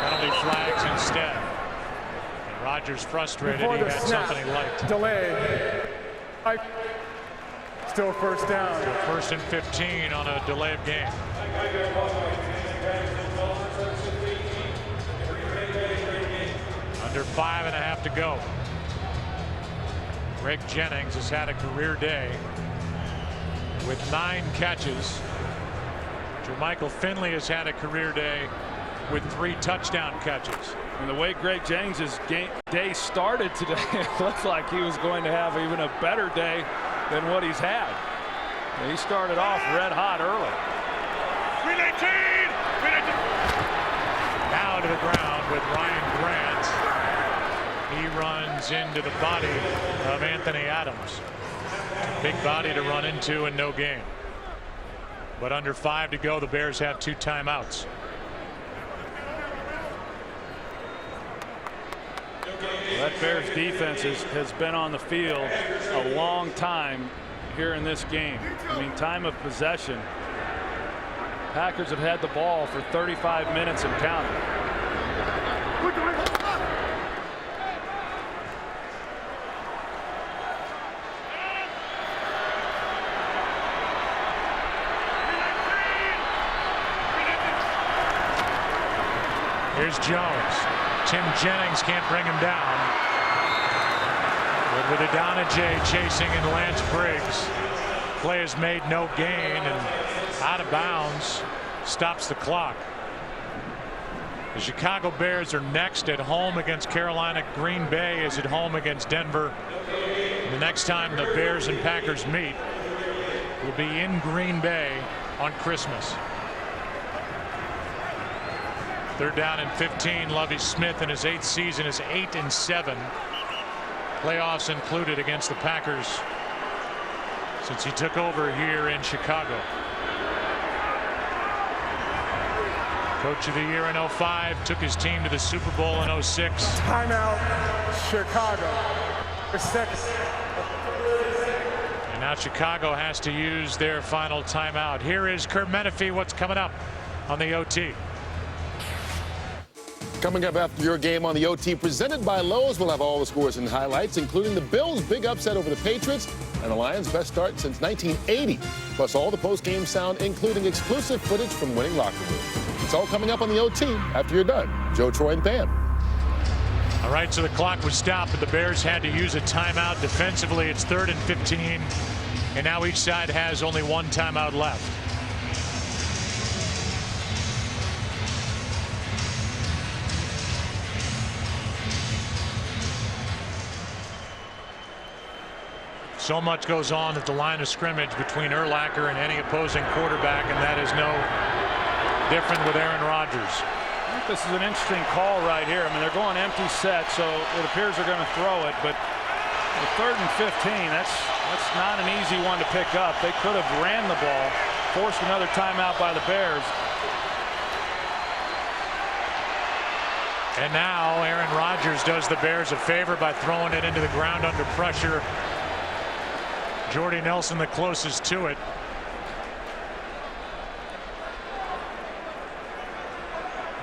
Penalty flags instead. And Rodgers frustrated. He had something he liked. Delay. Still 1st down. Still 1st and 15 on a delay of game. Under 5.5 to go. Greg Jennings has had a career day with 9 catches. Jermichael Finley has had a career day with 3 touchdown catches. And the way Greg James's day started today, it looked like he was going to have even a better day than what he's had. And he started off red hot early. 319! Now to the ground with Ryan Grant. He runs into the body of Anthony Adams. Big body to run into and no gain. But under 5 to go, the Bears have 2 timeouts. That Bears defense has been on the field a long time here in this game. I mean, time of possession. Packers have had the ball for 35 minutes and counting. Here's Jones. Tim Jennings can't bring him down. But with Adonijay chasing and Lance Briggs, play has made no gain and out of bounds, stops the clock. The Chicago Bears are next at home against Carolina. Green Bay is at home against Denver. And the next time the Bears and Packers meet will be in Green Bay on Christmas. 3rd down and 15. Lovie Smith in his 8th season is 8-7. Playoffs included against the Packers since he took over here in Chicago. Coach of the year in 05, took his team to the Super Bowl in 06. Timeout, Chicago. And now Chicago has to use their final timeout. Here is Kurt Menefee. What's coming up on the OT? Coming up after your game on the OT presented by Lowe's, we'll have all the scores and highlights, including the Bills' big upset over the Patriots and the Lions' best start since 1980, plus all the post-game sound, including exclusive footage from winning locker room. It's all coming up on the OT after you're done. Joe, Troy, and Pam. All right, so the clock was stopped, but the Bears had to use a timeout. Defensively, it's 3rd and 15, and now each side has only 1 timeout left. So much goes on at the line of scrimmage between Urlacher and any opposing quarterback, and that is no different with Aaron Rodgers. I think this is an interesting call right here. I mean, they're going empty set, so it appears they're going to throw it, but the 3rd and 15, that's not an easy one to pick up. They could have ran the ball, forced another timeout by the Bears. And now Aaron Rodgers does the Bears a favor by throwing it into the ground under pressure. Jordy Nelson the closest to it.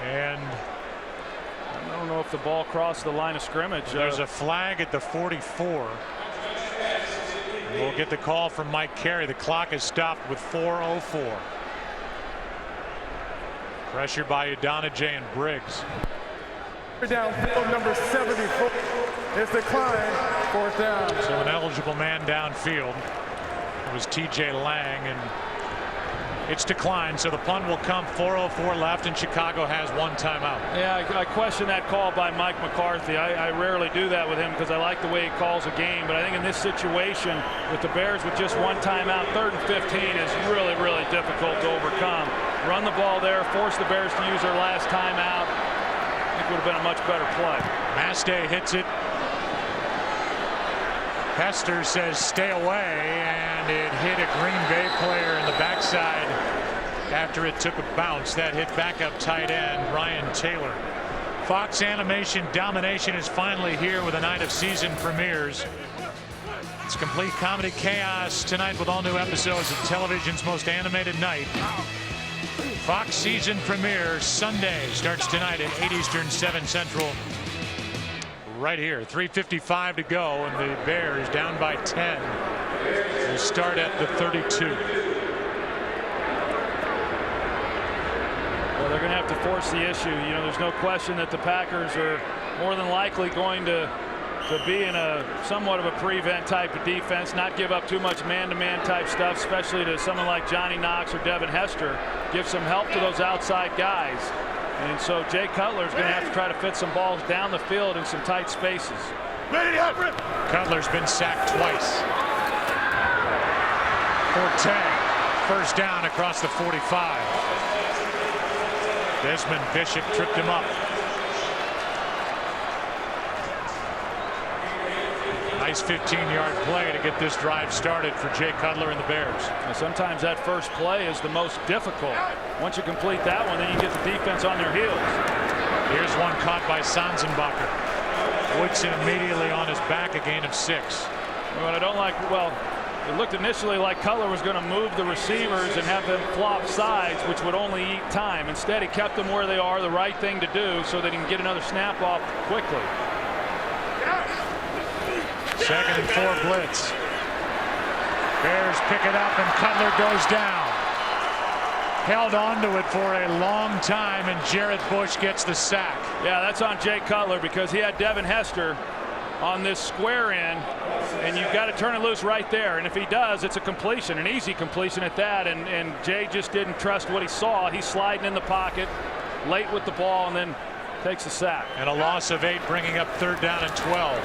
And I don't know if the ball crossed the line of scrimmage. There's a flag at the 44. We'll get the call from Mike Carey. The clock is stopped with 4:04. Pressure by Adonijay and Briggs. Downfield, number 74 is declined. 4th down. So an eligible man downfield. It was TJ Lang, and it's declined. So the punt will come. 4:04 left, and Chicago has 1 timeout. Yeah, I question that call by Mike McCarthy. I rarely do that with him because I like the way he calls a game. But I think in this situation, with the Bears with just 1 timeout, 3rd and 15 is really, really difficult to overcome. Run the ball there, force the Bears to use their last timeout. I think would have been a much better play. Mastay hits it. Hester says stay away, and it hit a Green Bay player in the backside after it took a bounce. That hit backup tight end Ryan Taylor. Fox Animation Domination is finally here with a night of season premieres. It's complete comedy chaos tonight with all new episodes of television's most animated night. Fox season premiere Sunday starts tonight at 8 Eastern, 7 Central. Right here, 3:55 to go, and the Bears down by 10. They start at the 32. Well, they're going to have to force the issue. You know, there's no question that the Packers are more than likely going to be in a somewhat of a prevent type of defense, not give up too much man-to-man type stuff, especially to someone like Johnny Knox or Devin Hester. Give some help to those outside guys. And so Jay Cutler is going to have to try to fit some balls down the field in some tight spaces. Cutler's been sacked twice. Forte, first down across the 45. Desmond Bishop tripped him up. Nice 15-yard play to get this drive started for Jay Cutler and the Bears. Now, sometimes that first play is the most difficult. Once you complete that one, then you get the defense on their heels. Here's one caught by Sanzenbacher. Woodson immediately on his back, a gain of 6. What I don't like, well, it looked initially like Cutler was going to move the receivers and have them flop sides, which would only eat time. Instead, he kept them where they are, the right thing to do, so that he can get another snap off quickly. 2nd and 4 blitz. Bears pick it up and Cutler goes down. Held onto it for a long time, and Jarrett Bush gets the sack. Yeah, that's on Jay Cutler because he had Devin Hester on this square end, and you've got to turn it loose right there. And if he does, it's a completion, an easy completion at that. And Jay just didn't trust what he saw. He's sliding in the pocket late with the ball and then takes a sack. And a loss of 8, bringing up 3rd down and 12.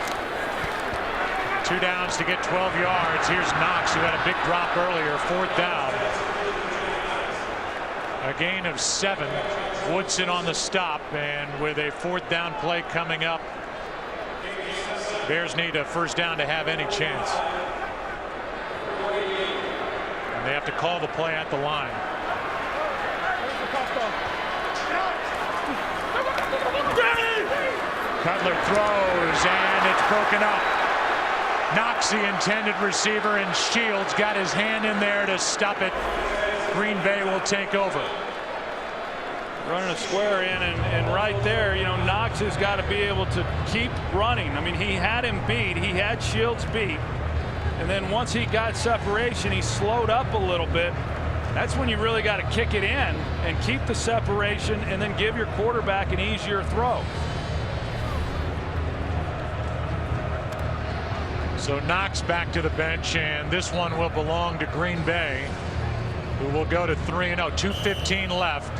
2 downs to get 12 yards. Here's Knox, who had a big drop earlier. 4th down. A gain of 7. Woodson on the stop, and with a 4th down play coming up, Bears need a 1st down to have any chance. And they have to call the play at the line. Cutler throws, and it's broken up. Knox, the intended receiver, and Shields got his hand in there to stop it. Green Bay will take over. Running a square in, and right there, you know, Knox has got to be able to keep running. I mean, he had him beat. He had Shields beat. And then once he got separation, he slowed up a little bit. That's when you really got to kick it in and keep the separation and then give your quarterback an easier throw. So Knox back to the bench, and this one will belong to Green Bay, who will go to 3-0. 2:15 left.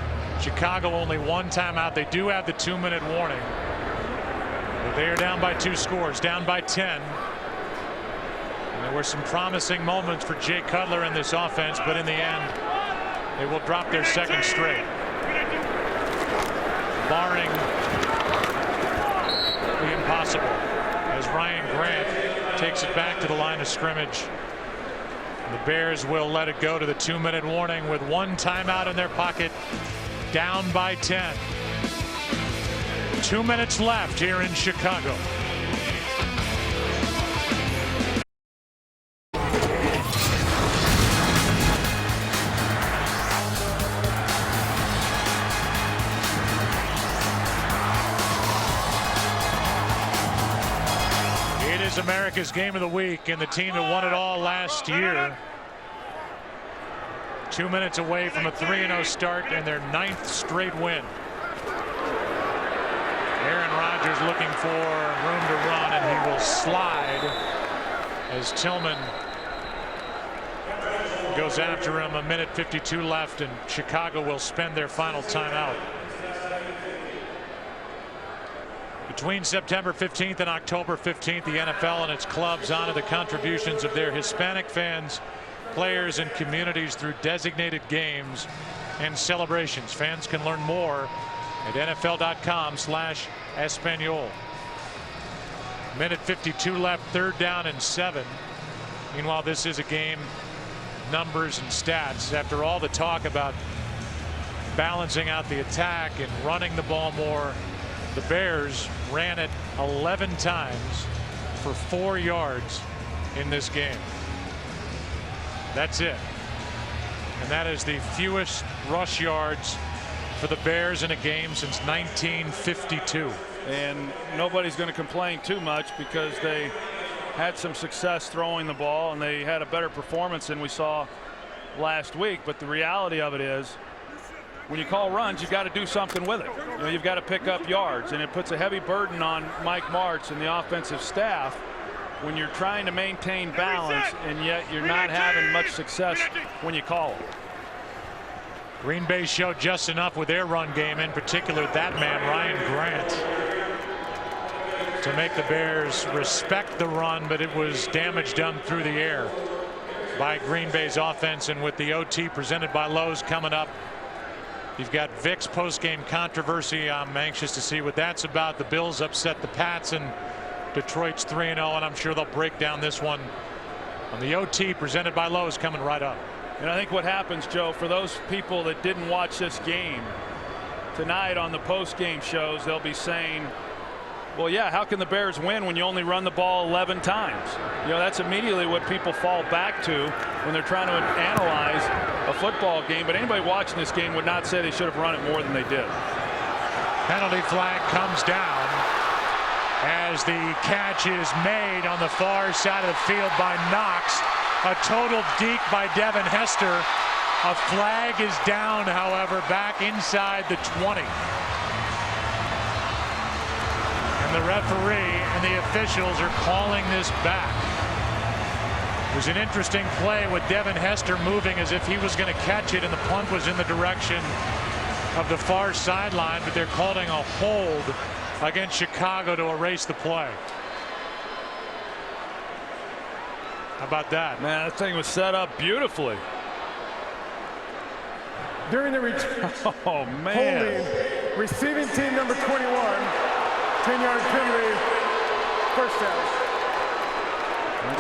Chicago only 1 timeout. They do have the 2-minute warning. But they are down by 2 scores, down by 10. And there were some promising moments for Jay Cutler in this offense, but in the end, they will drop their 2nd straight. Barring the impossible, as Ryan Grant takes it back to the line of scrimmage. The Bears will let it go to the 2-minute warning with 1 timeout in their pocket, down by 10. 2 minutes left here in Chicago. It is America's Game of the Week, and the team that won it all last year 2 minutes away from a 3-0 start and their 9th straight win. Aaron Rodgers looking for room to run, and he will slide as Tillman goes after him. 1:52 left, and Chicago will spend their final timeout. Between September 15th and October 15th, the NFL and its clubs honor the contributions of their Hispanic fans, players, and communities through designated games and celebrations. Fans can learn more at NFL.com/Espanol. 1:52 left, 3rd down and 7. Meanwhile, this is a game, numbers and stats. After all the talk about balancing out the attack and running the ball more, the Bears ran it 11 times for 4 yards in this game. That's it. And that is the fewest rush yards for the Bears in a game since 1952. And nobody's going to complain too much because they had some success throwing the ball and they had a better performance than we saw last week. But the reality of it is, when you call runs, you've got to do something with it. You know, you've got to pick up yards, and it puts a heavy burden on Mike Martz and the offensive staff when you're trying to maintain balance and yet you're not having much success when you call it. Green Bay showed just enough with their run game, in particular that man Ryan Grant, to make the Bears respect the run, but it was damage done through the air by Green Bay's offense. And with the OT presented by Lowe's coming up, you've got Vic's post-game controversy. I'm anxious to see what that's about. The Bills upset the Pats, and Detroit's 3-0, and I'm sure they'll break down this one on the OT presented by Lowe's coming right up. And I think what happens, Joe, for those people that didn't watch this game tonight on the post-game shows, they'll be saying, well, yeah, how can the Bears win when you only run the ball 11 times? You know, that's immediately what people fall back to when they're trying to analyze a football game. But anybody watching this game would not say they should have run it more than they did. Penalty flag comes down as the catch is made on the far side of the field by Knox. A total deke by Devin Hester. A flag is down, however, back inside the 20. And the referee and the officials are calling this back. It was an interesting play with Devin Hester moving as if he was going to catch it, and the punt was in the direction of the far sideline, but they're calling a hold against Chicago to erase the play. How about that? Man, that thing was set up beautifully. During the return, oh man, holding receiving team number 21, 10-yard penalty, first down.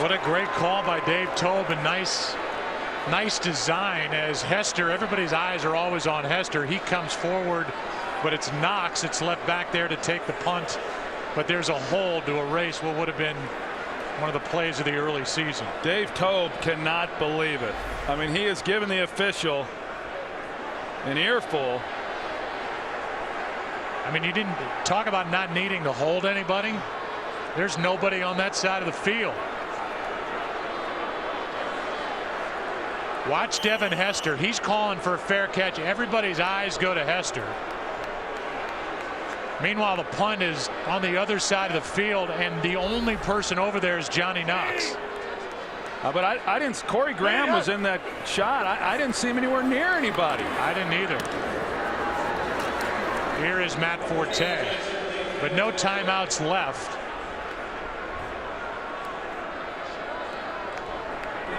What a great call by Dave Toub, and nice design as Hester. Everybody's eyes are always on Hester. He comes forward, but it's Knox that's left back there to take the punt. But there's a hold to erase what would have been one of the plays of the early season. Dave Toub cannot believe it. I mean, he has given the official an earful. I mean, you didn't talk about not needing to hold anybody. There's nobody on that side of the field. Watch Devin Hester. He's calling for a fair catch. Everybody's eyes go to Hester. Meanwhile, the punt is on the other side of the field, and the only person over there is Johnny Knox. But I didn't. Corey Graham was in that shot. I didn't see him anywhere near anybody. I didn't either. Here is Matt Forte, but no timeouts left.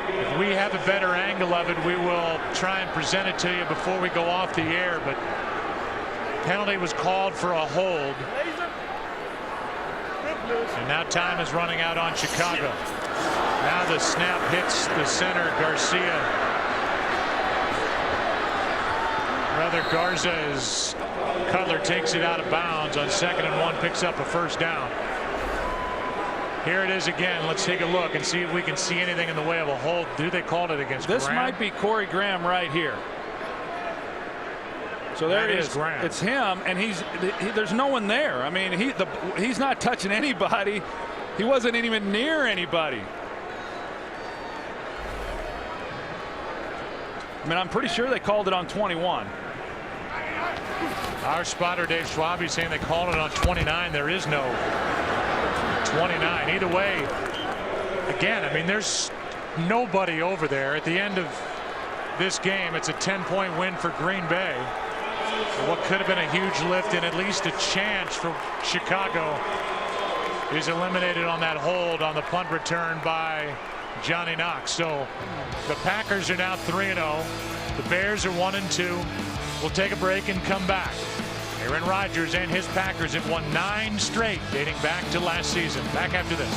If we have a better angle of it, we will try and present it to you before we go off the air, but penalty was called for a hold. And now time is running out on Chicago. Now the snap hits the center, Garcia. Rather, Garza is Cutler takes it out of bounds on 2nd and 1, picks up a first down. Here it is again. Let's take a look and see if we can see anything in the way of a hold. Do they call it against this? Graham? Might be Corey Graham right here. So there it is. Graham. It's him, and there's no one there. I mean, he's not touching anybody. He wasn't even near anybody. I mean, I'm pretty sure they called it on 21. Our spotter Dave Schwabe saying they called it on 29. There is no 29. Either way, again, I mean, there's nobody over there at the end of this game. It's a 10-point win for Green Bay. What could have been a huge lift and at least a chance for Chicago is eliminated on that hold on the punt return by Johnny Knox. So the Packers are now 3-0. The Bears are 1-2. We'll take a break and come back. Aaron Rodgers and his Packers have won 9 straight dating back to last season. Back after this.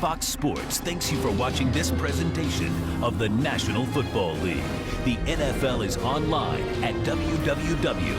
Fox Sports thanks you for watching this presentation of the National Football League. The NFL is online at www.nfl.com.